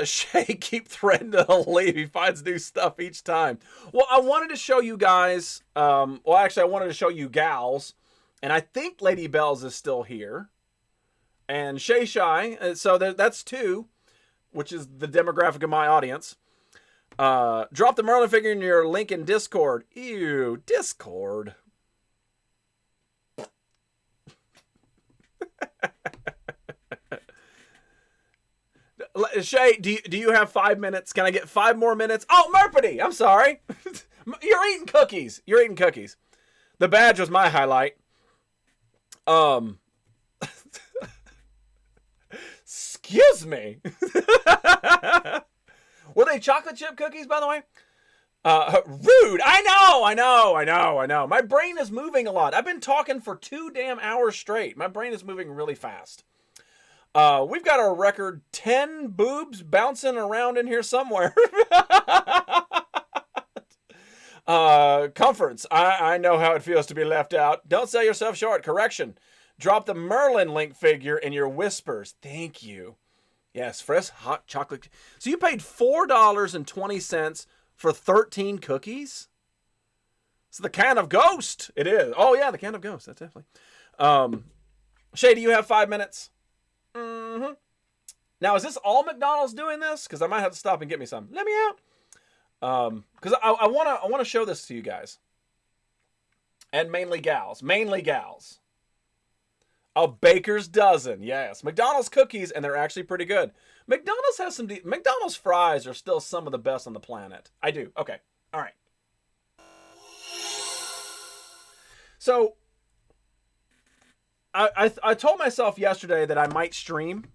Shay keep threatening to leave. He finds new stuff each time. Well, I wanted to show you guys. I wanted to show you gals. And I think Lady Bells is still here. And Shay Shy. So that's 2, which is the demographic of my audience. Drop the Merlin figure in your link in Discord. Ew, Discord. Shay, do you have 5 minutes? Can I get 5 more minutes? Oh, Merpity, I'm sorry. You're eating cookies. You're eating cookies. The badge was my highlight. Excuse me. Were they chocolate chip cookies, by the way? Rude. I know. My brain is moving a lot. I've been talking for 2 damn hours straight. My brain is moving really fast. We've got a record 10 boobs bouncing around in here somewhere. Comforts. I know how it feels to be left out. Don't sell yourself short. Correction. Drop the Merlin link figure in your whispers. Thank you. Yes, fresh hot chocolate. So you paid $4.20 for 13 cookies? It's the can of Ghost. It is. Oh, yeah, the can of Ghost. That's definitely. Shay, do you have 5 minutes? Mm-hmm. Now, is this all McDonald's doing this? Because I might have to stop and get me some. Let me out. Because I want to show this to you guys. And mainly gals. A baker's dozen. Yes. McDonald's cookies, and they're actually pretty good. McDonald's has some... McDonald's fries are still some of the best on the planet. I do. Okay. All right. So... I told myself yesterday that I might stream,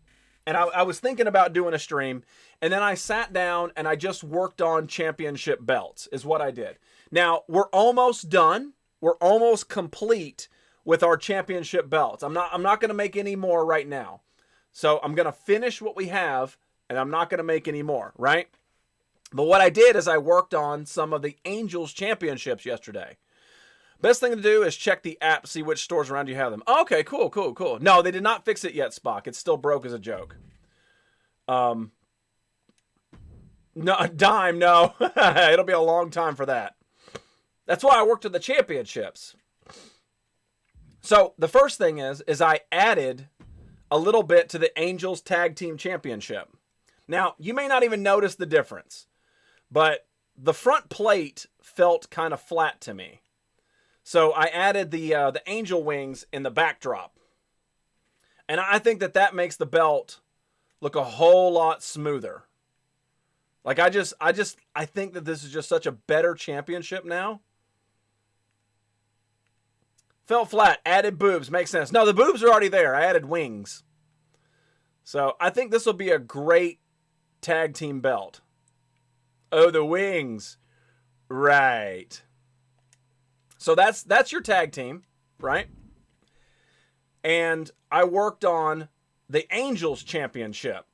and I was thinking about doing a stream, and then I sat down and I just worked on championship belts, is what I did. Now, we're almost done. We're almost complete with our championship belts. I'm not going to make any more right now. So I'm going to finish what we have, and I'm not going to make any more, right? But what I did is I worked on some of the Angels championships yesterday. Best thing to do is check the app, see which stores around you have them. Okay, cool. No, they did not fix it yet, Spock. It's still broke as a joke. No, dime, no. It'll be a long time for that. That's why I worked at the championships. So the first thing is I added a little bit to the Angels Tag Team Championship. Now, you may not even notice the difference, but the front plate felt kind of flat to me. So I added the angel wings in the backdrop. And I think that makes the belt look a whole lot smoother. Like I think that this is just such a better championship now. Felt flat, added boobs, makes sense. No, the boobs are already there. I added wings. So I think this will be a great tag team belt. Oh, the wings. Right. So that's your tag team, right? And I worked on the Angels Championship.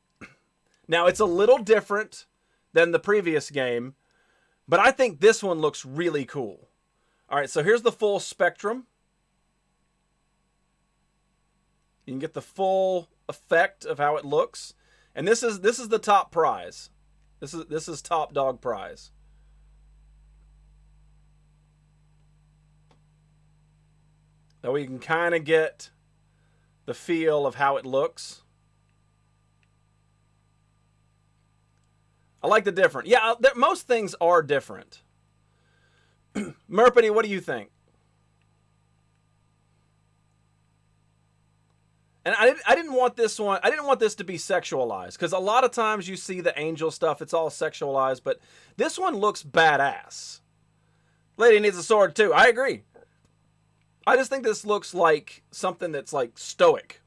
Now, it's a little different than the previous game, but I think this one looks really cool. All right, so here's the full spectrum. You can get the full effect of how it looks. And this is the top prize. This is top dog prize. That we can kind of get the feel of how it looks. I like the different. Yeah, most things are different. Merpity, what do you think? And I didn't want this one. I didn't want this to be sexualized, because a lot of times you see the angel stuff, it's all sexualized, but this one looks badass. Lady needs a sword too. I agree. I just think this looks like something that's like stoic.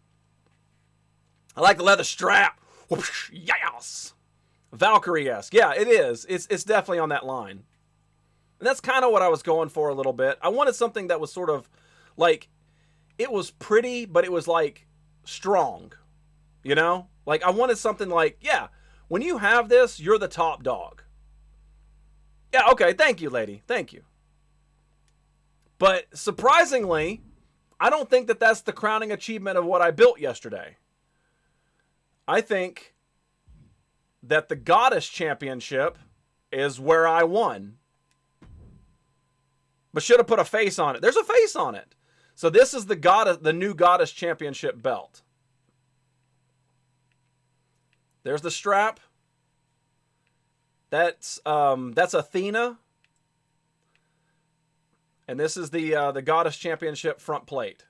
I like the leather strap. Whoosh, yes. Valkyrie-esque. Yeah, it is. It's definitely on that line. And that's kind of what I was going for a little bit. I wanted something that was sort of like, it was pretty, but it was like strong, you know? Like, I wanted something like, yeah, when you have this, you're the top dog. Yeah, okay, thank you, lady. Thank you. But surprisingly, I don't think that that's the crowning achievement of what I built yesterday. I think that the Goddess Championship is where I won. But should have put a face on it. There's a face on it. So this is the new Goddess Championship belt. There's the strap. That's Athena. And this is the Goddess Championship front plate.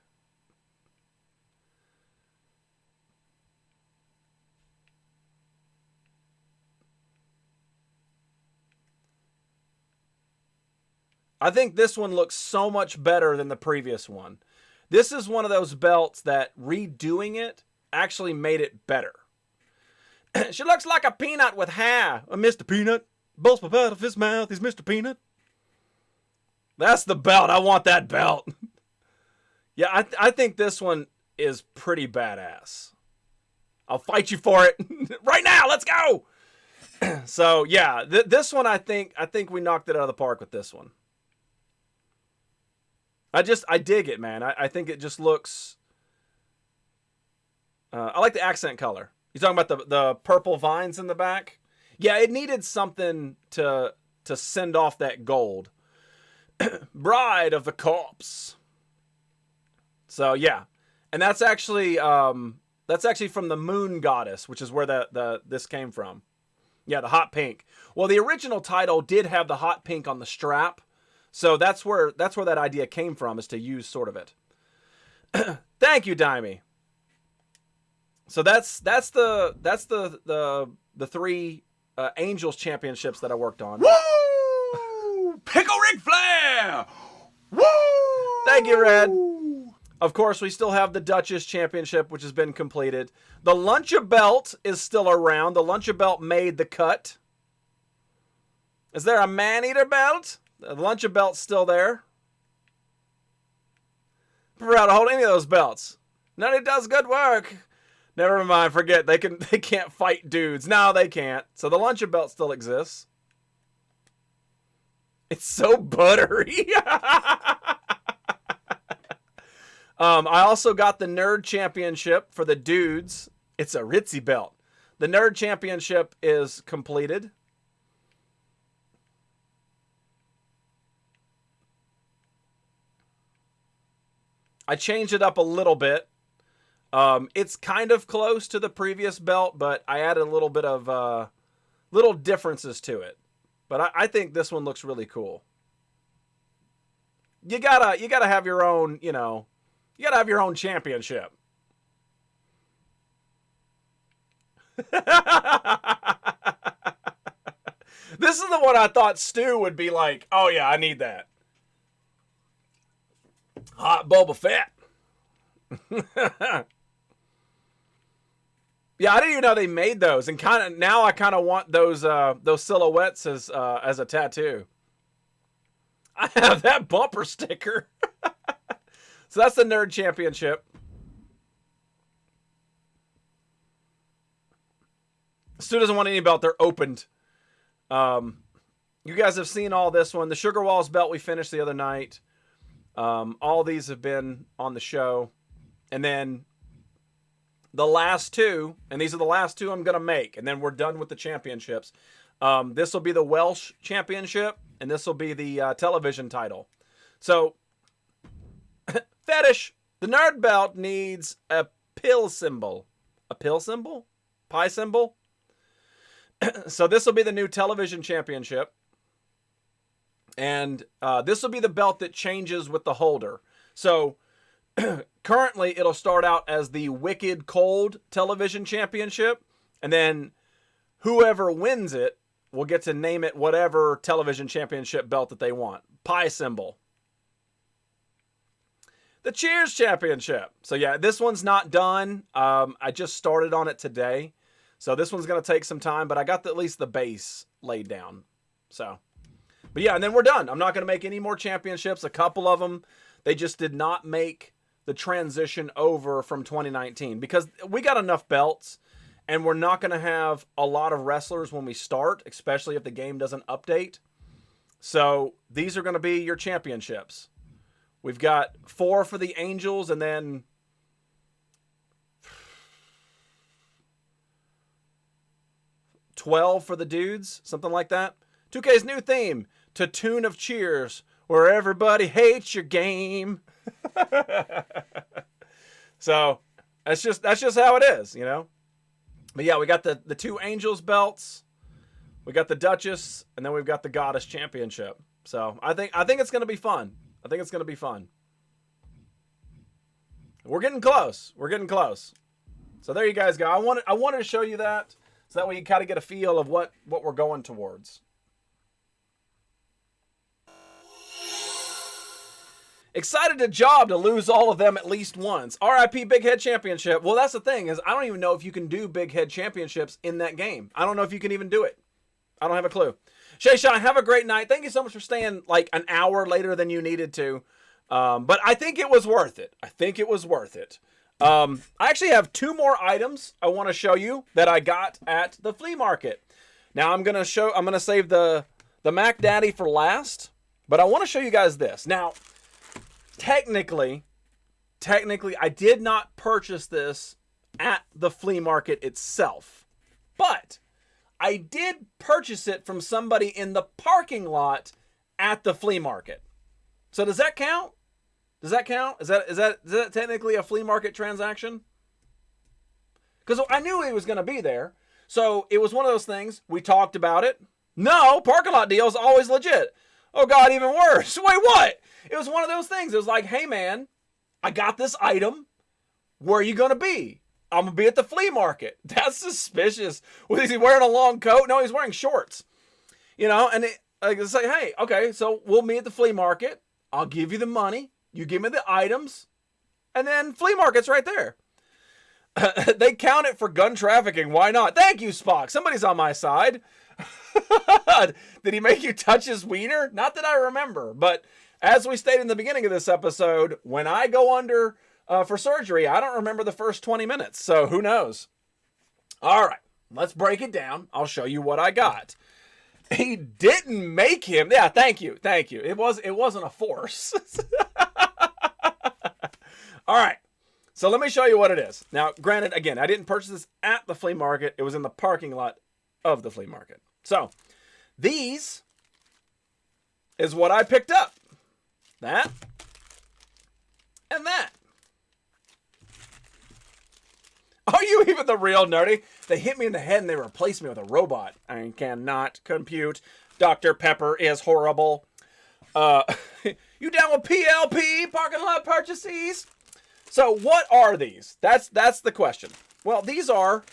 I think this one looks so much better than the previous one. This is one of those belts that redoing it actually made it better. She looks like a peanut with hair. Mr. Peanut. Bolts pop out of his mouth. He's Mr. Peanut. That's the belt. I want that belt. Yeah, I think this one is pretty badass. I'll fight you for it. Right now, let's go! So, yeah, this one, I think we knocked it out of the park with this one. I dig it, man. I think it just looks... I like the accent color. You talking about the purple vines in the back? Yeah, it needed something to send off that gold. Bride of the Corpse. So, yeah. And that's actually from the Moon Goddess, which is where this came from. Yeah, the hot pink. Well, the original title did have the hot pink on the strap. So that's where that idea came from, is to use sort of it. Thank you, Dimey. So that's the three Angels championships that I worked on. Woo! Pickle Ric Flair! Woo! Thank you, Red. Of course, we still have the Duchess Championship, which has been completed. The Luncha Belt is still around. The Luncha Belt made the cut. Is there a Man-Eater belt? The Luncha Belt's still there. I'm proud to hold any of those belts. None does good work. Never mind, forget. They can't fight dudes. No, they can't. So the Luncha Belt still exists. It's so buttery. I also got the Nerd Championship for the dudes. It's a ritzy belt. The Nerd Championship is completed. I changed it up a little bit. It's kind of close to the previous belt, but I added a little bit of little differences to it. But I think this one looks really cool. You gotta have your own, you gotta have your own championship. This is the one I thought Stu would be like, oh yeah, I need that. Hot Boba Fett. Yeah, I didn't even know they made those, and now I kind of want those silhouettes as a tattoo. I have that bumper sticker. So that's the Nerd Championship. Stu doesn't want any belt. They're opened. You guys have seen all this one. The Sugar Walls belt we finished the other night. All these have been on the show. And then the last two, and these are the last two I'm going to make, and then we're done with the championships. This will be the Welsh Championship, and this will be the television title. So, fetish. The nerd belt needs a pill symbol. A pill symbol? Pie symbol? So this will be the new television championship. And this will be the belt that changes with the holder. So currently it'll start out as the Wicked Cold television championship. And then whoever wins it will get to name it whatever television championship belt that they want. Pie symbol. The Cheers Championship. So yeah, this one's not done. I just started on it today. So this one's going to take some time, but I got at least the base laid down. So, but yeah, and then we're done. I'm not going to make any more championships. A couple of them, they just did not make the transition over from 2019 because we got enough belts and we're not going to have a lot of wrestlers when we start, especially if the game doesn't update. So these are going to be your championships. We've got 4 for the Angels and then 12 for the dudes, something like that. 2K's new theme, to tune of Cheers, where everybody hates your game. So that's just how it is, you know. But yeah, we got the 2 Angels belts, we got the Duchess, and then we've got the Goddess Championship. So I think it's going to be fun. I think it's going to be fun. We're getting close. We're getting close. So there you guys go. I wanted to show you that so that way you kind of get a feel of what we're going towards. Excited to job to lose all of them at least once. RIP Big Head Championship. Well, that's the thing is I don't even know if you can do Big Head Championships in that game. I don't know if you can even do it. I don't have a clue. Shay Shine, have a great night. Thank you so much for staying like an hour later than you needed to. But I think it was worth it. I think it was worth it. I actually have 2 more items I want to show you that I got at the flea market. Now I'm gonna save the Mac Daddy for last, but I want to show you guys this. Now, technically, I did not purchase this at the flea market itself, but I did purchase it from somebody in the parking lot at the flea market. So does that count? Does that count? Is that technically a flea market transaction? Because I knew he was going to be there. So it was one of those things. We talked about it. No, parking lot deal is always legit. Oh, God, even worse. Wait, what? It was one of those things. It was like, hey, man, I got this item. Where are you going to be? I'm going to be at the flea market. That's suspicious. Was he wearing a long coat? No, he's wearing shorts. You know, and I say, hey, okay, so we'll meet at the flea market. I'll give you the money. You give me the items. And then flea market's right there. They count it for gun trafficking. Why not? Thank you, Spock. Somebody's on my side. Did he make you touch his wiener? Not that I remember. But as we stated in the beginning of this episode, when I go under for surgery, I don't remember the first 20 minutes. So who knows? All right. Let's break it down. I'll show you what I got. He didn't make him. Yeah, thank you. Thank you. It wasn't a force. All right. So let me show you what it is. Now, granted, again, I didn't purchase this at the flea market. It was in the parking lot of the flea market. So these is what I picked up. That and that. Are you even the real nerdy? They hit me in the head and they replaced me with a robot. I cannot compute. Dr. Pepper is horrible. You down with PLP, parking lot purchases? So what are these? That's the question. Well, these are...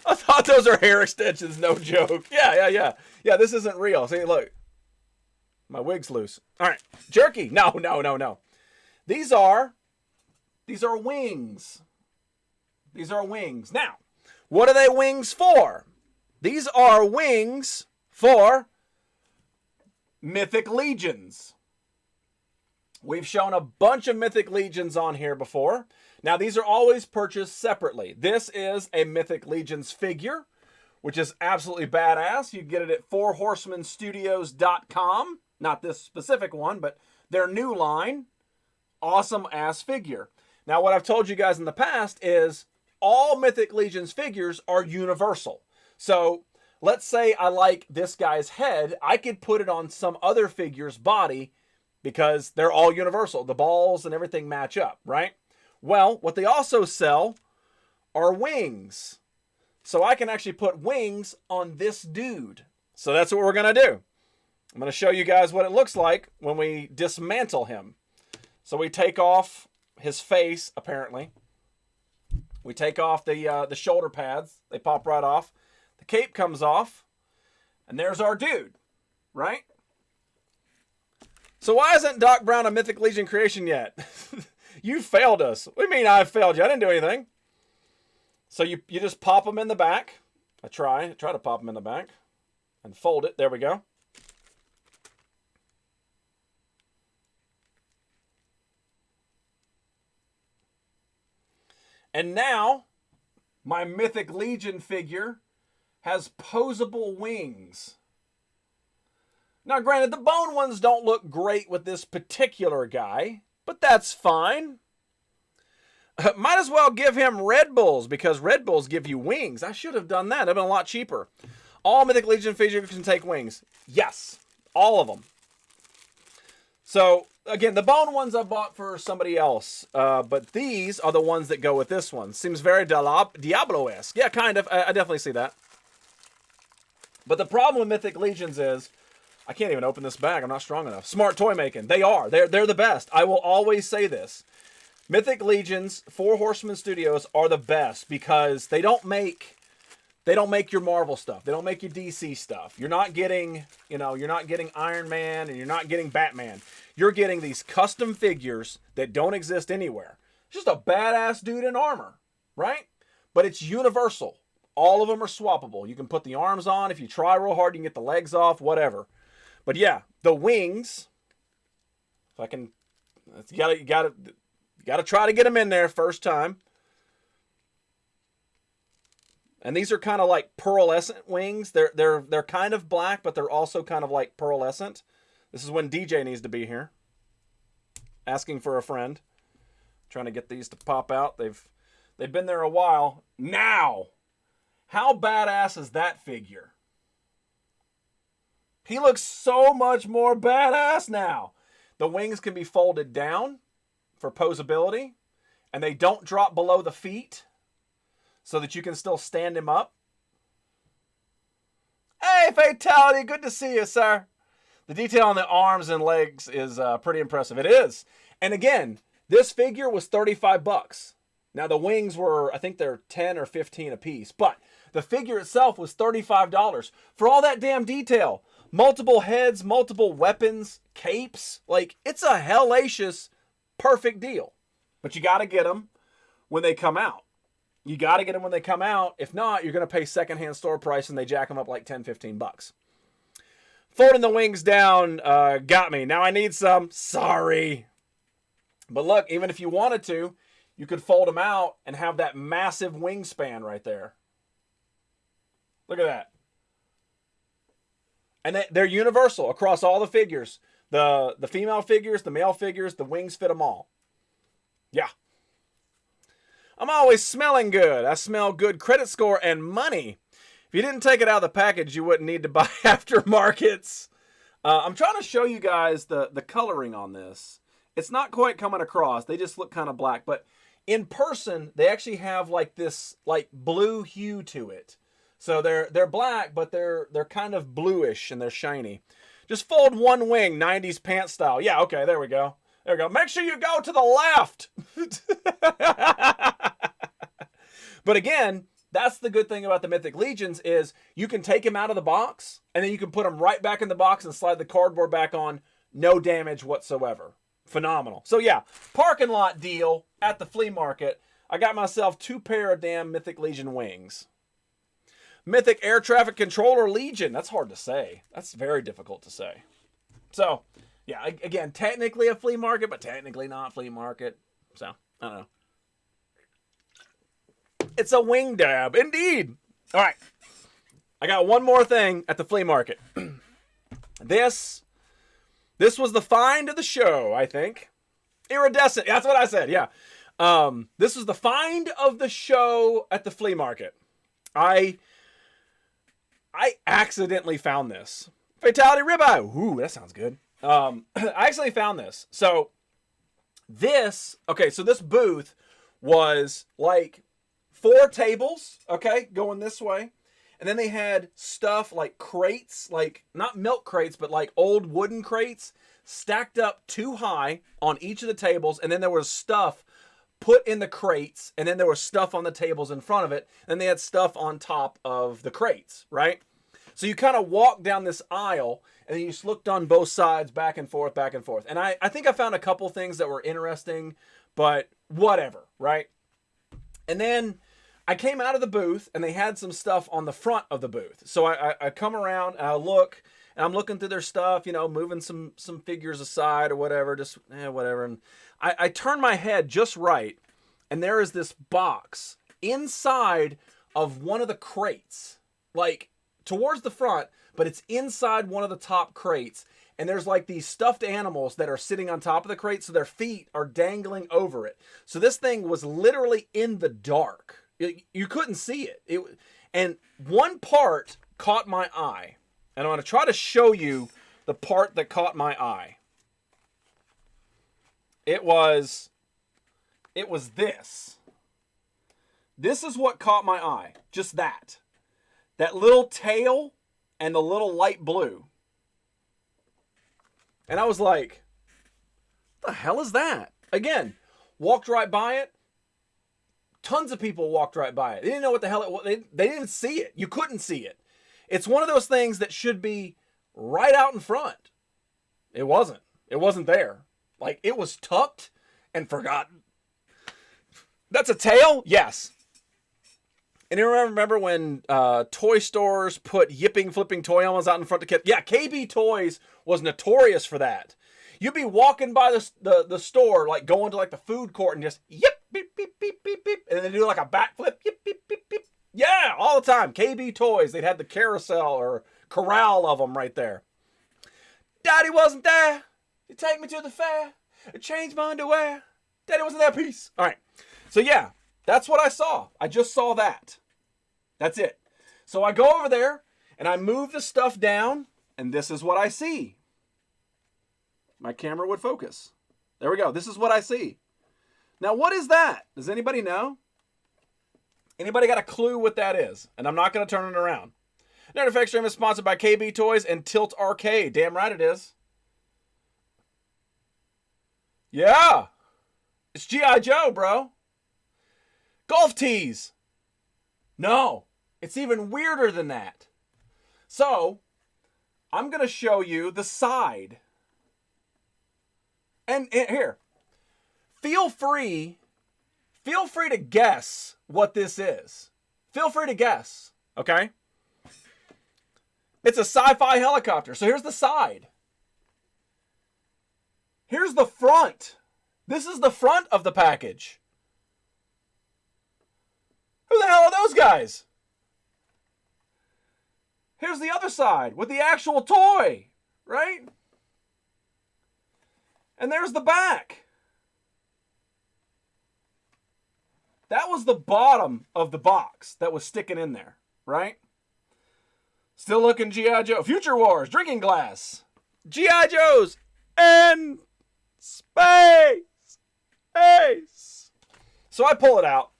I thought those are hair extensions, no joke. Yeah, this isn't real. See, look. My wig's loose. All right, jerky. No. These are wings. These are wings. Now, what are they wings for? These are wings for Mythic Legions. We've shown a bunch of Mythic Legions on here before. Now, these are always purchased separately. This is a Mythic Legions figure, which is absolutely badass. You can get it at fourhorsemanstudios.com. Not this specific one, but their new line. Awesome ass figure. Now, what I've told you guys in the past is all Mythic Legions figures are universal. So let's say I like this guy's head. I could put it on some other figure's body because they're all universal. The balls and everything match up, right? Well, what they also sell are wings. So I can actually put wings on this dude. So that's what we're going to do. I'm going to show you guys what it looks like when we dismantle him. So we take off his face, apparently. We take off the shoulder pads. They pop right off. The cape comes off. And there's our dude, right? So why isn't Doc Brown a Mythic Legion creation yet? You failed us. What do you mean I failed you? I didn't do anything. So you just pop them in the back. I try to pop them in the back. And fold it. There we go. And now, my Mythic Legion figure has posable wings. Now, granted, the bone ones don't look great with this particular guy, but that's fine. Might as well give him Red Bulls, because Red Bulls give you wings. I should have done that. That'd been a lot cheaper. All Mythic Legion figures can take wings. Yes, all of them. So, again, the bone ones I bought for somebody else, but these are the ones that go with this one. Seems very Diablo-esque. Yeah, kind of. I definitely see that. But the problem with Mythic Legions is, I can't even open this bag. I'm not strong enough. Smart toy making. They are. They're the best. I will always say this. Mythic Legions, Four Horsemen Studios are the best because they don't make your Marvel stuff. They don't make your DC stuff. You're not getting, you're not getting Iron Man and you're not getting Batman. You're getting these custom figures that don't exist anywhere. It's just a badass dude in armor, right? But it's universal. All of them are swappable. You can put the arms on. If you try real hard, you can get the legs off, whatever. But yeah, the wings, if I can, you gotta try to get them in there first time. And these are kind of like pearlescent wings. They're kind of black, but they're also kind of like pearlescent. This is when DJ needs to be here. Asking for a friend. Trying to get these to pop out. They've been there a while. Now, how badass is that figure? He looks so much more badass now. The wings can be folded down for posability, and they don't drop below the feet so that you can still stand him up. Hey, Fatality, good to see you, sir. The detail on the arms and legs is pretty impressive. It is. And again, this figure was $35. Now, the wings were, I think they're 10 or 15 a piece, but the figure itself was $35 for all that damn detail. Multiple heads, multiple weapons, capes. Like, it's a hellacious perfect deal. But you got to get them when they come out. You got to get them when they come out. If not, you're going to pay secondhand store price and they jack them up like 10, 15 bucks. Folding the wings down got me. Now I need some. Sorry. But look, even if you wanted to, you could fold them out and have that massive wingspan right there. Look at that. And they're universal across all the figures. The female figures, the male figures, the wings fit them all. Yeah. I'm always smelling good. I smell good credit score and money. If you didn't take it out of the package, you wouldn't need to buy aftermarkets. I'm trying to show you guys the coloring on this. It's not quite coming across. They just look kind of black. But in person, they actually have like this like blue hue to it. So they're black, but they're kind of bluish and they're shiny. Just fold one wing, 90s pants style. Yeah, okay, there we go. There we go. Make sure you go to the left. But again, that's the good thing about the Mythic Legions is you can take them out of the box, and then you can put them right back in the box and slide the cardboard back on. No damage whatsoever. Phenomenal. So yeah, parking lot deal at the flea market. I got myself 2 pair of damn Mythic Legion wings. Mythic Air Traffic Controller Legion. That's hard to say. That's very difficult to say. So, yeah, again, technically a flea market, but technically not flea market. So, I don't know. It's a wing dab, indeed. All right. I got one more thing at the flea market. This was the find of the show, I think. Iridescent. That's what I said, yeah. This was the find of the show at the flea market. I accidentally found this. Fatality ribeye. Ooh, that sounds good. I actually found this. So this booth was like 4 tables, okay, going this way. And then they had stuff like crates, like not milk crates, but like old wooden crates stacked up too high on each of the tables. And then there was stuff put in the crates. And then there was stuff on the tables in front of it. And they had stuff on top of the crates, right? So you kind of walk down this aisle and then you just looked on both sides, back and forth, back and forth. And I think I found a couple things that were interesting, but whatever, right? And then I came out of the booth and they had some stuff on the front of the booth. So I come around and I look and I'm looking through their stuff, you know, moving some figures aside or whatever, just whatever. And I turn my head just right and there is this box inside of one of the crates, like towards the front, but it's inside one of the top crates. And there's like these stuffed animals that are sitting on top of the crate. So their feet are dangling over it. So this thing was literally in the dark. You couldn't see it. And one part caught my eye. And I'm going to try to show you the part that caught my eye. It was this. This is what caught my eye. Just that. That little tail and the little light blue. And I was like, what the hell is that? Again, walked right by it. Tons of people walked right by it. They didn't know what the hell it was. They didn't even see it. You couldn't see it. It's one of those things that should be right out in front. It wasn't. It wasn't there. Like, it was tucked and forgotten. That's a tail? Yes. And you remember when toy stores put yipping, flipping toy elements out in front of kids? Yeah, KB Toys was notorious for that. You'd be walking by the store, like going to like the food court and just yip, beep, beep, beep, beep, beep. And then do like a backflip, yip, beep, beep, beep. Yeah, all the time. KB Toys, they'd have the carousel or corral of them right there. Daddy wasn't there. You take me to the fair. I changed my underwear. Daddy wasn't there, peace. All right. So yeah, that's what I saw. I just saw that. That's it. So I go over there and I move the stuff down and this is what I see. My camera would focus. There we go. This is what I see. Now, what is that? Does anybody know? Anybody got a clue what that is? And I'm not going to turn it around. Nerd Effect Stream is sponsored by KB Toys and Tilt Arcade. Damn right it is. Yeah. It's G.I. Joe, bro. Golf tees. No. It's even weirder than that. So, I'm going to show you the side. And here, feel free to guess what this is. Feel free to guess, okay? It's a sci-fi helicopter. So here's the side. Here's the front. This is the front of the package. Who the hell are those guys? Here's the other side with the actual toy, right? And there's the back. That was the bottom of the box that was sticking in there, right? Still looking G.I. Joe. Future Wars, drinking glass. G.I. Joes in space. So I pull it out,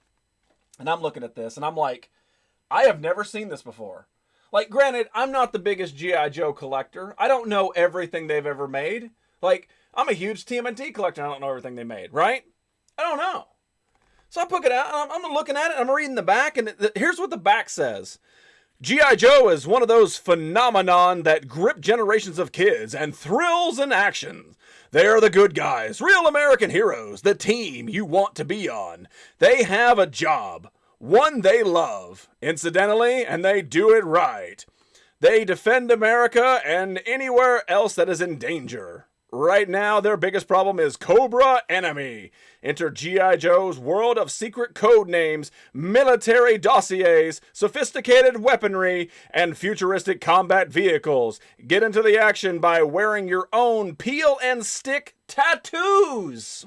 and I'm looking at this, and I'm like, I have never seen this before. Like, granted, I'm not the biggest G.I. Joe collector. I don't know everything they've ever made. Like, I'm a huge TMNT collector. I don't know everything they made, right? I don't know. So I pick it out. I'm looking at it. I'm reading the back. And here's what the back says. G.I. Joe is one of those phenomenon that grip generations of kids and thrills in action. They are the good guys, real American heroes, the team you want to be on. They have a job, one they love, incidentally, and they do it right. They defend America and anywhere else that is in danger. Right now, their biggest problem is Cobra Enemy. Enter G.I. Joe's world of secret code names, military dossiers, sophisticated weaponry, and futuristic combat vehicles. Get into the action by wearing your own peel and stick tattoos.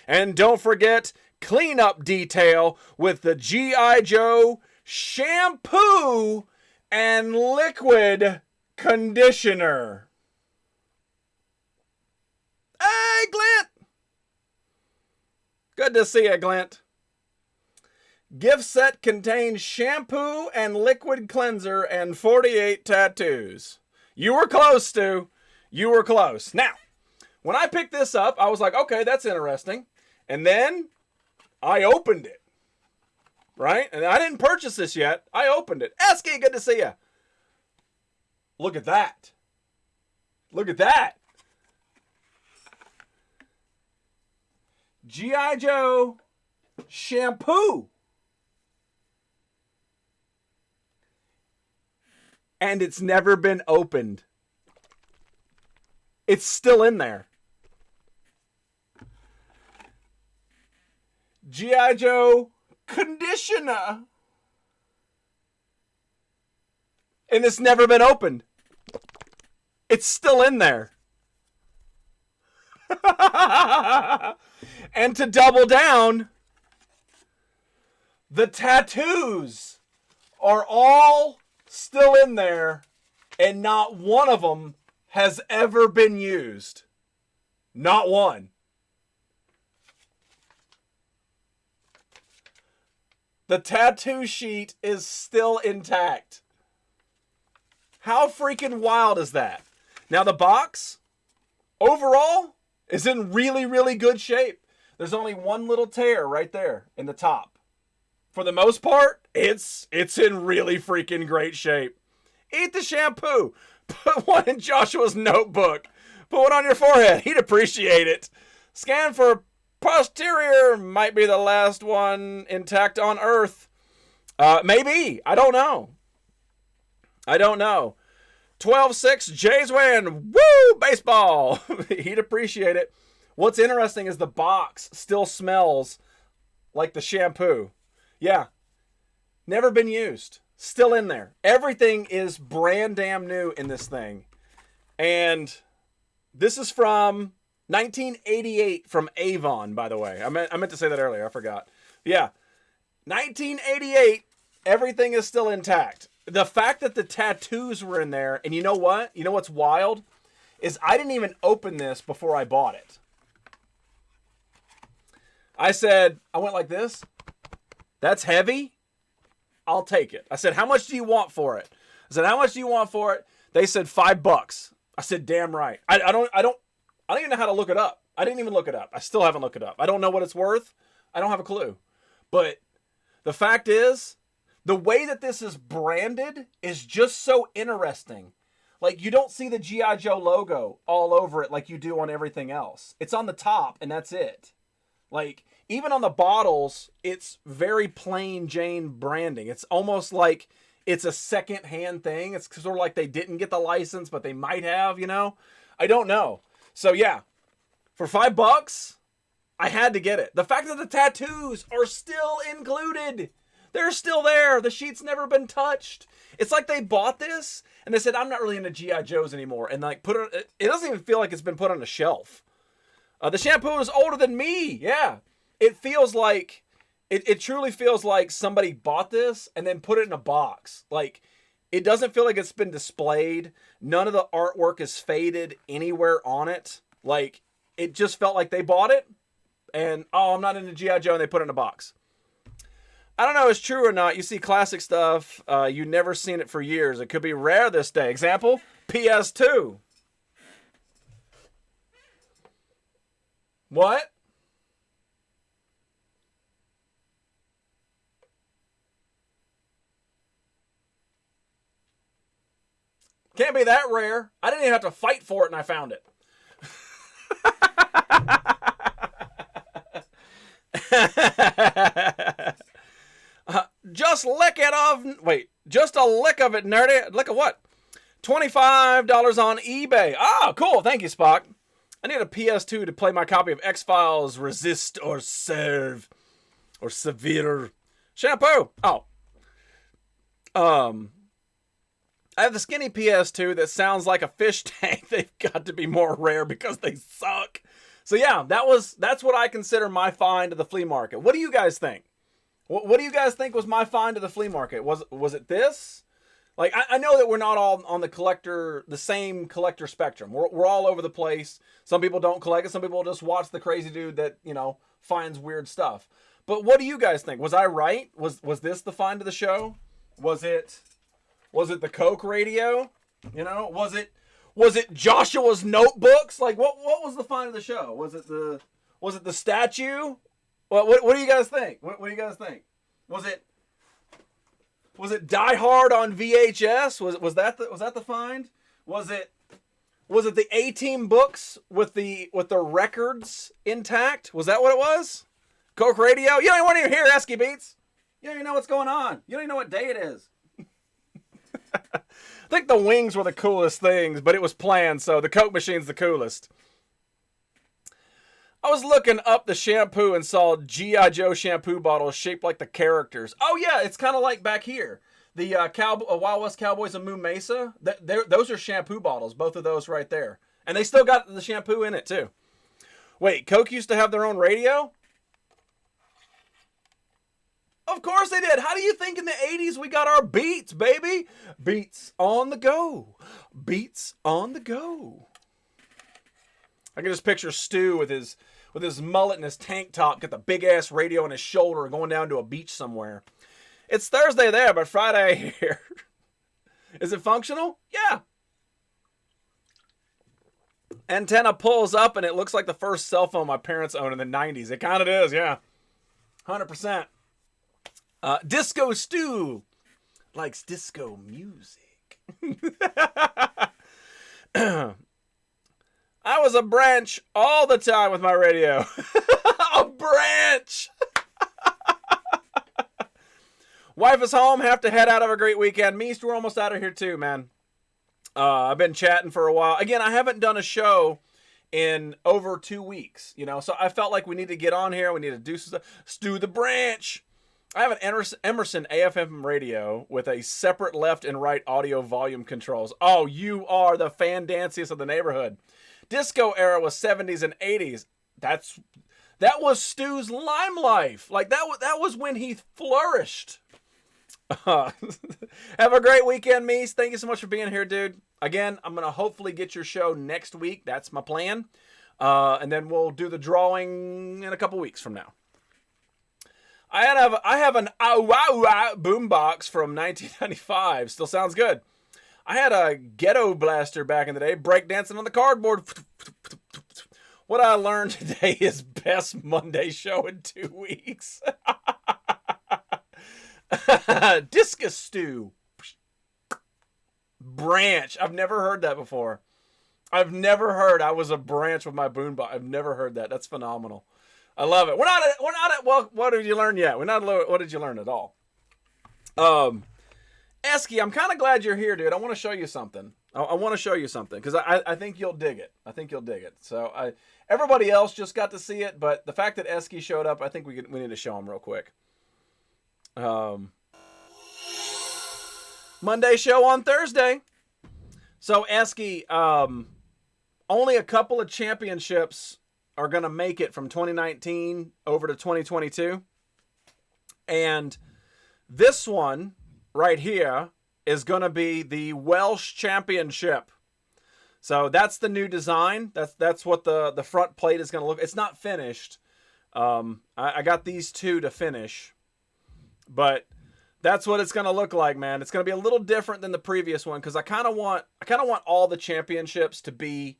And don't forget, cleanup detail with the G.I. Joe shampoo and liquid conditioner. Hey, Glint! Good to see you, Glint. Gift set contains shampoo and liquid cleanser and 48 tattoos. You were close, Stu. You were close. Now, when I picked this up, I was like, okay, that's interesting. And then I opened it. Right? And I didn't purchase this yet. I opened it. Esky, good to see you. Look at that. Look at that. G.I. Joe shampoo. And it's never been opened. It's still in there. G.I. Joe conditioner. And it's never been opened. It's still in there. And to double down, the tattoos are all still in there, and not one of them has ever been used. Not one. The tattoo sheet is still intact. How freaking wild is that? Now the box, overall, is in really, really good shape. There's only one little tear right there in the top. For the most part, it's in really freaking great shape. Eat the shampoo. Put one in Joshua's notebook. Put one on your forehead. He'd appreciate it. Scan for posterior. Might be the last one intact on Earth. Maybe. I don't know. 12-6, Jays win. Woo! Baseball. He'd appreciate it. What's interesting is the box still smells like the shampoo. Yeah. Never been used. Still in there. Everything is brand damn new in this thing. And this is from 1988 from Avon, by the way. I meant to say that earlier. I forgot. Yeah. 1988, everything is still intact. The fact that the tattoos were in there, and you know what? You know what's wild? Is I didn't even open this before I bought it. I went like this. That's heavy. I'll take it. I said, how much do you want for it? They said $5. I said, damn right. I don't even know how to look it up. I didn't even look it up. I still haven't looked it up. I don't know what it's worth. I don't have a clue. But the fact is, the way that this is branded is just so interesting. Like, you don't see the G.I. Joe logo all over it like you do on everything else. It's on the top, and that's it. Like, even on the bottles, it's very plain Jane branding. It's almost like it's a second-hand thing. It's sort of like they didn't get the license, but they might have, you know? I don't know. So, yeah. For $5, I had to get it. The fact that the tattoos are still included. They're still there. The sheet's never been touched. It's like they bought this, and they said, I'm not really into G.I. Joes anymore. And, like, it doesn't even feel like it's been put on a shelf. The shampoo is older than me. Yeah. It feels like, it truly feels like somebody bought this and then put it in a box. Like, it doesn't feel like it's been displayed. None of the artwork is faded anywhere on it. Like, it just felt like they bought it and, oh, I'm not into G.I. Joe, and they put it in a box. I don't know if it's true or not. You see classic stuff. You've never seen it for years. It could be rare this day. Example, PS2. What? Can't be that rare. I didn't even have to fight for it, and I found it. Just lick it off. Wait, just a lick of it, nerdy. Lick of what? $25 on eBay. Oh, cool. Thank you, Spock. I need a PS2 to play my copy of X-Files Resist or Serve or Severe. Shampoo. Oh. I have the skinny PS2 that sounds like a fish tank. They've got to be more rare because they suck. So yeah, that's what I consider my find of the flea market. What do you guys think? What do you guys think was my find of the flea market? Was it this? Like, I know that we're not all on the same collector spectrum. We're all over the place. Some people don't collect it. Some people just watch the crazy dude that, finds weird stuff. But what do you guys think? Was I right? Was this the find of the show? Was it the Coke radio? Was it Joshua's notebooks? Like, what was the find of the show? Was it the statue? What do you guys think? What do you guys think? Was it Die Hard on VHS? Was that the find? Was it the A-Team books with the records intact? Was that what it was? Coke radio? You don't even hear Esky Beats. You don't even know what's going on. You don't even know what day it is. I think the wings were the coolest things, but it was planned, so the Coke machine's the coolest. I was looking up the shampoo and saw G.I. Joe shampoo bottles shaped like the characters. Oh, yeah, it's kind of like back here. The Wild West Cowboys of Moon Mesa, those are shampoo bottles, both of those right there. And they still got the shampoo in it, too. Wait, Coke used to have their own radio? Of course they did. How do you think in the 80s we got our beats, baby? Beats on the go. Beats on the go. I can just picture Stu with his mullet and his tank top, get the big ass radio on his shoulder, going down to a beach somewhere. It's Thursday there, but Friday here. Is it functional? Yeah. Antenna pulls up and it looks like the first cell phone my parents owned in the 90s. It kind of is, yeah. 100%. Disco Stu likes disco music. I was a branch all the time with my radio. A branch! Wife is home, have to head out. Have a great weekend. Meest, we're almost out of here too, man. I've been chatting for a while. Again, I haven't done a show in over 2 weeks, so I felt like we need to get on here. We need to do some stuff. Stu the Branch. I have an Emerson AFM radio with a separate left and right audio volume controls. Oh, you are the fan-danciest of the neighborhood. Disco era was 70s and 80s. That was Stu's lime life. Like, that was when he flourished. Have a great weekend, Meese. Thank you so much for being here, dude. Again, I'm going to hopefully get your show next week. That's my plan. And then we'll do the drawing in a couple weeks from now. I have an boombox from 1995. Still sounds good. I had a ghetto blaster back in the day, breakdancing on the cardboard. What I learned today is best Monday show in 2 weeks. Discus Stew. Branch. I've never heard that before. I've never heard I was a branch with my boombox. I've never heard that. That's phenomenal. I love it. We're not at well, what did you learn yet? What did you learn at all? Esky, I'm kind of glad you're here, dude. I want to show you something. I want to show you something because I think you'll dig it. I think you'll dig it. So everybody else just got to see it, but the fact that Esky showed up, I think we need to show him real quick. Monday show on Thursday. So Esky, only a couple of championships are going to make it from 2019 over to 2022. And this one right here is going to be the Welsh Championship. So that's the new design. That's what the front plate is going to look. It's not finished. I got these two to finish. But that's what it's going to look like, man. It's going to be a little different than the previous one because I kind of want all the championships to be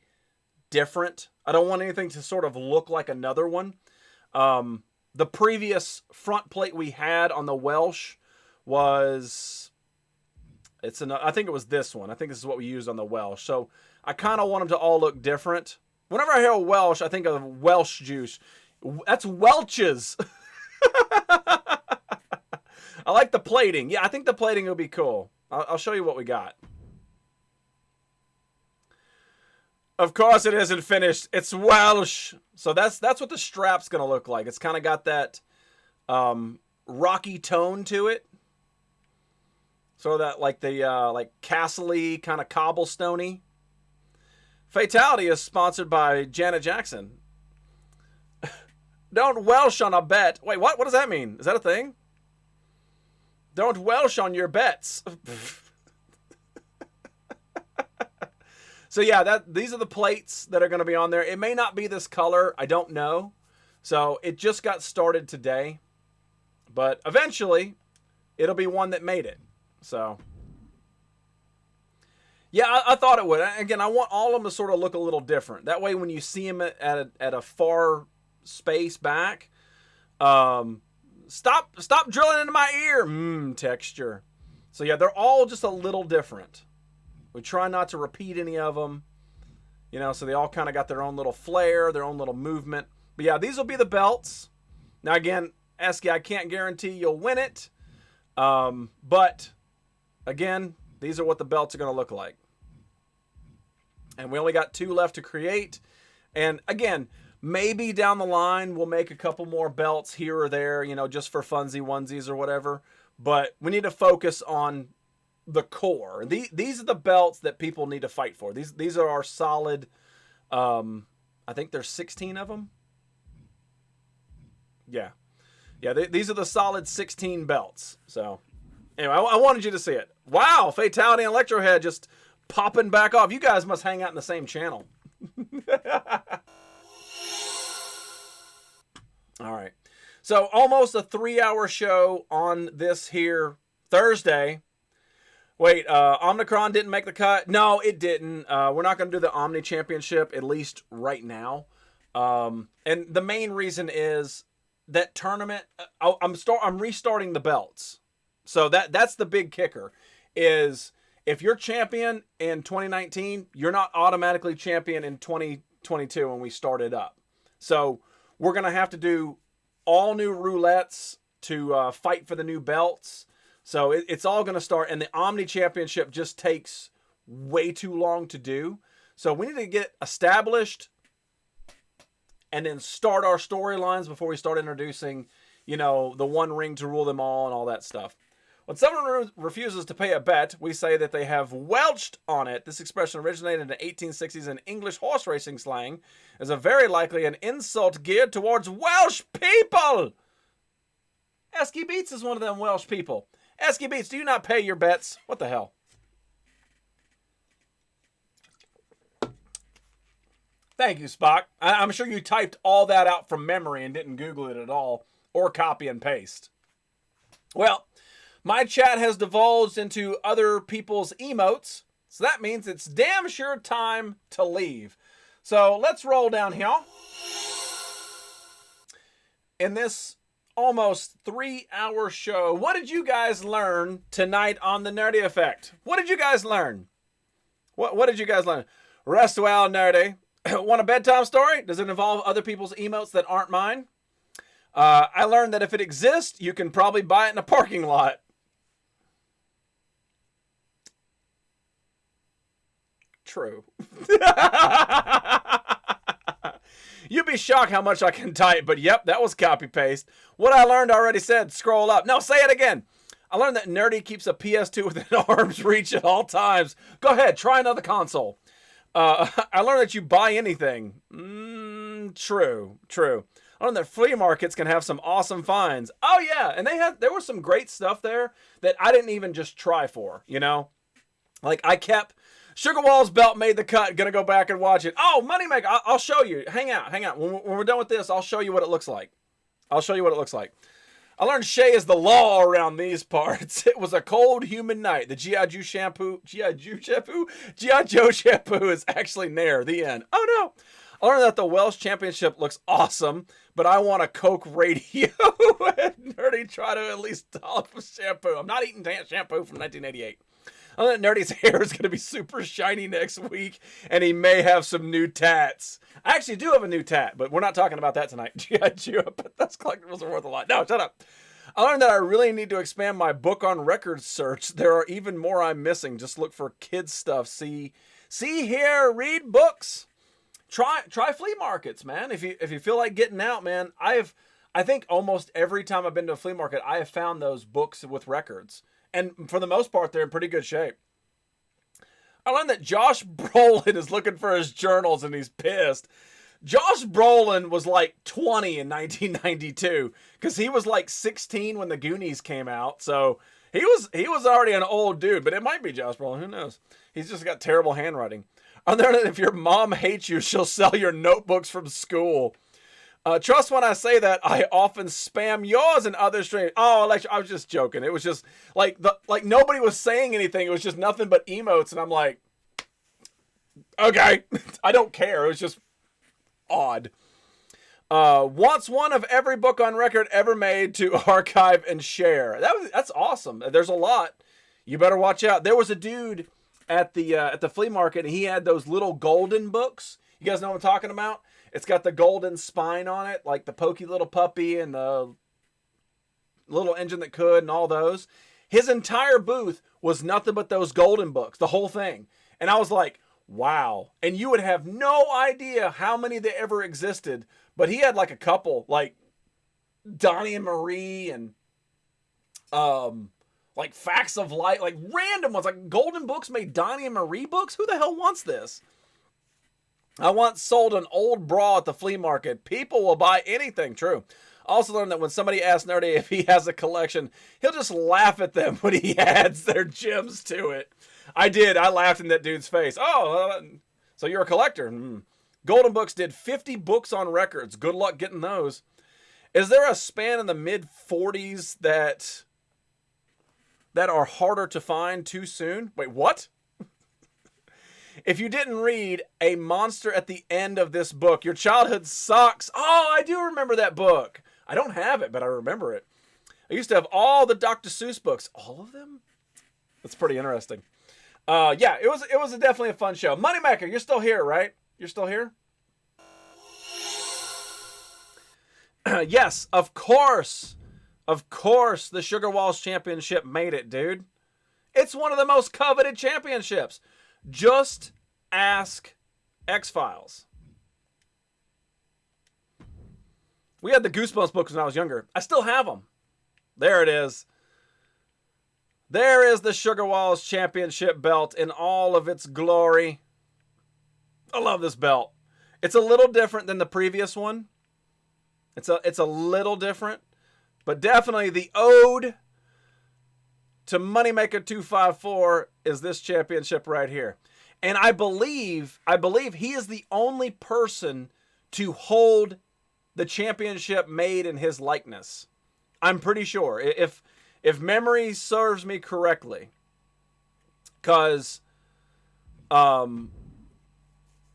different. I don't want anything to sort of look like another one. The previous front plate we had on the Welsh was I think it was this one. I think this is what we used on the Welsh. So I kind of want them to all look different. Whenever I hear Welsh, I think of Welsh juice. That's Welch's. I like the plating. Yeah, I think the plating will be cool. I'll show you what we got. Of course it isn't finished. It's Welsh. So that's what the strap's going to look like. It's kind of got that rocky tone to it. Sort of that like the like castle-y, kind of cobblestone-y. Fatality is sponsored by Janet Jackson. Don't Welsh on a bet. Wait, what? What does that mean? Is that a thing? Don't Welsh on your bets. So yeah, these are the plates that are going to be on there. It may not be this color. I don't know. So it just got started today. But eventually, it'll be one that made it. So yeah, I thought it would. Again, I want all of them to sort of look a little different. That way, when you see them at a far space back, stop drilling into my ear. Texture. So yeah, they're all just a little different. We try not to repeat any of them, so they all kind of got their own little flair, their own little movement. But yeah, these will be the belts. Now again, Esky, I can't guarantee you'll win it. But again, these are what the belts are going to look like. And we only got 2 left to create. And again, maybe down the line we'll make a couple more belts here or there, just for funsy onesies or whatever. But we need to focus on the core. These are the belts that people need to fight for. These are our solid, I think there's 16 of them. Yeah. These are the solid 16 belts. So anyway, I wanted you to see it. Wow, Fatality and Electrohead just popping back off. You guys must hang out in the same channel. All right. So almost a 3-hour show on this here Thursday. Wait, Omnicron didn't make the cut? No, it didn't. We're not going to do the Omni Championship, at least right now. And the main reason is that tournament, I'm restarting the belts. So that's the big kicker, is if you're champion in 2019, you're not automatically champion in 2022 when we start it up. So we're going to have to do all new roulettes to fight for the new belts. So it's all going to start, and the Omni Championship just takes way too long to do. So we need to get established and then start our storylines before we start introducing, the one ring to rule them all and all that stuff. When someone refuses to pay a bet, we say that they have welched on it. This expression originated in the 1860s in English horse racing slang, is a very likely an insult geared towards Welsh people. Esky Beats is one of them Welsh people. Esky Beats, do you not pay your bets? What the hell? Thank you, Spock. I'm sure you typed all that out from memory and didn't Google it at all, or copy and paste. Well, my chat has divulged into other people's emotes, so that means it's damn sure time to leave. So let's roll down here. In this almost 3-hour show, what did you guys learn tonight on the Nerdy Effect? What did you guys learn? What did you guys learn? Rest well, nerdy. Want a bedtime story? Does it involve other people's emotes that aren't mine? I learned that if it exists, you can probably buy it in a parking lot. True. You'd be shocked how much I can type, but yep, that was copy-paste. What I learned I already said, scroll up. No, say it again. I learned that Nerdy keeps a PS2 within arm's reach at all times. Go ahead, try another console. I learned that you buy anything. True. I learned that flea markets can have some awesome finds. Oh yeah, and there was some great stuff there that I didn't even just try for, Like I kept Sugar Wall's belt made the cut. Gonna go back and watch it. Oh, Moneymaker, I'll show you. Hang out. When we're done with this, I'll show you what it looks like. I learned Shay is the law around these parts. It was a cold, humid night. The G.I. Joe shampoo is actually Nair. The end. Oh, no. I learned that the Welsh Championship looks awesome, but I want a Coke radio. And Nerdy try to at least dollop for shampoo. I'm not eating shampoo from 1988. I learned that Nerdy's hair is going to be super shiny next week, and he may have some new tats. I actually do have a new tat, but we're not talking about that tonight. G.I. Joe, but those collectibles are worth a lot. No, shut up. I learned that I really need to expand my book on record search. There are even more I'm missing. Just look for kids stuff. See here, read books. Try flea markets, man. If you feel like getting out, man, I think almost every time I've been to a flea market, I have found those books with records. And for the most part, they're in pretty good shape. I learned that Josh Brolin is looking for his journals and he's pissed. Josh Brolin was like 20 in 1992 because he was like 16 when the Goonies came out. So he was already an old dude, but it might be Josh Brolin. Who knows? He's just got terrible handwriting. On the internet, if your mom hates you, she'll sell your notebooks from school. Trust when I say that, I often spam yours and other streams. Oh, I was just joking. It was just like nobody was saying anything. It was just nothing but emotes, and I'm like, okay, I don't care. It was just odd. Wants one of every book on record ever made to archive and share. That's awesome. There's a lot. You better watch out. There was a dude at the flea market, and he had those little golden books. You guys know what I'm talking about? It's got the golden spine on it, like the Pokey Little Puppy and the Little Engine That Could and all those. His entire booth was nothing but those golden books, the whole thing. And I was like, wow. And you would have no idea how many there ever existed. But he had like a couple, like Donnie and Marie and like Facts of Life, like random ones, like golden books made Donnie and Marie books. Who the hell wants this? I once sold an old bra at the flea market. People will buy anything. True. Also learned that when somebody asks Nerdy if he has a collection, he'll just laugh at them when he adds their gems to it. I did. I laughed in that dude's face. Oh, so you're a collector. Golden Books did 50 books on records. Good luck getting those. Is there a span in the mid-40s that are harder to find too soon? Wait, what? If you didn't read A Monster at the End of This Book, your childhood sucks. Oh, I do remember that book. I don't have it, but I remember it. I used to have all the Dr. Seuss books. All of them? That's pretty interesting. Yeah, it was definitely a fun show. Moneymaker, you're still here, right? You're still here? Yes, of course. Of course, the Sugar Walls Championship made it, dude. It's one of the most coveted championships. Just ask X-Files. We had the Goosebumps books when I was younger. I still have them. There it is. There is the Sugar Walls Championship belt in all of its glory. I love this belt. It's a little different than the previous one. It's a little different, but definitely the ode to Moneymaker 254 is this championship right here. And I believe he is the only person to hold the championship made in his likeness. I'm pretty sure. If memory serves me correctly. Because not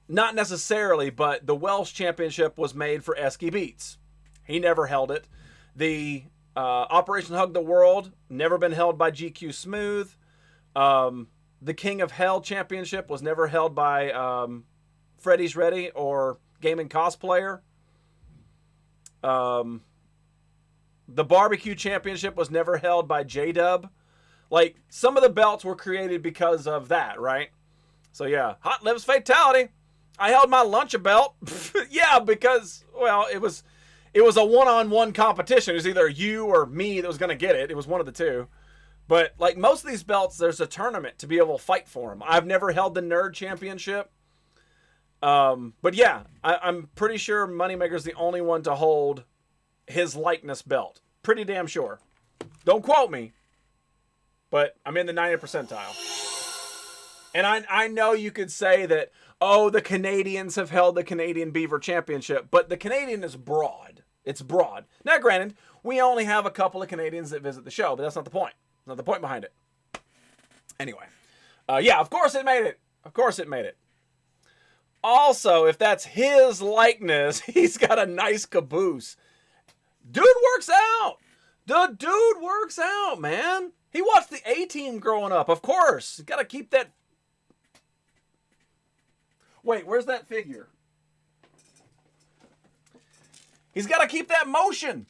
necessarily, but the Welsh Championship was made for Esky Beats. He never held it. The Operation Hug the World, never been held by GQ Smooth. The King of Hell Championship was never held by Freddy's Ready or Gaming Cosplayer. The Barbecue Championship was never held by J-Dub. Like, some of the belts were created because of that, right? So, yeah. Hot Lips Fatality. I held my Luncha belt. Yeah, because, well, it was a one-on-one competition. It was either you or me that was going to get it. It was one of the two. But, like, most of these belts, there's a tournament to be able to fight for them. I've never held the Nerd Championship. But, yeah, I'm pretty sure Moneymaker's the only one to hold his likeness belt. Pretty damn sure. Don't quote me. But I'm in the 90th percentile. And I know you could say that, oh, the Canadians have held the Canadian Beaver Championship. But the Canadian is broad. It's broad. Now, granted, we only have a couple of Canadians that visit the show, but that's not the point. That's not the point behind it. Anyway. Yeah, of course it made it. Of course it made it. Also, if that's his likeness, he's got a nice caboose. Dude works out. The dude works out, man. He watched the A-Team growing up. Of course. He's got to keep that. Wait, where's that figure? He's got to keep that motion.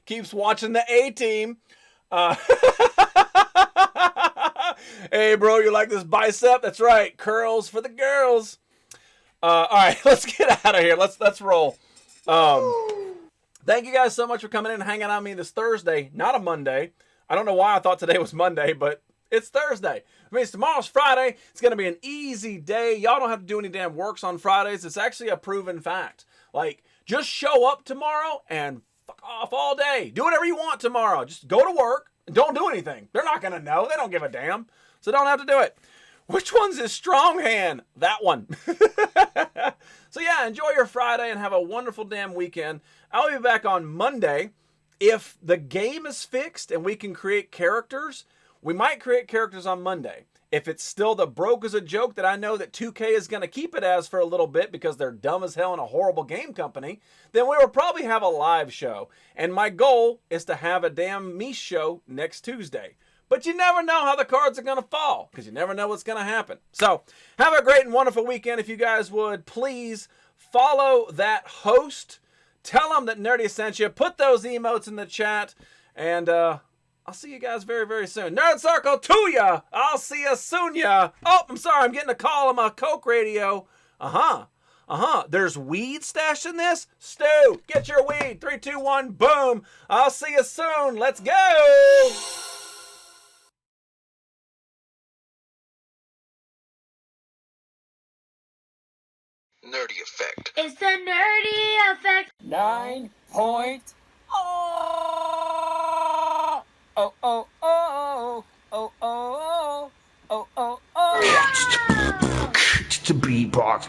Keeps watching the A-Team. Hey, bro, you like this bicep? That's right. Curls for the girls. All right, let's get out of here. Let's roll. Thank you guys so much for coming in and hanging out with me this Thursday, not a Monday. I don't know why I thought today was Monday, but it's Thursday. It means tomorrow's Friday. It's going to be an easy day. Y'all don't have to do any damn works on Fridays. It's actually a proven fact. Like, just show up tomorrow and fuck off all day. Do whatever you want tomorrow. Just go to work and don't do anything. They're not going to know. They don't give a damn. So don't have to do it. Which one's his strong hand? That one. So yeah, enjoy your Friday and have a wonderful damn weekend. I'll be back on Monday. If the game is fixed and we can create characters, we might create characters on Monday. If it's still the broke as a joke that I know that 2K is going to keep it as for a little bit because they're dumb as hell and a horrible game company, then we will probably have a live show. And my goal is to have a damn me show next Tuesday. But you never know how the cards are going to fall because you never know what's going to happen. So have a great and wonderful weekend. If you guys would, please follow that host. Tell them that Nerdy sent you. Put those emotes in the chat. And I'll see you guys very, very soon. Nerd Circle to ya. I'll see you soon ya. Oh, I'm sorry. I'm getting a call on my Coke radio. There's weed stashed in this? Stu, get your weed. 3, 2, 1, boom. I'll see you soon. Let's go. Nerdy Effect. It's the Nerdy Effect. 9 point. Oh, oh, oh, oh, oh, oh, oh, oh, oh. To be boss.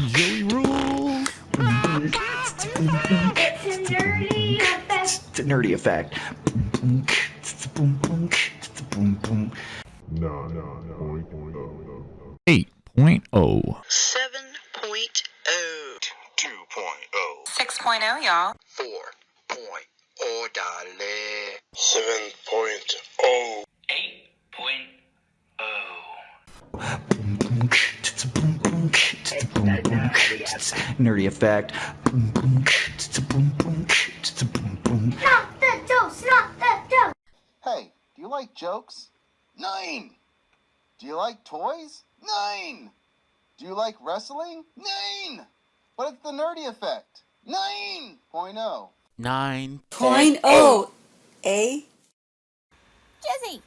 Joey rules. It's a Nerdy Effect. The Nerdy Effect. No. 8.0. 7.0. 2.0. 6.0, y'all. 4.0, darling. 7.0. 8.0. Nerdy Effect. Not the dose, not the dose. Hey, do you like jokes? 9! Do you like toys? 9! Do you like wrestling? 9! But it's the Nerdy Effect. 9.0. 9.0. 0.0. A. Jesse.